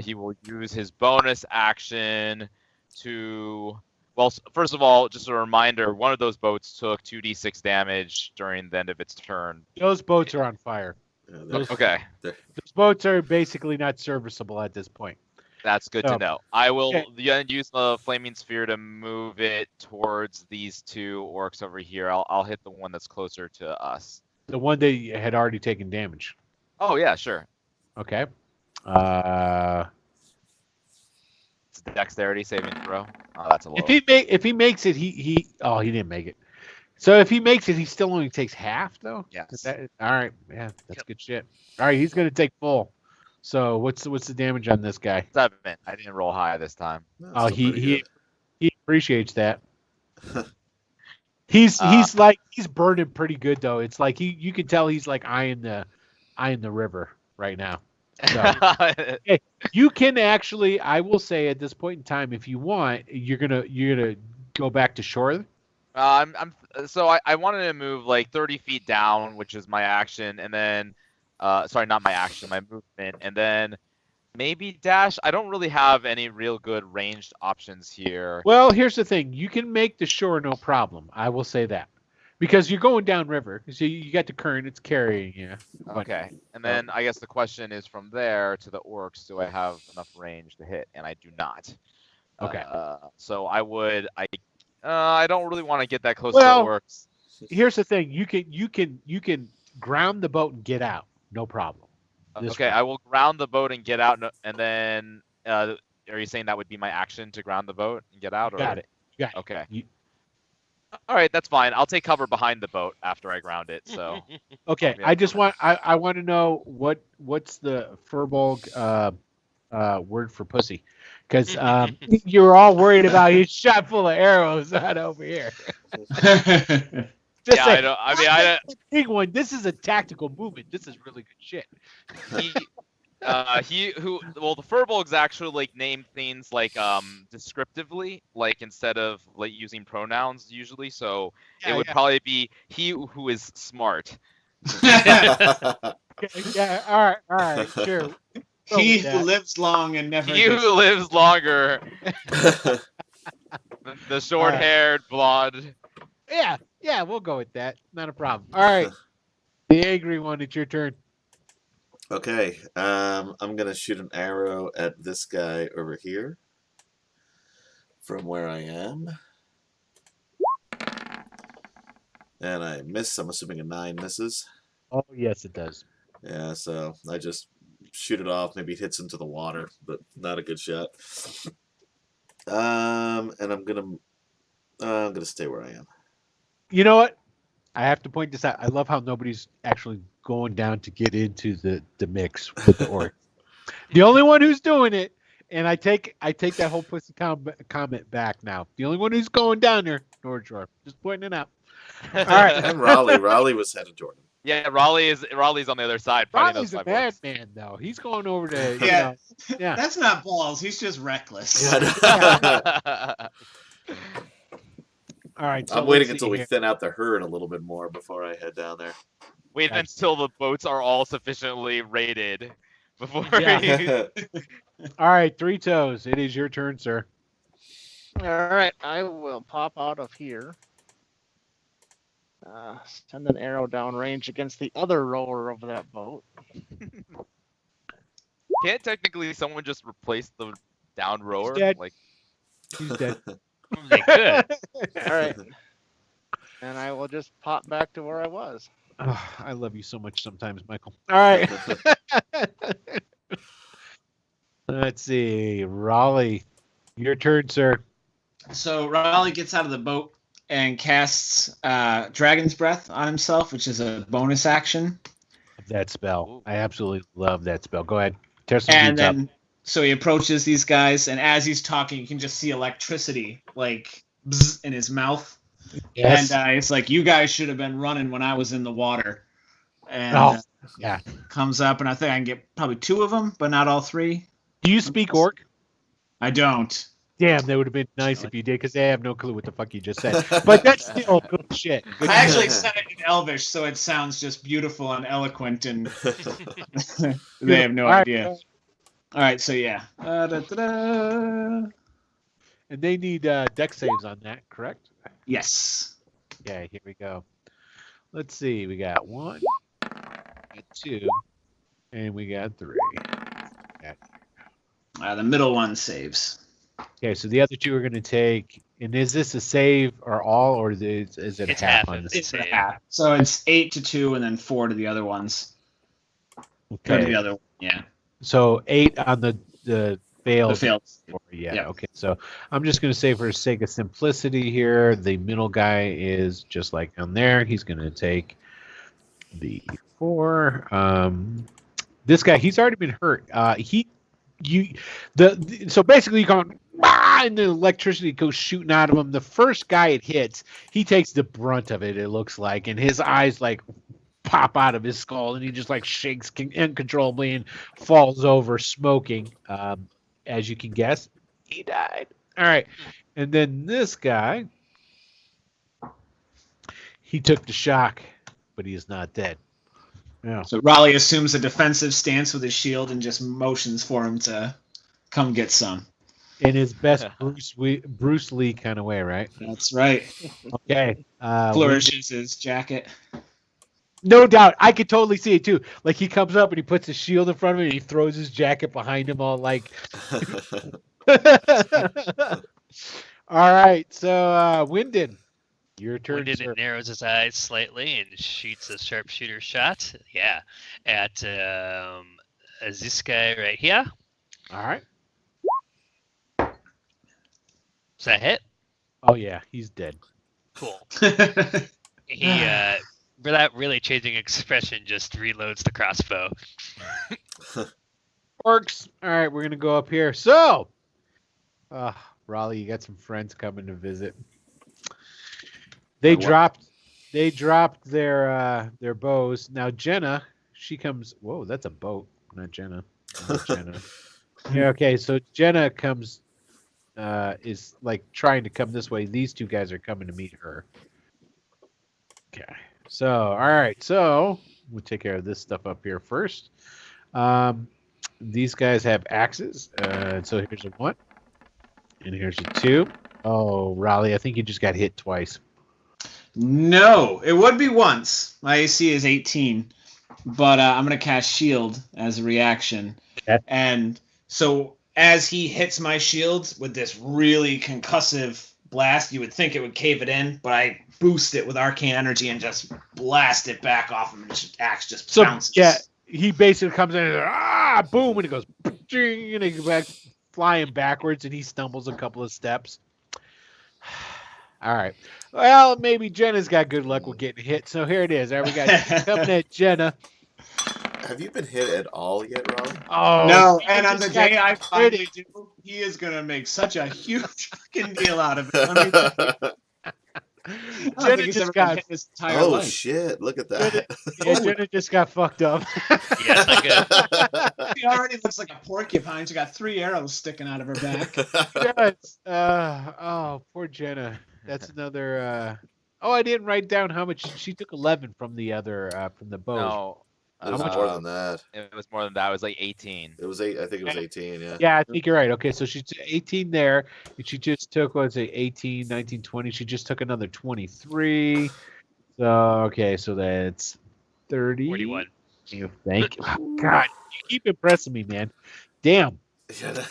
He will use his bonus action to. Well, first of all, just a reminder: one of those boats took 2d6 damage during the end of its turn. Those boats are on fire. Okay. Those boats are basically not serviceable at this point. That's good to know. I will Okay. use the flaming sphere to move it towards these two orcs over here. I'll hit the one that's closer to us. The one that had already taken damage. Oh yeah, sure. Okay. It's a dexterity saving throw. Oh, that's a low. If he makes it, he didn't make it. So if he makes it, he still only takes half though. Yes. All right. Yeah, that's good shit. All right, he's gonna take full. So what's the damage on this guy? 7. I didn't roll high this time. Oh, he appreciates that. He's burning pretty good though. It's like you can tell he's like eyeing the river right now. So, hey, you can actually, I will say at this point in time, if you want, you're gonna go back to shore. I wanted to move like 30 feet down, which is my action, and then sorry, not my action, my movement, and then maybe dash. I don't really have any real good ranged options here. Well, here's the thing: you can make the shore no problem. I will say that because you're going downriver, so you got the current; it's carrying you. Okay, and then I guess the question is from there to the orcs: do I have enough range to hit? And I do not. Okay. So I don't really want to get that close Well, to the orcs. Here's the thing: you can ground the boat and get out, no problem. Okay, I will ground the boat and get out, and then are you saying that would be my action to ground the boat and get out? You got it. Okay. All right, that's fine. I'll take cover behind the boat after I ground it. So. Okay, I want to know what's the Furbolg word for pussy, because you're all worried about his shot full of arrows out over here. Yeah, I don't. I mean, I big one. This is a tactical movement. This is really good shit. The Furbolgs actually like name things like descriptively, like instead of like using pronouns usually. So it would probably be he who is smart. Yeah. All right. Sure. He who lives long and never. He who lives longer. The short-haired blonde. Yeah, we'll go with that. Not a problem. All right. The angry one, it's your turn. Okay. I'm gonna shoot an arrow at this guy over here from where I am. And I miss. I'm assuming a 9 misses. Oh yes, it does. Yeah, so I just shoot it off. Maybe it hits into the water, but not a good shot. And I'm gonna stay where I am. You know what? I have to point this out. I love how nobody's actually going down to get into the mix with the orc. The only one who's doing it, and I take that whole pussy comment back now. The only one who's going down there, Nordshore. Just pointing it out. All right. And Raleigh was headed toward him. Yeah, Raleigh's on the other side. Raleigh's a madman, though. He's going over to yeah. That's not balls. He's just reckless. All right. So I'm waiting until we thin out the herd a little bit more before I head down there. Wait until the boats are all sufficiently rated before. Yeah. All right, Three Toes. It is your turn, sir. All right, I will pop out of here. Send an arrow downrange against the other rower of that boat. Can't technically someone just replace the down rower? He's dead. Like He's dead. They could. All right. And I will just pop back to where I was. Oh, I love you so much sometimes, Michael. All right. Let's see. Raleigh, your turn, sir. So Raleigh gets out of the boat and casts Dragon's Breath on himself, which is a bonus action. That spell. I absolutely love that spell. Go ahead. Tear some And dudes up. then So he approaches these guys, and as he's talking, you can just see electricity like bzz, in his mouth. Yes. And it's like, you guys should have been running when I was in the water. And Oh, yeah. comes up, and I think I can get probably 2 of them, but not all 3. Do you speak Orc? I don't. Damn, that would have been nice if you did, because they have no clue what the fuck you just said. But that's still good shit. Good I actually shit. said it in Elvish, so it sounds just beautiful and eloquent, and they have no All right, idea. All right, so yeah. And they need deck saves on that, correct? Yes. Okay, here we go. Let's see. We got 1, we got 2, and we got 3. The middle one saves. Okay, so the other 2 are going to take. And is this a save or all, or is it It's half half on of this? the It's save. half. So it's 8 to 2, and then 4 to the other ones. Or to Okay, the other one, yeah. so 8 on the failed. The failed. Yeah. Yep. Okay. So I'm just going to say, for the sake of simplicity here, the middle guy is just like on there. He's going to take the 4. This guy, he's already been hurt. So basically, you go, and the electricity goes shooting out of him. The first guy it hits, he takes the brunt of it. It looks like, and his eyes like pop out of his skull, and he just like shakes uncontrollably and falls over, smoking. As you can guess, he died. All right, and then this guy, he took the shock, but he is not dead. Yeah. So Raleigh assumes a defensive stance with his shield and just motions for him to come get some. In his best Bruce Lee kind of way, right? That's right. Okay. Flourishes his jacket. No doubt. I could totally see it too. Like he comes up and he puts his shield in front of him and he throws his jacket behind him all like. All right. So, Wyndon, your turn. Wyndon Sir. narrows his eyes slightly and shoots a sharpshooter shot. Yeah, at this guy right here. All right. Does that hit? Oh, yeah. He's dead. Cool. He, without really changing expression, just reloads the crossbow. Works. All right. We're going to go up here. So, Raleigh, you got some friends coming to visit. They dropped their bows. Now Jenna, she comes. Whoa, that's a boat, not Jenna. Not Jenna. Yeah. Okay. So Jenna comes. Is like trying to come this way. These 2 guys are coming to meet her. Okay. So all right. So we'll take care of this stuff up here first. These guys have axes. So here's a 1, and here's a 2. Oh, Raleigh, I think you just got hit twice. No, it would be once. My AC is 18, but I'm going to cast shield as a reaction. Okay. And so as he hits my shield with this really concussive blast, you would think it would cave it in, but I boost it with arcane energy and just blast it back off him, and his axe just bounces. Yeah, he basically comes in and boom, and it goes, and he goes back flying backwards, and he stumbles a couple of steps. All right. Well, maybe Jenna's got good luck with getting hit. So here it is. There we got coming at Jenna. Have you been hit at all yet, Raleigh? Oh No, Jenna and on just the day got I finally hit. do, he is going to make such a huge fucking deal out of it. Let me tell you. I don't Jenna think he's just ever been got hit his entire Oh life. shit! Look at that. Jenna just got fucked up. Yeah, it's not good. He already looks like a porcupine. She got 3 arrows sticking out of her back. Yes. Oh, poor Jenna. That's another. Oh, I didn't write down how much she took. 11 from the other from the bow. No, There's more than that. it was more than that. It was like 18. It was 8. I think it was 18. Yeah. Yeah, I think you're right. Okay, so she's 18 there, and she just took, what's it, 18, 19, 20. She just took another 23. So, okay, so that's 30. 41. Thank you. Oh, God, you keep impressing me, man. Damn. Yeah.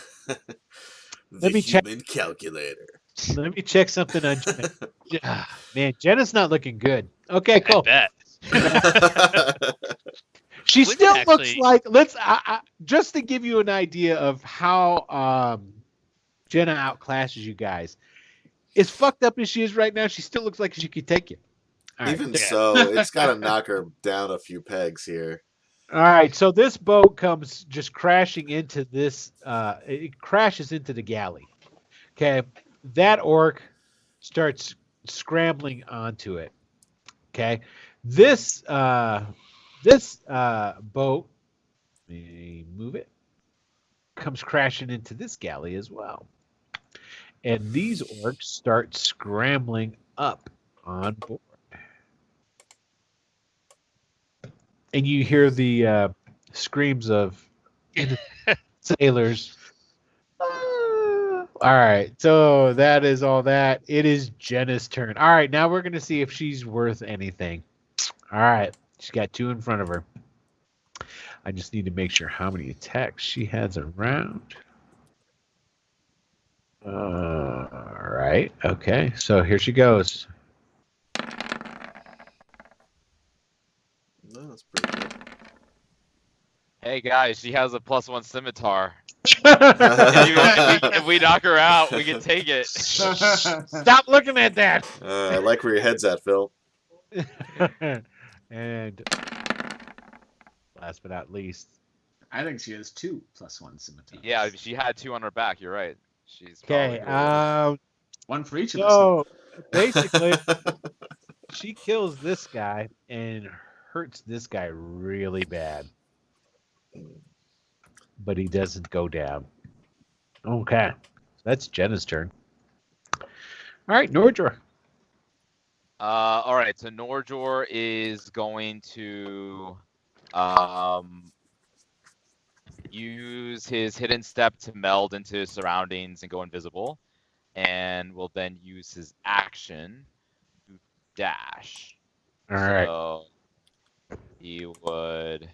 Let me check. Human calculator. Let me check something on Jenna. Man, Jenna's not looking good. Okay, cool. I bet. She Wouldn't still actually- looks like, just to give you an idea of how Jenna outclasses you guys. As fucked up as she is right now, she still looks like she could take you. All right. Even Yeah. so, it's got to knock her down a few pegs here. All right, so this boat comes just crashing into this. It crashes into the galley. Okay, that orc starts scrambling onto it. Okay, this boat, let me move it, comes crashing into this galley as well, and these orcs start scrambling up on board, and you hear the screams of sailors. All right, so that is all that. It is Jenna's turn. All right, now we're gonna see if she's worth anything. All right, she's got 2 in front of her. I just need to make sure how many attacks she has around. All right, okay, so here she goes. No, that's pretty good. Hey guys, she has a +1 scimitar. Stop If we knock her out, we can take it. looking at that. I like where your head's at, Phil. And last but not least, I think she has 2 +1 scimitars. Yeah, she had 2 on her back. You're right. She's okay, probably good. One for each of us. so basically, she kills this guy and hurts this guy really bad, but he doesn't go down. Okay, that's Jenna's turn. All right, Nordra. All right, so Norjor is going to use his hidden step to meld into his surroundings and go invisible, and will then use his action to dash. All right. So he would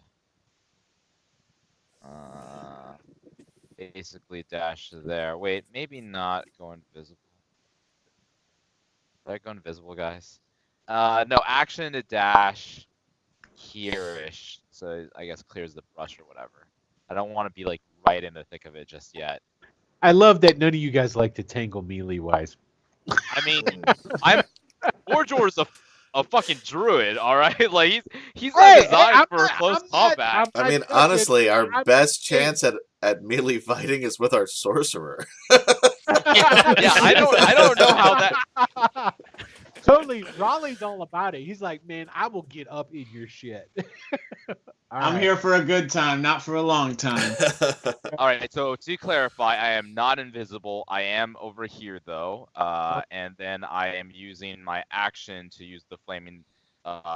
basically dash to there. Wait, maybe not go invisible. Did I go invisible, guys? No, action to dash here-ish. So I guess clears the brush or whatever. I don't want to be like right in the thick of it just yet. I love that none of you guys like to tangle melee-wise. I mean, Orjor's a fucking druid, all right? Like he's not designed for close combat. I mean, honestly, our best chance at melee fighting is with our sorcerer. Yeah, I don't know how that. Totally, Raleigh's all about it. He's like, man, I will get up in your shit. I'm here for a good time, not for a long time. All right, so to clarify, I am not invisible. I am over here though, and then I am using my action to use the flaming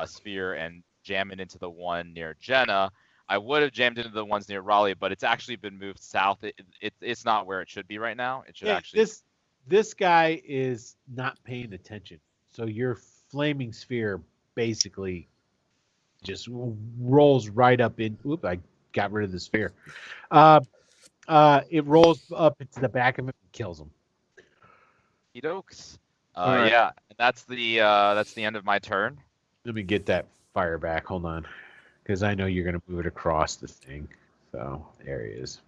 sphere and jam it into the one near Jenna. I would have jammed into the ones near Raleigh, but it's actually been moved south. It's not where it should be right now. It should actually. This guy is not paying attention. So your flaming sphere basically just rolls right up in. Oop! I got rid of the sphere. It rolls up into the back of him and kills him. Dokes. Right. Yeah, that's the end of my turn. Let me get that fire back. Hold on, because I know you're gonna move it across the thing. So there he is.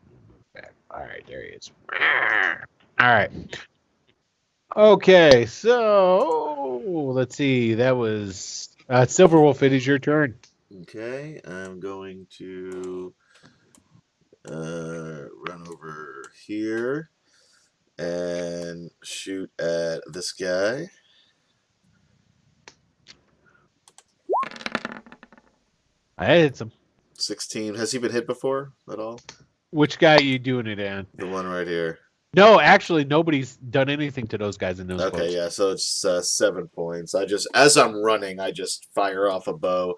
Back. All right, there he is. All right. Okay, so let's see. That was Silverwolf. It is your turn. Okay, I'm going to run over here and shoot at this guy. I hit him. 16. Has he been hit before at all? Which guy are you doing it in? The one right here. No, actually, nobody's done anything to those guys in those Okay, boats. yeah, so it's 7 points. As I'm running, I just fire off a bow.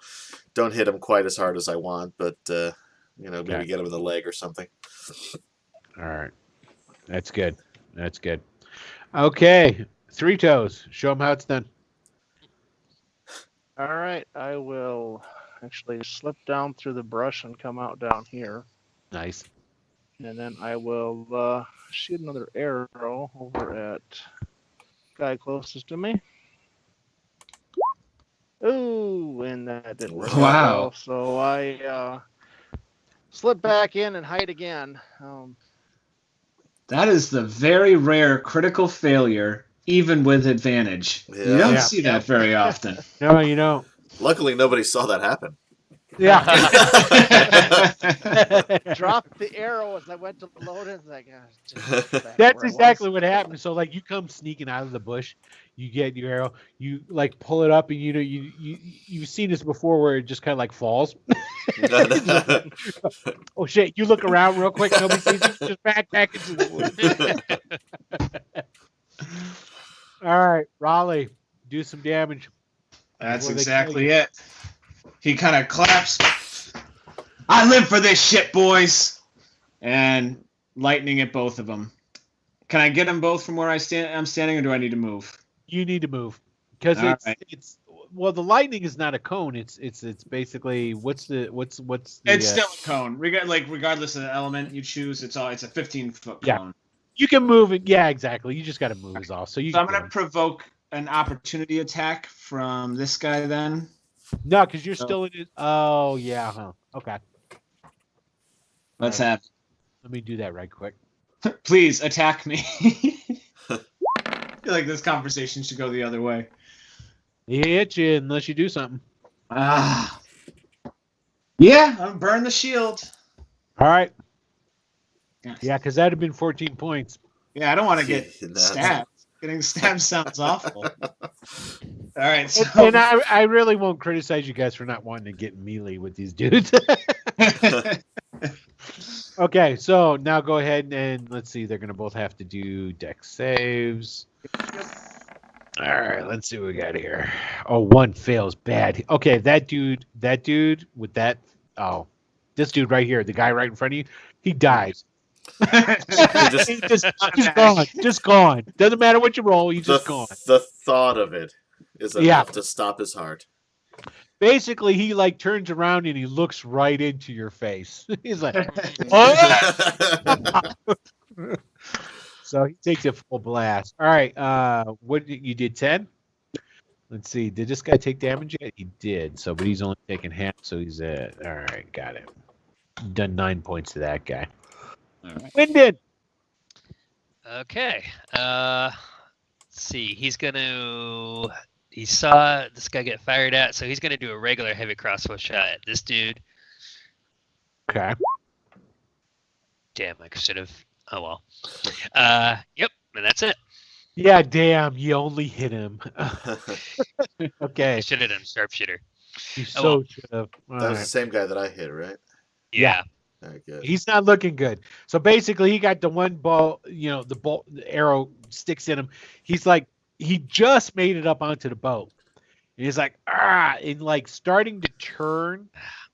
Don't hit him quite as hard as I want, but maybe get him in the leg or something. All right, that's good. That's good. Okay, Three Toes. Show him how it's done. All right, I will actually slip down through the brush and come out down here. Nice. And then I will shoot another arrow over at guy closest to me. Ooh, and that didn't work. Wow. Well, so I slip back in and hide again. That is the very rare critical failure, even with advantage. You don't Yeah. see that very often. No, you don't. Luckily, nobody saw that happen. Yeah. Dropped the arrow as I went to load it. Like, just back That's where it was. exactly what happened. So like you come sneaking out of the bush, you get your arrow, you like pull it up, and you know you've seen this before where it just kind of like falls. Oh shit! You look around real quick, nobody sees you, just back into the woods. All right, Raleigh, do some damage. That's Before they kill exactly you. it. He kind of claps. I live for this shit, boys. And lightning at both of them. Can I get them both from where I'm standing, or do I need to move? You need to move because All it's right. it's well, the lightning is not a cone. It's basically what's the It's still a cone. Regardless of the element you choose, it's a 15-foot Yeah. cone. you can move it. Yeah, exactly. You just got to move is all. So you So I'm can gonna provoke an opportunity attack from this guy then. no, because you're So- still in it. Oh yeah, huh? Okay. Let's All right. have. Let me do that right quick. Please attack me. I feel like this conversation should go the other way. He hit you unless you do something. Ah. Yeah, I'm burn the shield. All right. Yes. Yeah, because that'd have been 14 points. Yeah, I don't want to get No. stabbed. Getting stabbed sounds awful. All right, so And I really won't criticize you guys for not wanting to get melee with these dudes. Okay, so now go ahead and let's see. They're going to both have to do dex saves. All right, let's see what we got here. Oh, one fails bad. Okay, that dude with that. Oh, this dude right here, the guy right in front of you, he dies. just- He's just gone. Just gone. Doesn't matter what you roll, he's just gone. The thought of it is enough Yeah. to stop his heart. Basically, he like turns around and he looks right into your face. He's like, so he takes a full blast. All right, what you did 10? Let's see. Did this guy take damage yet? He did. So, but he's only taken half. So he's at. All right, got it. Done 9 points to that guy. All right. Wyndon. Okay. Let's see. He saw this guy get fired at, so he's gonna do a regular heavy crossbow shot at this dude. Okay. Damn, I should have. Oh well. Yep, and that's it. Yeah, damn. You only hit him. I Okay. should have done sharpshooter. You Oh, so well. should have. All That was the right. same guy that I hit, right? Yeah. Very good. He's not looking good. So basically, he got the one ball. The arrow sticks in him. He's like, he just made it up onto the boat. And he's like, and like starting to turn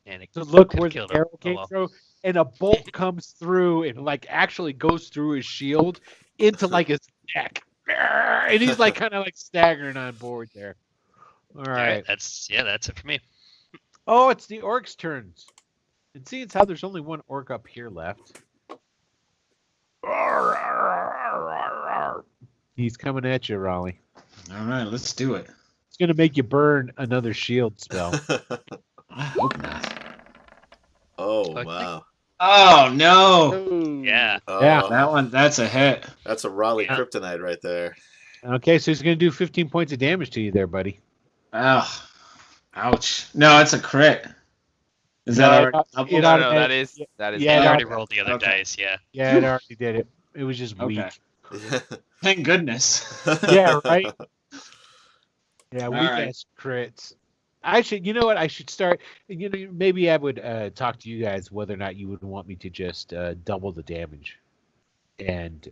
Man, it to look could've where the killed him. arrow Oh, came well. through, and a bolt comes through and like actually goes through his shield into like his neck, and he's like kind of like staggering on board there. All All right. right, that's it for me. Oh, it's the orcs' turns. And see, it's how there's only one orc up here left. He's coming at you, Raleigh. All right, let's do it. It's gonna make you burn another shield spell. I hope not. Oh, Okay. wow. Oh no! Ooh. Yeah. Oh, Yeah. That's a hit. That's a Raleigh Yeah. kryptonite right there. Okay, so he's gonna do 15 points of damage to you there, buddy. Oh, ouch! No, it's a crit. Is No, that it- already double? it No, oughta- no, that is Yeah, I no, already okay. rolled the other Okay. dice. Yeah. Yeah, it already did it. It was just weak. Okay. Thank goodness. Yeah, right. Yeah, weak right. ass crits. I should, you know what? I should start. Maybe I would talk to you guys whether or not you would want me to just double the damage and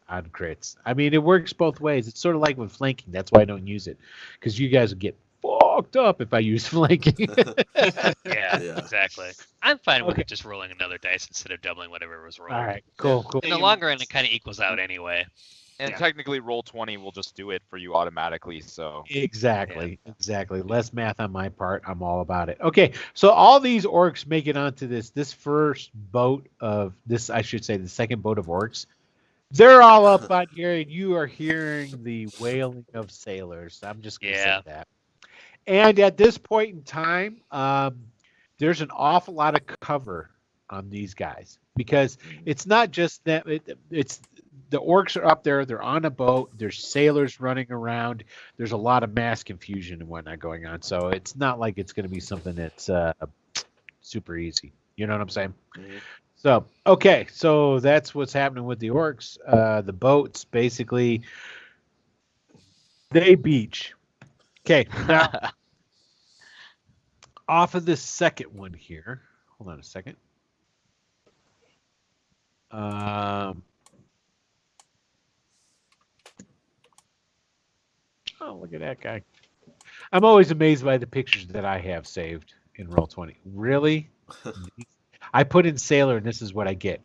on crits. I mean, it works both ways. It's sort of like with flanking. That's why I don't use it, because you guys would get fucked up if I use flanking. Yeah. Yeah. Exactly. I'm fine with Okay. it just rolling another dice instead of doubling whatever was rolled. All right, cool. In the long run, it kind of equals out anyway. And Yeah. technically, roll 20 will just do it for you automatically. So Exactly. Less math on my part. I'm all about it. Okay, so all these orcs make it onto this first boat of this. I should say the second boat of orcs. They're all up on here, and you are hearing the wailing of sailors. I'm just gonna Yeah. say that. And at this point in time, there's an awful lot of cover on these guys because it's not just that. It's the orcs are up there. They're on a boat. There's sailors running around. There's a lot of mass confusion and whatnot going on. So it's not like it's going to be something that's super easy. You know what I'm saying? Mhm. So, okay. So that's what's happening with the orcs. The boats, basically, they beach. Okay. Now, off of this second one here. Hold on a second. Oh, look at that guy. I'm always amazed by the pictures that I have saved in Roll20. Really? I put in sailor, and this is what I get.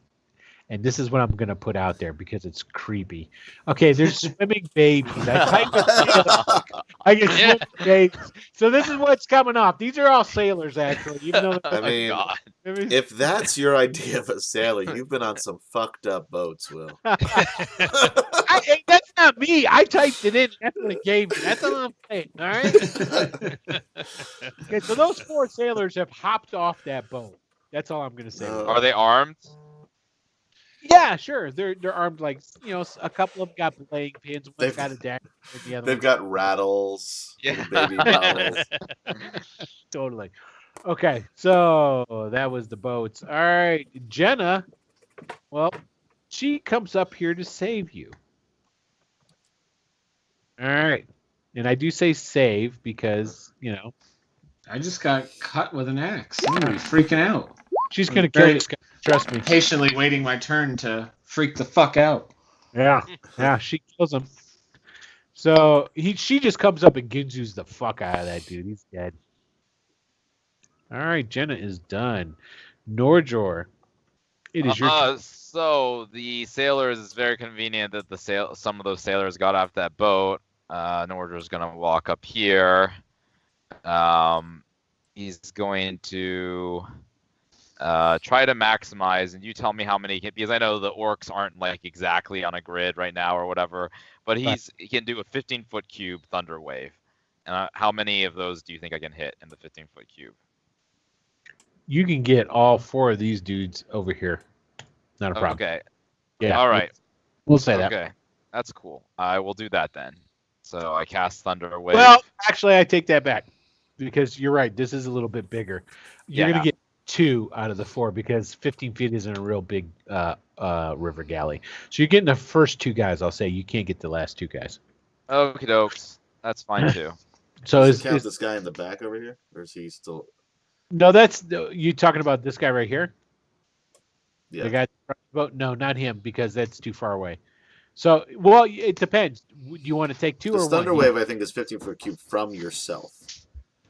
And this is what I'm going to put out there because it's creepy. Okay, there's swimming babies. I typed in sailor. I get swimming babies. So this is what's coming off. These are all sailors, actually. Even though I mean, God. if that's your idea of a sailor, you've been on some fucked up boats, Will. That's not me. I typed it in. That's what it gave me. That's all I'm saying. All right. Okay, so those 4 sailors have hopped off that boat. That's all I'm going to say. No. Are they armed? Yeah, sure. They're armed like a couple of them got belaying pins. One's They've- got a dagger. And the other They've one's got rattles, Yeah. baby bottles. totally. Okay, so that was the boats. All right, Jenna. Well, she comes up here to save you. All right, and I do say save because I just got cut with an axe. I'm gonna be freaking out. she's gonna kill this guy. Trust me. Patiently waiting my turn to freak the fuck out. Yeah, she kills him. So she just comes up and Ginzu's the fuck out of that dude. He's dead. All right, Jenna is done. Norjor, it is your. So the sailors, it's very convenient that some of those sailors got off that boat. Nordor's gonna walk up here. He's going to try to maximize, and you tell me how many because I know the orcs aren't like exactly on a grid right now or whatever, but he can do a 15-foot cube thunder wave. And how many of those do you think I can hit in the 15-foot cube? You can get all 4 of these dudes over here. Not a problem. Okay. Yeah. All right. We'll say that. Okay. That's cool. I will do that then. So I cast thunder wave. Well, actually, I take that back because you're right. This is a little bit bigger. You're Yeah. gonna get 2 out of the 4 because 15 feet isn't a real big river galley. So you're getting the first 2 guys. I'll say you can't get the last 2 guys. Okie dokes. That's fine too. So Does is, it count is this guy in the back over here, or is he still? no? That's you talking about this guy right here. Yeah. The guy boat? No, not him because that's too far away. So, well, it depends. Do you want to take 2 This or thunder 1? wave, I think, is 15-foot cube from yourself.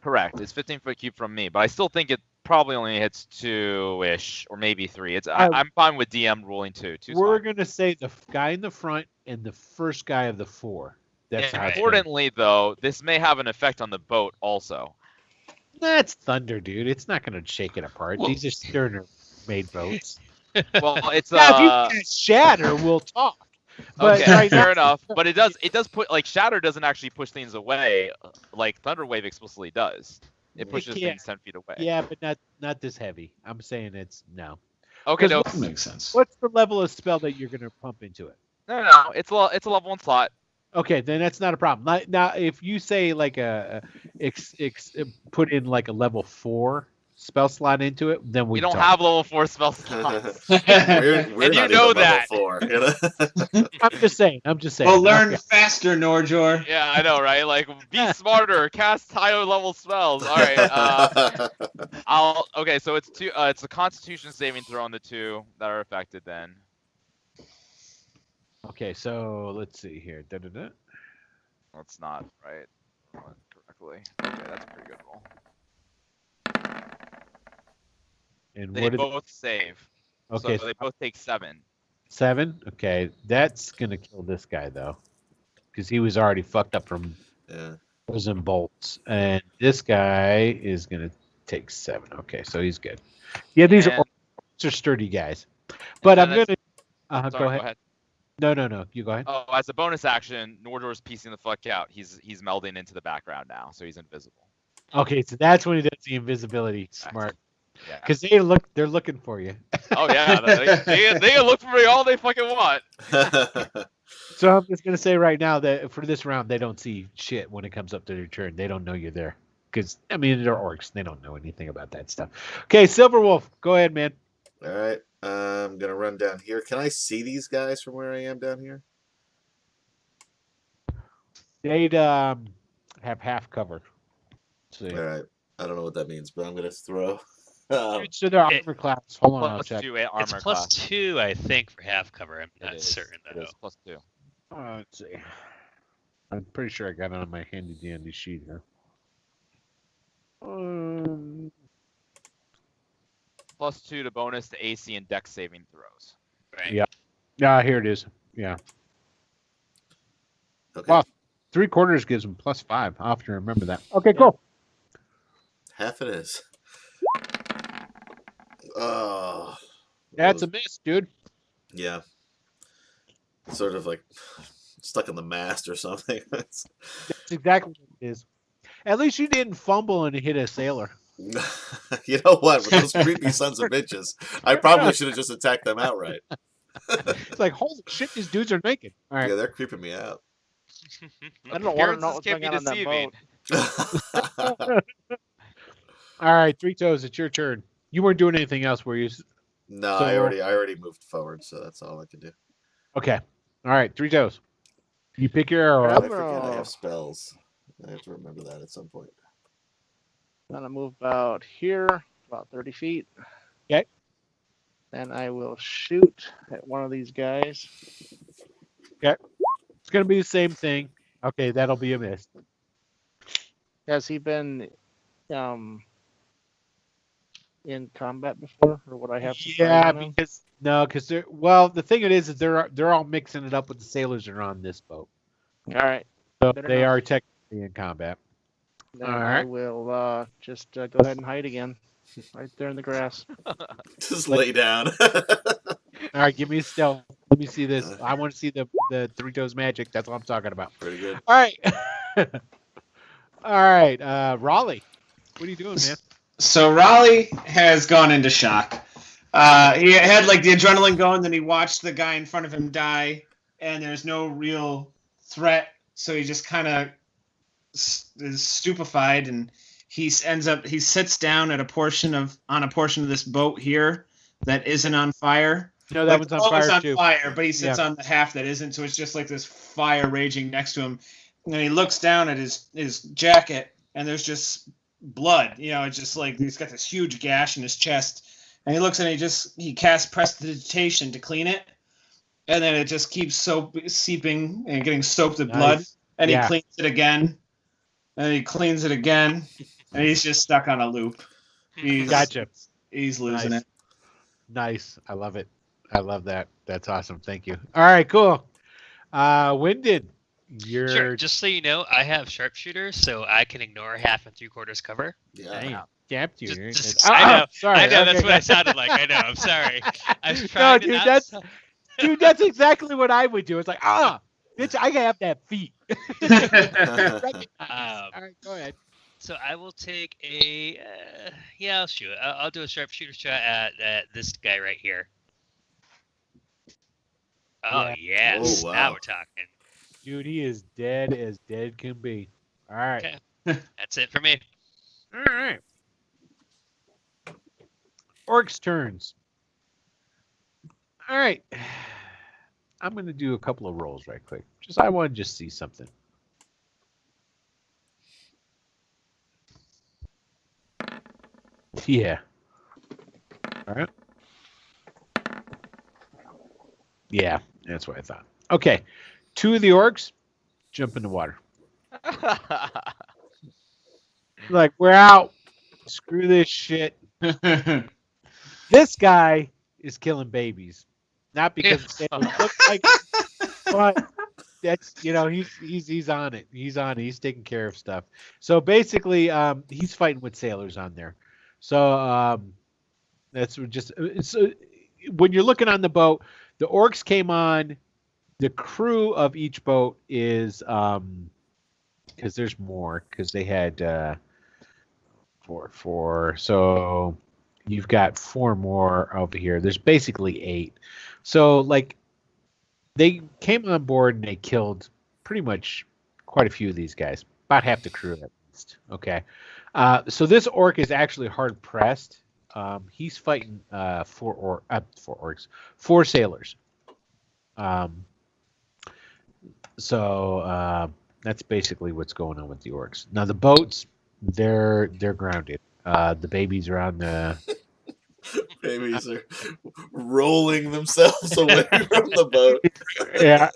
Correct. It's 15-foot cube from me, but I still think it probably only hits 2-ish or maybe 3. I'm fine with DM ruling 2. We're Fine. gonna say the guy in the front and the first guy of the 4. That's how it's gonna- Importantly, though, this may have an effect on the boat also. That's thunder, dude. It's not gonna shake it apart. These are Sterner-made boats. Well, it's Now, if you can shatter, we'll talk. But okay, right fair now, enough. But it does put like Shatter doesn't actually push things away like Thunder Wave explicitly does. It pushes can't. things 10 feet away. yeah, but not this heavy. I'm saying it's no. Okay, 'Cause no, That makes sense. What's the level of spell that you're gonna pump into it? no, it's a level 1 slot. Okay, then that's not a problem. Now, if you say like put in like a level 4 spell slot into it, then We we don't have level 4 spell we're slots. we're And not you even know level that. 4. You know? I'm just saying. Well, learn Okay. faster, Norjor. Yeah, I know, right? Like, be smarter, cast higher level spells. All right. Okay, so it's 2. It's a Constitution saving throw on the 2 that are affected. Then. Okay, so let's see here. Da-da-da. That's not right. Correctly. Okay, that's a pretty good roll. And They what did both save. okay, So they both take 7. 7? Okay, that's gonna kill this guy though, because he was already fucked up from Yeah. prison bolts, and this guy is gonna take 7. Okay, so he's good. Yeah, these And- are sturdy guys. But I'm then gonna. Sorry, Go ahead. No. You go ahead. Oh, as a bonus action, Nordor's piecing the fuck out. He's melding into the background now, so he's invisible. Okay, so that's when he does the invisibility. Smart. Yeah. Because they're looking for you. Oh yeah, they can look for me all they fucking want. So I'm just gonna say right now that for this round, they don't see shit when it comes up to their turn. They don't know you're there. Because I mean, they're orcs. They don't know anything about that stuff. Okay, Silver Wolf, go ahead, man. All right. I'm gonna run down here. Can I see these guys from where I am down here? They'd have half cover. All See. right. I don't know what that means, but I'm gonna throw. So they're armor class. Hold on, I'll Plus check. 2 It's armor plus class. 2, I think, for half cover. I'm It not is. certain It though. is plus 2. Let's see. I'm pretty sure I got it on my handy dandy sheet here. Plus 2 to bonus to AC and dex saving throws. Right. Yeah. Yeah, here it is. Yeah. Okay. Wow. 3/4 gives them +5. I'll have to remember that. Okay, cool. Half it is. Oh. That's a miss, dude. Yeah. Sort of like stuck in the mast or something. That's exactly what it is. At least you didn't fumble and hit a sailor. You know what? With those creepy sons of bitches, I probably should have just attacked them outright. It's like, holy shit, these dudes are naked. All right. Yeah, they're creeping me out. I don't want to know Appearances what's can going be on that deceiving. boat. All right, Three Toes, it's your turn. You weren't doing anything else, were you? No, So- I already moved forward, so that's all I can do. Okay. All right, Three Toes. You pick your arrow I up. forget I Arrow. have spells. I have to remember that at some point. Gonna move about here, about 30 feet. Okay. Then I will shoot at one of these guys. It's going to be the same thing. Okay, that'll be a miss. Has he been in combat before, or would I have to? Yeah, fight him? because they're the thing it is they're all mixing it up with the sailors that are on this boat. All right. So Better they not. are technically in combat. Then All I right. will just go ahead and hide again, right there in the grass. Just lay down. All right, give me a stealth. Let me see this. I want to see the Three Toes magic. That's what I'm talking about. Pretty good. All right. All right, Raleigh. What are you doing, man? So Raleigh has gone into shock. He had like the adrenaline going, then he watched the guy in front of him die, and there's no real threat. So he just kind of is stupefied, and he sits down at a portion of this boat here that isn't on fire. No, that one's on boat is fire on too. fire, but he sits Yeah. on the half that isn't. So it's just like this fire raging next to him, and he looks down at his jacket, and there's just blood. It's just like he's got this huge gash in his chest, and he looks and he casts prestidigitation to clean it, and then it just keeps seeping and getting soaked with blood, Nice. and Yeah. he cleans it again, and he cleans it again, and he's just stuck on a loop. Gotcha. He's losing Nice. it. Nice. I love it. I love that. That's awesome. Thank you. All right, cool. Wyndon, you're Sure. Just so you know, I have sharpshooter, so I can ignore half and 3/4 cover. Yeah. Damped you. I know. Sorry. I know Okay, that's what I good. sounded like. I know. I'm sorry. I was No, trying to dude, not that's sound- dude. That's exactly what I would do. It's like, bitch, I have that feet. All right, go ahead. So I will take a. I'll shoot. I'll do a sharpshooter shot at this guy right here. Oh Yeah. yes, Oh, wow. now we're talking. Dude, he is dead as dead can be. All right. Okay. That's it for me. All right. Orcs turns. All right. I'm going to do a couple of rolls right quick. I want to just see something. Yeah. All right. Yeah, that's what I thought. Okay. 2 of the orcs jump in the water. Like, we're out. Screw this shit. This guy is killing babies. Not because they look like, but that's he's on it. He's on it. He's taking care of stuff. So basically, he's fighting with sailors on there. So that's just when you're looking on the boat, the orcs came on. The crew of each boat is because there's more because they had 4. So You've got 4 more over here. There's basically 8. So, like, they came on board and they killed pretty much quite a few of these guys. About half the crew, at least. Okay. So this orc is actually hard pressed. He's fighting 4 orcs, 4 sailors. So that's basically what's going on with the orcs. Now the boats, they're grounded. The babies are on the. Babies are rolling themselves away from the boat. Yeah.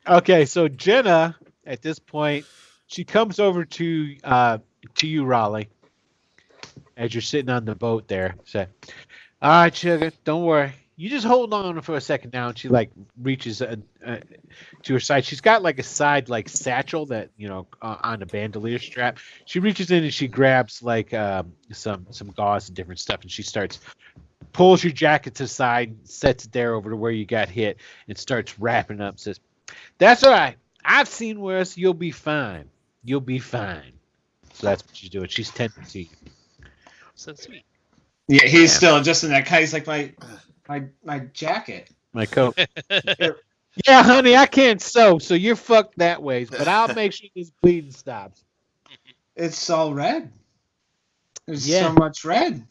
Okay. So Jenna, at this point, she comes over to you, Raleigh, as you're sitting on the boat there. Say, "All right, sugar, don't worry. You just hold on for a second now." And she like reaches to her side. She's got like a side like satchel that on a bandolier strap. She reaches in and she grabs like some gauze and different stuff, and she starts pulls your jacket to the side, sets it there over to where you got hit, and starts wrapping it up. Says, "That's all right. I've seen worse. You'll be fine. You'll be fine." So that's what she's doing. She's tending to you. So sweet. Yeah, he's still just in that. He's like my jacket. My coat. Yeah, honey, I can't sew, so you're fucked that way. But I'll make sure this bleeding stops. It's all red. There's Yeah. so much red.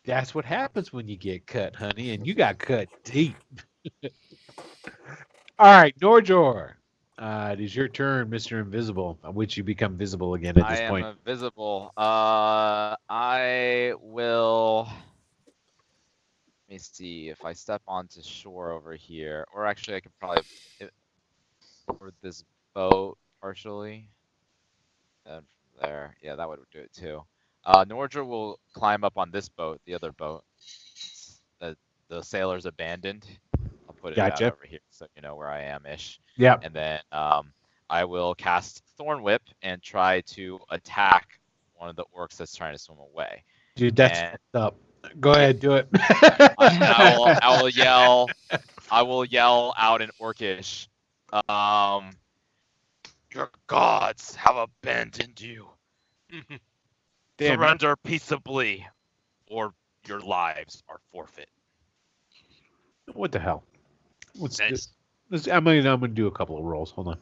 That's what happens when you get cut, honey, and you got cut deep. All right, Norjor. It is your turn, Mr. Invisible, on which you become visible again at this point. I am invisible. I will. Let me see if I step onto shore over here, or actually I could probably board this boat partially. And from there, yeah, that would do it too. Nordra will climb up on this boat, the other boat. The sailor's abandoned. I'll put it out Gotcha. over here so you know where I am ish. Yeah. And then I will cast Thorn Whip and try to attack one of the orcs that's trying to swim away. Dude, that's And- fucked up. Go ahead, do it. I will yell out in Orcish. Your gods have abandoned you. Damn. Surrender peaceably, or your lives are forfeit. What the hell? Nice. I'm gonna do a couple of rolls. Hold on.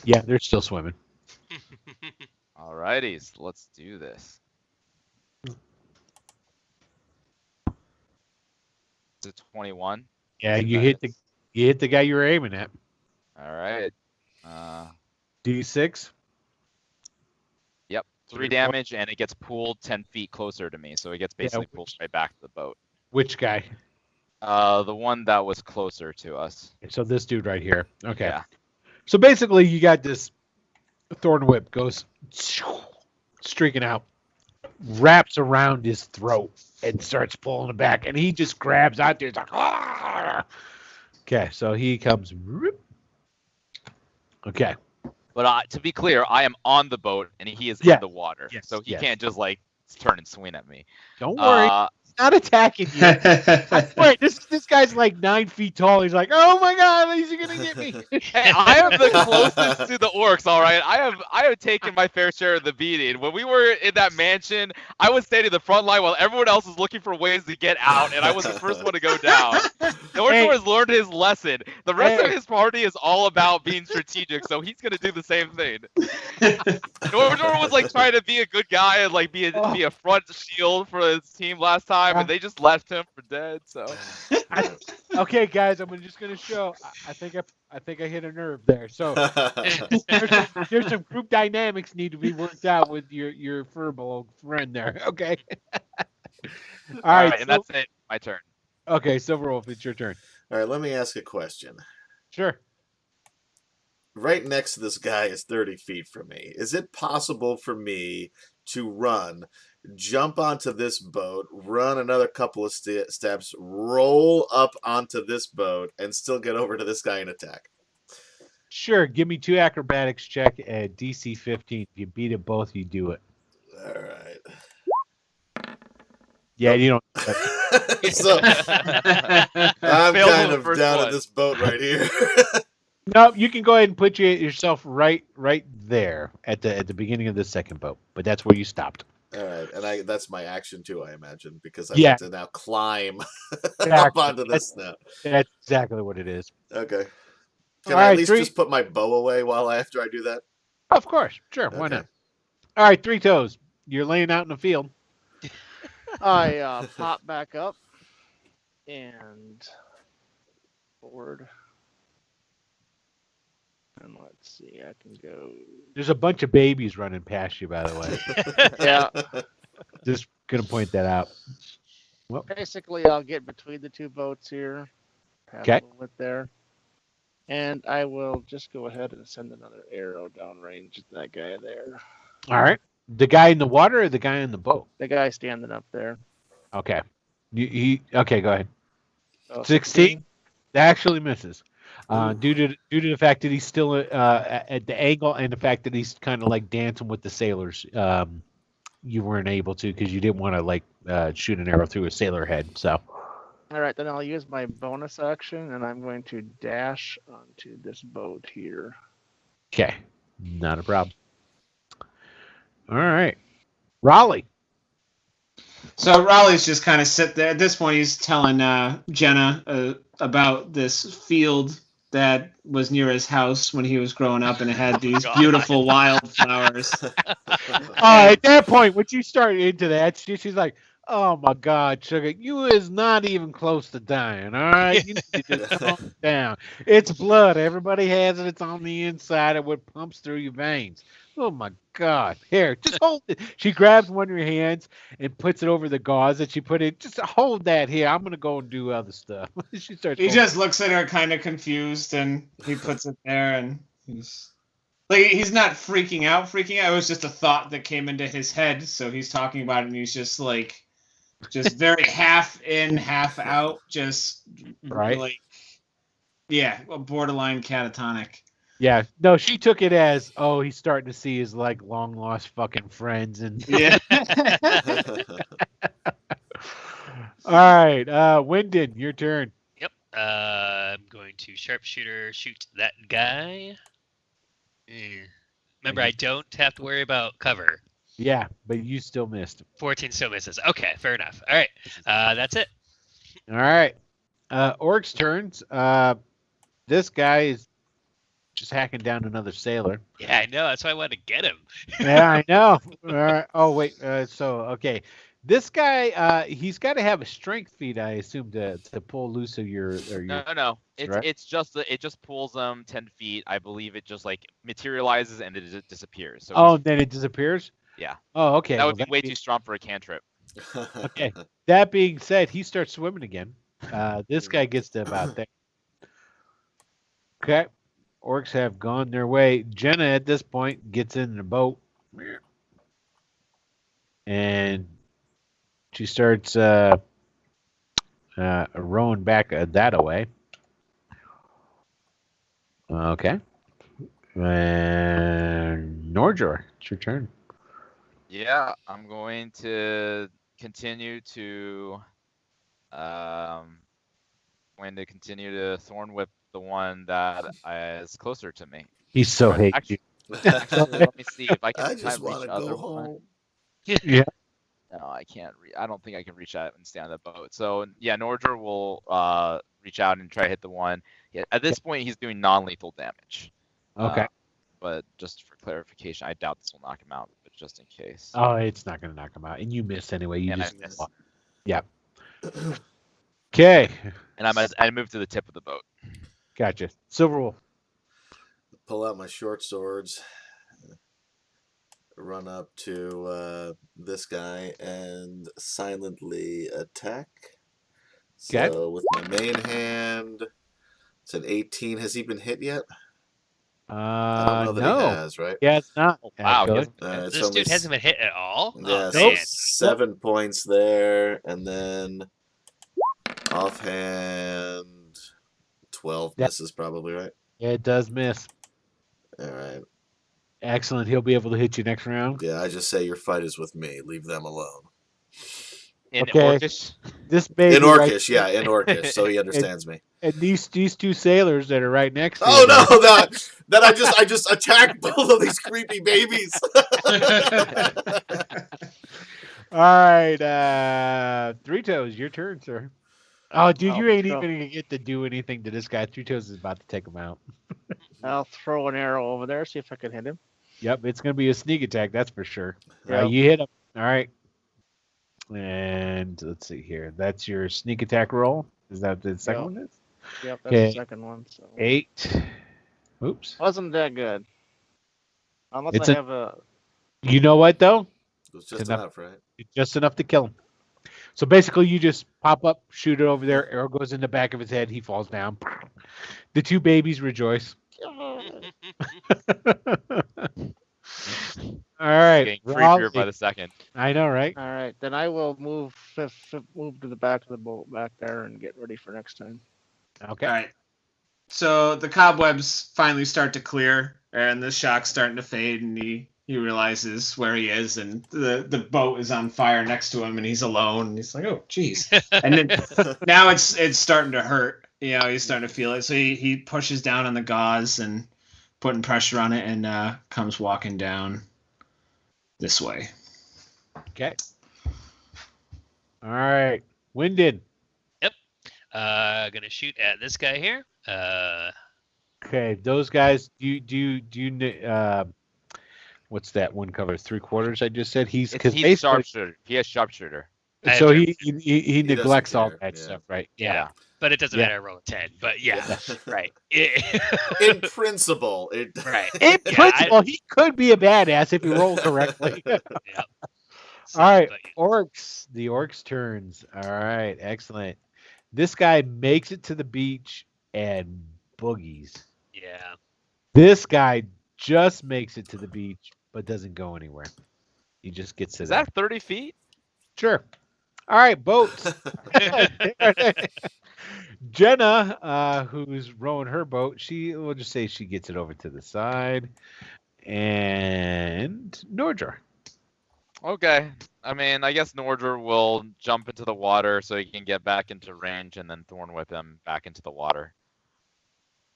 Yeah, they're still swimming. Alrighty, so let's do this. It's a 21. Yeah, you hit the guy you were aiming at. All right. D6. Yep, 3 damage, and it gets pulled 10 feet closer to me, so it gets basically pulled right back to the boat. Which guy? The one that was closer to us. So this dude right here. Okay. Yeah. So basically, you got this thorn whip goes streaking out, wraps around his throat, and starts pulling it back. And he just grabs out there. He's like, "Ah!" Okay, so he comes. Okay. But to be clear, I am on the boat, and he is Yeah. in the water, Yes, so he yes. can't just like turn and swing at me. Don't worry. He's not attacking you. I swear, this guy's like 9 feet tall. He's like, oh my god, he's gonna get me. Hey, I am the closest to the orcs. All right, I have taken my fair share of the beating. When we were in that mansion, I was standing in the front line while everyone else was looking for ways to get out, and I was the first one to go down. Nortor has learned his lesson. The rest of his party is all about being strategic, so he's gonna do the same thing. Nortor was like trying to be a good guy and like be a front shield for his team last time, and they just left him for dead. So. Okay, guys, I'm just gonna show. I think I hit a nerve there. So there's some group dynamics need to be worked out with your furball friend there. Okay. All right, and that's it. My turn. Okay, Silver Wolf, it's your turn. All right, let me ask a question. Sure. Right next to this guy is 30 feet from me. Is it possible for me to run, jump onto this boat, run another couple of steps, roll up onto this boat, and still get over to this guy and attack? Sure. Give me 2 acrobatics check at DC 15. If you beat it both, you do it. All right. Yeah, you don't. So I'm kind of down at this boat right here. No, you can go ahead and put yourself right there at the beginning of the second boat, but that's where you stopped. All right, and that's my action too, I imagine, because I Yeah, want to now climb up exactly. onto this now. That's exactly what it is. Okay. All Can I at right, least just put my bow away after I do that? Of course, sure, why Okay. not? All right, Three Toes. You're laying out in the field. I pop back up and forward. And let's see, I can go. There's a bunch of babies running past you, by the way. Yeah. Just gonna point that out. Well, Basically, I'll get between the two boats here. Have Okay. a little bit there. And I will just go ahead and send another arrow downrange at that guy there. all right. The guy in the water or the guy in the boat? The guy standing up there. Okay. Okay, go ahead. So 16. That actually misses. Due to the fact that he's still at the angle and the fact that he's kind of like dancing with the sailors. You weren't able to because you didn't want to shoot an arrow through a sailor head. So. All right, then I'll use my bonus action, and I'm going to dash onto this boat here. Okay, not a problem. All right, Raleigh. So Raleigh's just kind of sit there. At this point, he's telling Jenna about this field that was near his house when he was growing up, and it had these beautiful wildflowers. At that point, when you start into that, she's like, "Oh my God, sugar, you is not even close to dying. All right, you need to just calm down. It's blood. Everybody has it. It's on the inside of what pumps through your veins. Oh my God, here, just hold it." She grabs one of your hands and puts it over the gauze that she put in. Just hold that here. I'm gonna go and do other stuff. She starts. He just looks at her kind of confused, and he puts it there, and he's not freaking out. It was just a thought that came into his head, so he's talking about it, and he's just very half in, half out, just right. Borderline catatonic. Yeah, no, she took it as, oh, he's starting to see his long lost fucking friends, and yeah. All right, Wyndon, your turn. Yep. I'm going to sharpshooter shoot that guy. Remember, I don't have to worry about cover. Yeah, but you still missed. 14 still misses. Okay, fair enough. All right, that's it. All right, Orc's turns. This guy is just hacking down another sailor. Yeah, I know. That's why I wanted to get him. Yeah, I know. All right. Oh wait. Okay, this guy, he's got to have a strength feat, I assume, to pull loose of your. No. Right? It just pulls them 10 feet. I believe it just materializes and it just disappears. So then it disappears. Yeah. Oh, okay. That would be way too strong for a cantrip. Okay. That being said, he starts swimming again. This guy gets to about there. Okay. Orcs have gone their way. Jenna, at this point, gets in the boat. And she starts rowing back that away. Okay. And Norjor, it's your turn. Yeah, I'm going to continue to thorn whip the one that is closer to me. He's so hates you. Actually, let me see if I can. I just want to go home. Yeah. No, I can't. I don't think I can reach out and stay on the boat. So yeah, Nordra will reach out and try to hit the one. Yeah, at this point, he's doing non-lethal damage. Okay. But just for clarification, I doubt this will knock him out. But just in case. Oh, it's not going to knock him out, and you miss anyway. You And just I miss. Yeah. Okay. And I move to the tip of the boat. Gotcha. Silverwolf. Pull out my short swords. Run up to this guy and silently attack. Okay. So with my main hand, it's an 18. Has he been hit yet? I don't know that No. he has, right? Yeah, it's not. Oh, wow. actually. It's This only dude hasn't been hit at all. Yeah, Oh, so man. 7 points there, and then offhand 12 Yeah. misses probably, right? Yeah, it does miss. All right. Excellent. He'll be able to hit you next round. Yeah, I just say your fight is with me. Leave them alone. In Okay. Orcish. This baby In right Orcish, yeah, in Orcish, so he understands me. And these two sailors that are right next to Oh you. no, that I just attacked both of these creepy babies. All right, Three Toes, your turn, sir. Oh, dude, you ain't go. even gonna get to do anything to this guy. Three Toes is about to take him out. I'll throw an arrow over there, see if I can hit him. Yep, it's gonna be a sneak attack, that's for sure. All right, Yep. you hit him. All right. And let's see here. That's your sneak attack roll. Is that the second Yep. one? Is Yep, that's Okay. the second one. So 8. Oops. wasn't that good. Unless It's I a- have a You know what though? It was just Enough. enough, right? It's just enough to kill him. So basically, you just pop up, shoot it over there. Arrow goes in the back of his head. He falls down. The two babies rejoice. All right, Getting creepier Raleigh. by the second. I know, right? all right. Then I will move move to the back of the boat back there and get ready for next time. Okay. All right. So the cobwebs finally start to clear, and the shock's starting to fade, and he realizes where he is, and the boat is on fire next to him, and he's alone. And he's like, "Oh, jeez!" And then now it's starting to hurt. You know, he's starting to feel it. So he pushes down on the gauze and putting pressure on it, and comes walking down this way. Okay. All right, Winded. Gonna shoot at this guy here. Okay, those guys. What's that one cover? 3/4. I just said he's because He's basically. sharpshooter. He has sharpshooter. So I- he doesn't neglects all care, that yeah. stuff, right? Yeah. But it doesn't Yeah. matter. I roll a 10. But yeah, Yeah. right. In principle, it right. In Yeah, principle, he could be a badass if he rolled correctly. Yeah. So, All right, but yeah. orcs. The orcs' turns. All right, excellent. This guy makes it to the beach and boogies. Yeah. This guy just makes it to the beach but doesn't go anywhere. He just gets to Is there. that 30 feet? Sure. All right, boats. Jenna, who's rowing her boat, we'll just say she gets it over to the side. And Nordra. Okay. I mean, I guess Nordra will jump into the water so he can get back into range, and then Thorn with him back into the water.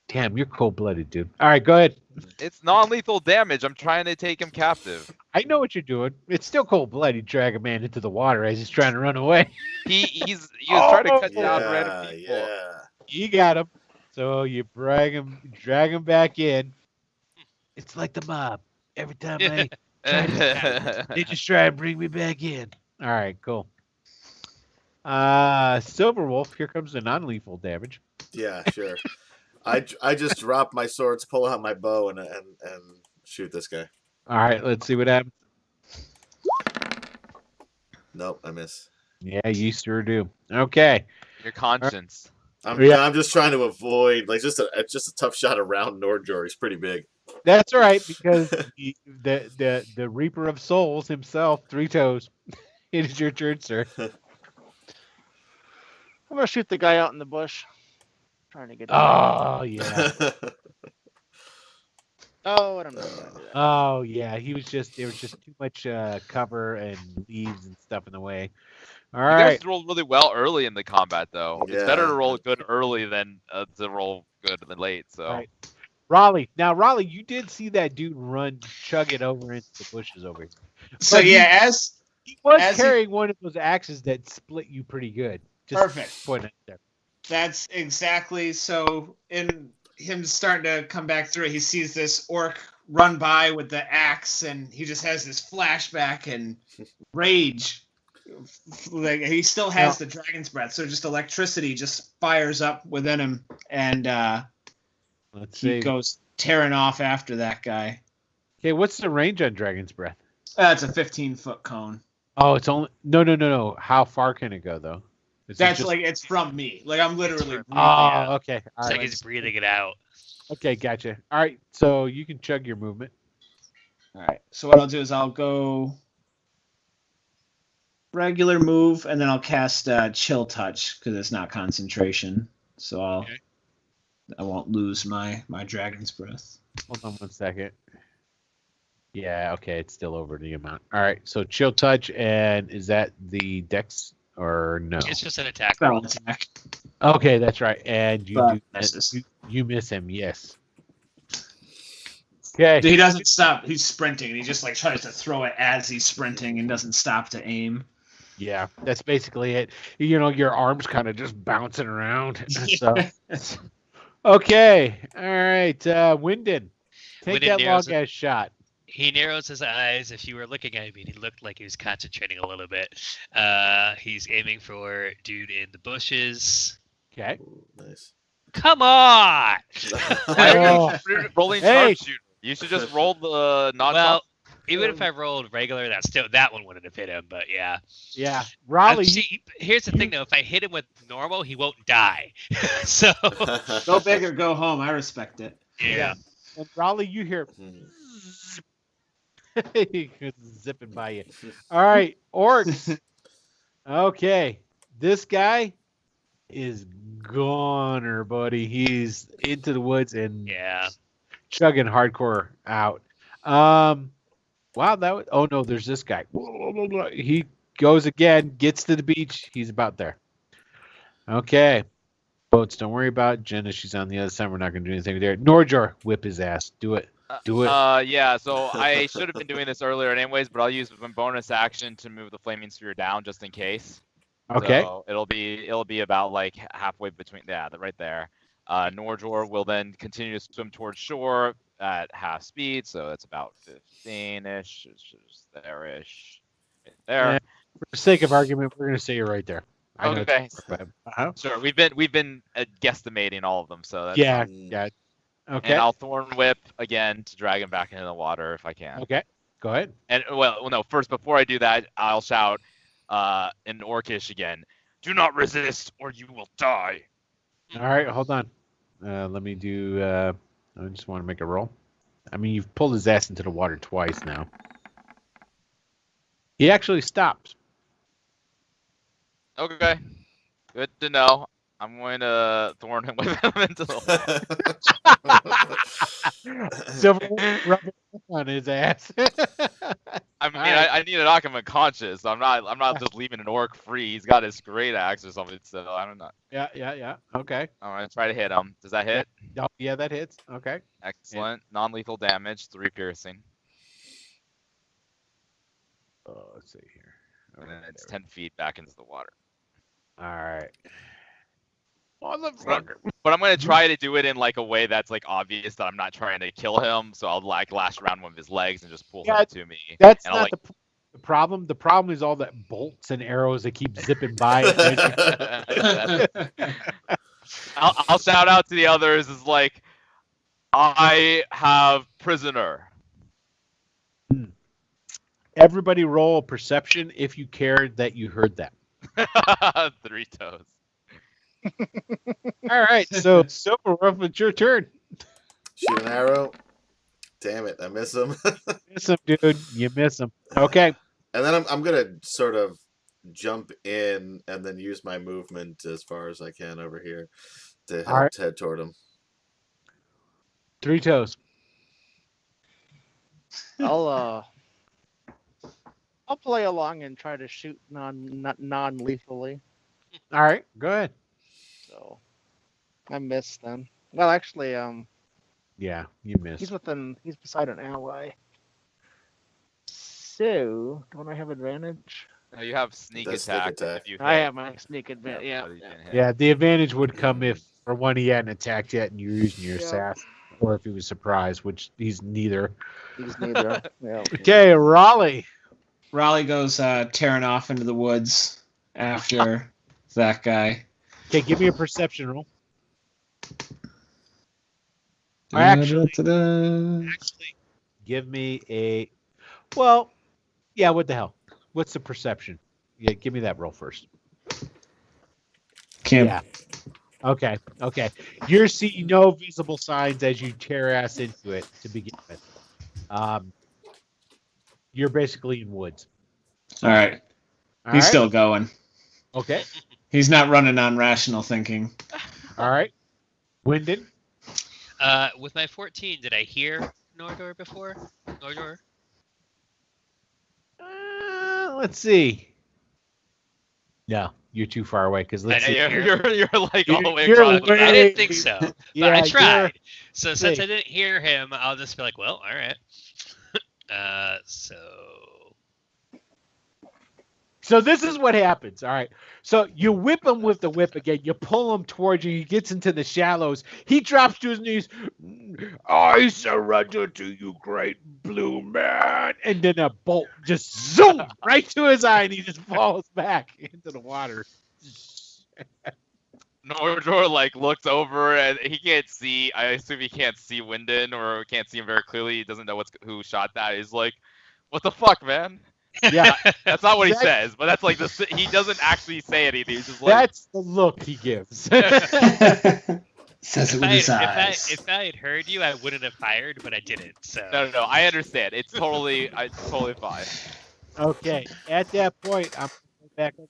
Damn, you're cold-blooded, dude. All right, go ahead. It's non-lethal damage. I'm trying to take him captive. I know what you're doing. It's still cold-blooded. Drag a man into the water as he's trying to run away. He was trying to cut down yeah, random people. yeah. You got him. So you drag him back in. It's like the mob. Every time they just try and bring me back in. All right, cool. Silverwolf, here comes the non-lethal damage. Yeah, sure. I just drop my swords, pull out my bow, and shoot this guy. All right, let's see what happens. Nope, I miss. Yeah, you sure do. Okay. Your conscience. Yeah. I'm just trying to avoid just a tough shot around Nordjor. He's pretty big. That's all right because the Reaper of Souls himself, Three Toes. It is your turn, sir. I'm gonna shoot the guy out in the bush. Trying to get. Oh yeah. Oh, and I'm not gonna do that. Oh yeah. There was just too much cover and leaves and stuff in the way. All You right. guys rolled really well early in the combat, though. It's better to Yeah. roll good early than to roll good late. So All right. Raleigh. Now, Raleigh, you did see that dude chug it over into the bushes over here. So But yeah, as He was As he- carrying one of those axes that split you pretty good. Just Perfect. putting it there. That's exactly so. In him starting to come back through it, he sees this orc run by with the axe, and he just has this flashback and rage. Like he still has the dragon's breath, so just electricity just fires up within him, and Let's he see. goes tearing off after that guy. Okay, what's the range on Dragon's Breath? It's a 15-foot cone. Oh, it's only no. How far can it go though? Is it That's just- like it's from me. Like I'm literally. breathing Oh, out. okay. All It's right. like he's breathing it out. Okay, gotcha. All right, so you can chug your movement. All right. So what I'll do is I'll go regular move, and then I'll cast Chill Touch because it's not concentration. So I won't lose my Dragon's Breath. Hold on one second. Yeah, okay, it's still over the amount. All right, so chill touch, and is that the dex or no? It's just an attack Spell roll. attack. Okay, that's right. And you But do misses. you miss him, yes. Okay. He doesn't stop. He's sprinting. He just like tries to throw it as he's sprinting and doesn't stop to aim. Yeah, that's basically it. You know, your arms kind of just bouncing around. So okay. All right. Wyndon. Take Wyndon that narrows long ass shot. He narrows his eyes. If you were looking at me, he looked like he was concentrating a little bit. He's aiming for dude in the bushes. Okay. Ooh, nice. Come on! Why Oh. are you rolling Hey. sharpshooter? You should just roll the not. Well, even if I rolled regular, that one wouldn't have hit him. But yeah. Yeah. Raleigh, you, See, here's the thing though. If I hit him with normal, he won't die. So Go big or go home. I respect it. yeah. and Raleigh, you hear Hmm. he goes zipping by you. All right, orcs. Okay, this guy is goner, buddy. He's into the woods and Yeah. chugging hardcore out. Wow, that was, oh no, there's this guy. He goes again, gets to the beach. He's about there. Okay. Boats, don't worry about Jenna. She's on the other side. We're not going to do anything there. Norjor, whip his ass. Do it. Do it. Yeah, so I should have been doing this earlier anyways, but I'll use my bonus action to move the flaming sphere down just in case. Okay. So it'll be about like halfway between right there. Norjor will then continue to swim towards shore at half speed, so that's about 15-ish. It's just there-ish. Right there. Yeah. For the sake of argument, we're going to say you're right there. I know Okay. it's- but- uh-huh. Sure, we've been guesstimating all of them, so that's Yeah. Mm. Yeah. Okay. And I'll thorn whip again to drag him back into the water if I can. Okay. Go ahead. And well, no, first before I do that, I'll shout in Orcish again. Do not resist, or you will die. All right. Hold on. Let me do. I just want to make a roll. I mean, you've pulled his ass into the water twice now. He actually stops. Okay, good to know. I'm going to thorn him with him into the water. Silver rubber on his ass. I mean, Alright. I need to knock him unconscious. I'm not just leaving an orc free. He's got his great axe or something. So I don't know. Yeah. Okay. I'm gonna try to hit him. Does that hit? Oh, yeah, that hits. Okay. Excellent. Non-lethal damage, 3 piercing, Oh, let's see here. and then it's 10 feet back into the water. All right. Motherfucker. But I'm gonna try to do it in like a way that's like obvious that I'm not trying to kill him. So I'll like lash around one of his legs and just pull Yeah, him to me. That's And I'll, not like- the problem. The problem is all that bolts and arrows that keep zipping by. I'll shout out to the others as like, I have prisoner. Everybody roll perception if you cared that you heard that. 3 toes. All right, so Silverwolf, it's your turn. Shoot an arrow. Damn it, I miss him. Miss him, dude. You miss him. Okay. And then I'm gonna sort of jump in and then use my movement as far as I can over here to All right. head toward him. 3 toes. I'll play along and try to shoot non-lethally. All right, go ahead. So I missed then. Well, actually, Yeah, you missed. he's beside an ally. So don't I have advantage? No, you have sneak That's sneak attack. attack. If you I hit. have my sneak advantage. Yeah. but you didn't hit. Yeah, the advantage would come if, for one, he hadn't attacked yet and you're using your Yeah. sass, or if he was surprised, which he's neither. He's neither. Yeah. Okay, Raleigh. Raleigh goes tearing off into the woods after that guy. Okay, give me a perception roll. Actually, give me a. Well, yeah. What the hell? What's the perception? Yeah, give me that roll first. Can't. Yeah. Okay. You're seeing no visible signs as you tear ass into it to begin with. You're basically in woods. All right. All He's right? still going. Okay. He's not running on rational thinking. All right. Wyndon. With my 14, did I hear Nordor before? Nordor? Let's see. No, you're too far away. Because let's And see. you're like all the way You're across the way- I map. didn't think so, but Yeah, I you're- tried. So since see. I didn't hear him, I'll just be like, well, all right. So So this is what happens. All right. So you whip him with the whip again. You pull him towards you. He gets into the shallows. He drops to his knees. I surrender to you, great blue man. And then a bolt just zoom right to his eye, and he just falls back into the water. Nordor like looks over and he can't see. I assume he can't see Wyndon or can't see him very clearly. He doesn't know who shot that. He's like, "What the fuck, man?" Yeah, That's not what he That- says, but that's like he doesn't actually say anything. He's just like, that's the look he gives. Says it if with I, his if, I, eyes. if I had heard you, I wouldn't have fired, but I didn't. So no. I understand. It's totally fine. Okay, at that point, I'm going back up.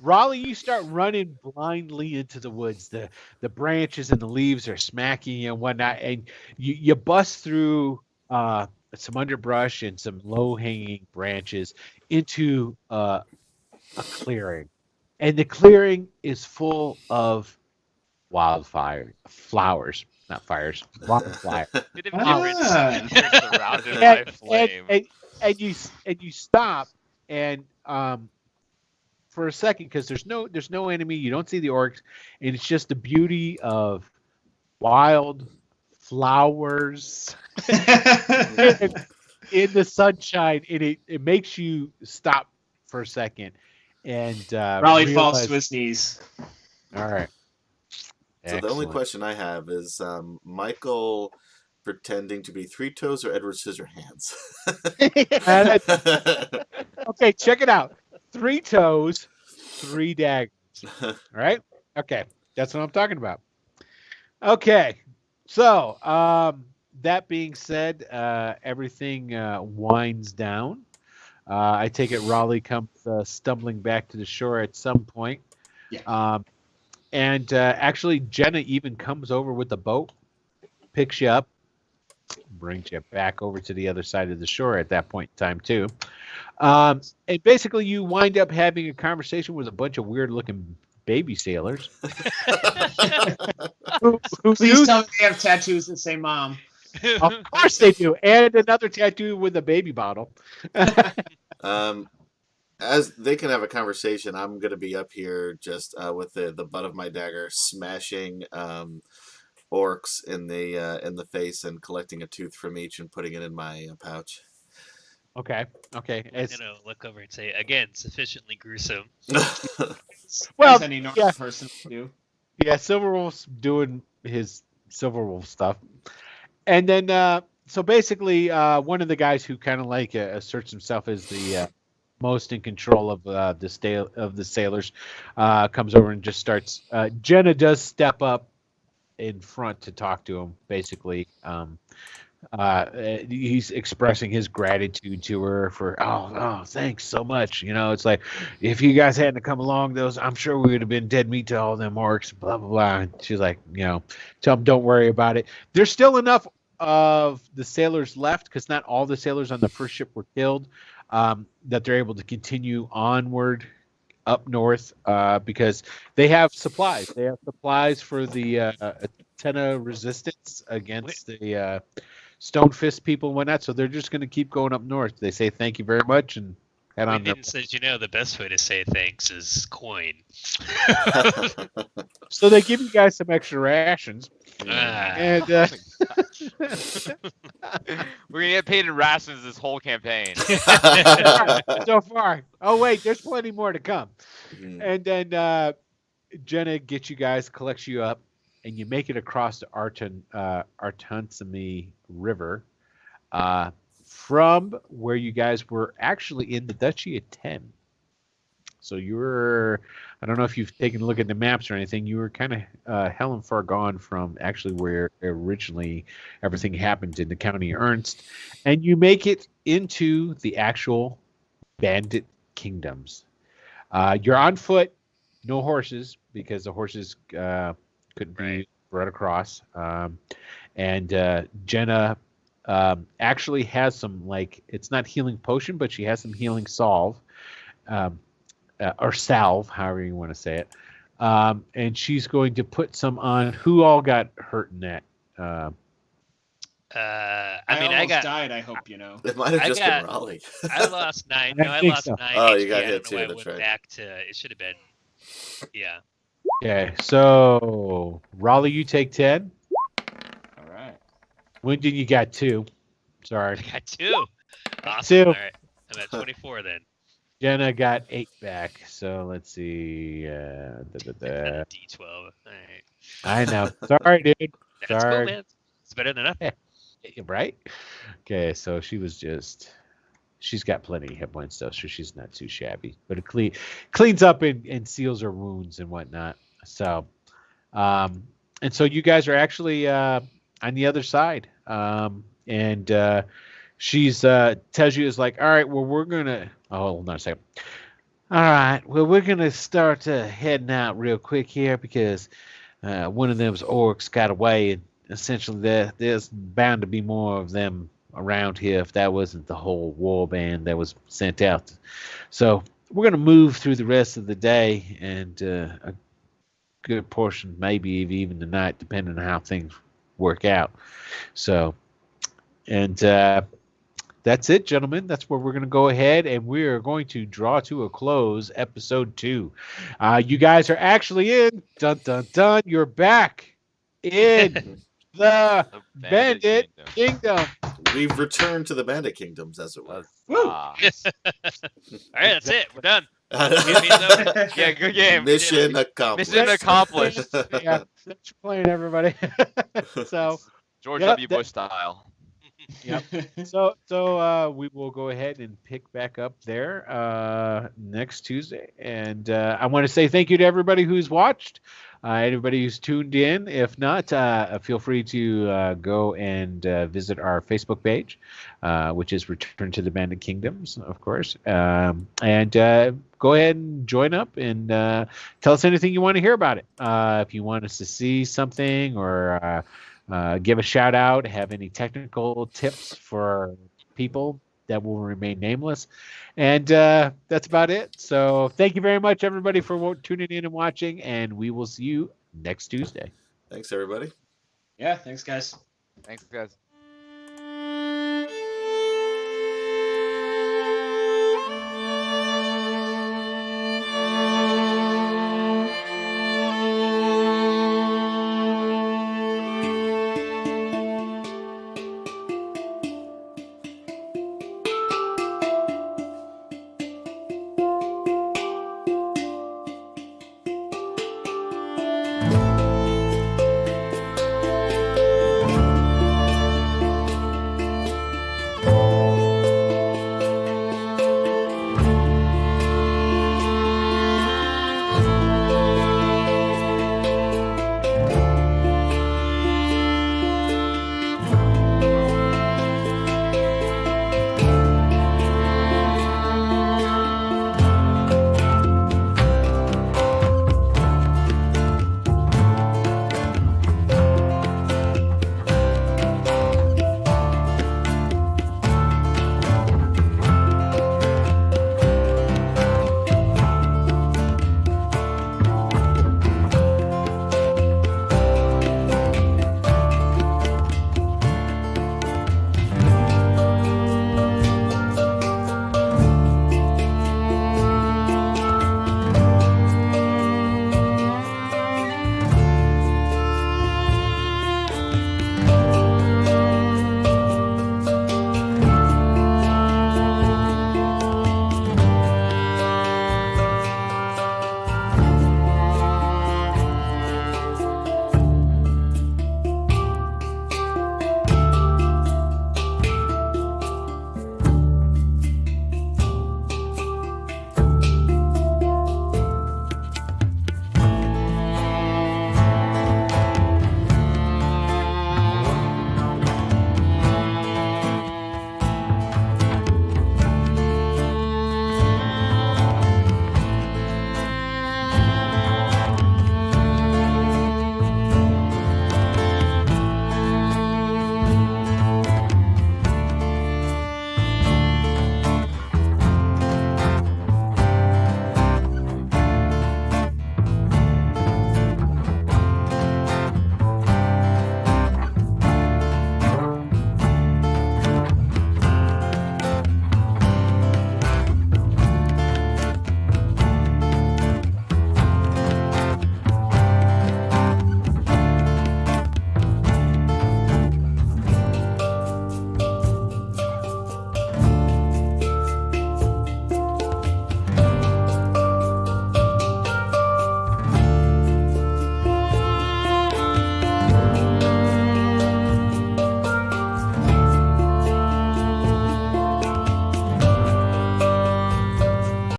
Raleigh, you start running blindly into the woods. The branches and the leaves are smacking you and whatnot, and you bust through some underbrush and some low-hanging branches into a clearing. And the clearing is full of flowers, not fires, wildfire. Bit of difference. Ah. You're surrounded by flame. and you stop and for a second because there's no enemy. You don't see the orcs, and it's just the beauty of wild flowers in the sunshine. It makes you stop for a second and Raleigh falls realize- to his knees. All right. So the only Excellent. question I have is Michael pretending to be Three Toes or Edward Scissorhands? Okay, check it out. 3 toes, 3 daggers. All right. Okay, that's what I'm talking about. Okay, so that being said, everything winds down. I take it Raleigh comes stumbling back to the shore at some point. Yeah. And actually, Jenna even comes over with the boat, picks you up, brings you back over to the other side of the shore at that point in time, too. And basically, you wind up having a conversation with a bunch of weird-looking baby sailors. who Please do- tell me they have tattoos that say "mom." Of course they do. And another tattoo with a baby bottle. As they can have a conversation, I'm going to be up here just with the butt of my dagger, smashing orcs in the face and collecting a tooth from each and putting it in my pouch. Okay. As, look over and say again, sufficiently gruesome. well, As any normal yeah. person would do. Yeah, Silverwolf's doing his Silverwolf stuff. And then, so basically, one of the guys who kind of like asserts himself as the most in control of the sailors comes over and just starts. Jenna does step up in front to talk to him, basically. He's expressing his gratitude to her for thanks so much. It's like if you guys hadn't come along, I'm sure we would have been dead meat to all them orcs. Blah blah blah. And she's like, tell them don't worry about it. There's still enough of the sailors left because not all the sailors on the first ship were killed. That they're able to continue onward up north because they have supplies. They have supplies for the Atena resistance against the Stone Fist people and whatnot. So they're just going to keep going up north. They say thank you very much and head on. Wyndon says, the best way to say thanks is coin. So they give you guys some extra rations. Ah. And We're gonna get paid in rations this whole campaign. so far. Oh wait, there's plenty more to come. Mhm. And then Jenna gets you guys, collects you up, and you make it across the Artansame River from where you guys were actually in the Duchy of 10. So you were, I don't know if you've taken a look at the maps or anything, you were kind of hell and far gone from actually where originally everything happened in the county of Ernst. And you make it into the actual Bandit kingdoms. You're on foot, no horses, because the horses couldn't be brought across. And Jenna actually has some, it's not healing potion, but she has some healing salve. or salve, however you want to say it. And she's going to put some on. Who all got hurt in that? I mean, I almost got. died. I hope you know. It might have I just got- been Raleigh. I lost 9. I No, I think lost so. 9 Oh, HP. you got I hit don't know too, why I that's went right. back to. It should have been. Yeah. Okay, so Raleigh, you take 10. All right. Wyndon, you got 2. Sorry. I got 2. Awesome. 2. All right. I'm at 24 then. Jenna got 8 back. So let's see. D12. All right. I know. Sorry, dude. That's Sorry. cool, man. It's better than nothing. Right? Okay, so she's got plenty of hit points though, so she's not too shabby. But it cleans up and seals her wounds and whatnot. So, and so you guys are actually on the other side. And she's tells you is like, all right, well we're gonna. Oh, hold on a second. All right, well we're gonna start heading out real quick here because one of them's orcs got away, and essentially there's bound to be more of them around here if that wasn't the whole war band that was sent out. So we're going to move through the rest of the day and a good portion, maybe even the night, depending on how things work out. So, and that's it, gentlemen. That's where we're going to go ahead, and we are going to draw to a close episode 2. You guys are actually in. Dun, dun, dun. You're back in the Bandit Kingdom. We've returned to the Bandit Kingdoms, as it were. Woo! All right, that's it. We're done. Yeah, good game. Mission accomplished. Mission accomplished. Yeah, thanks for playing, everybody. So, George Yep, W. Bush style. yep. So we will go ahead and pick back up there next Tuesday. And I want to say thank you to everybody who's watched, everybody who's tuned in. If not, feel free to go and visit our Facebook page, which is Return to the Bandit Kingdoms, of course. And go ahead and join up and tell us anything you want to hear about it. If you want us to see something or give a shout out, have any technical tips for people that will remain nameless. And that's about it. So thank you very much, everybody, for tuning in and watching. And we will see you next Tuesday. Thanks, everybody. Yeah, thanks, guys. Thanks, guys.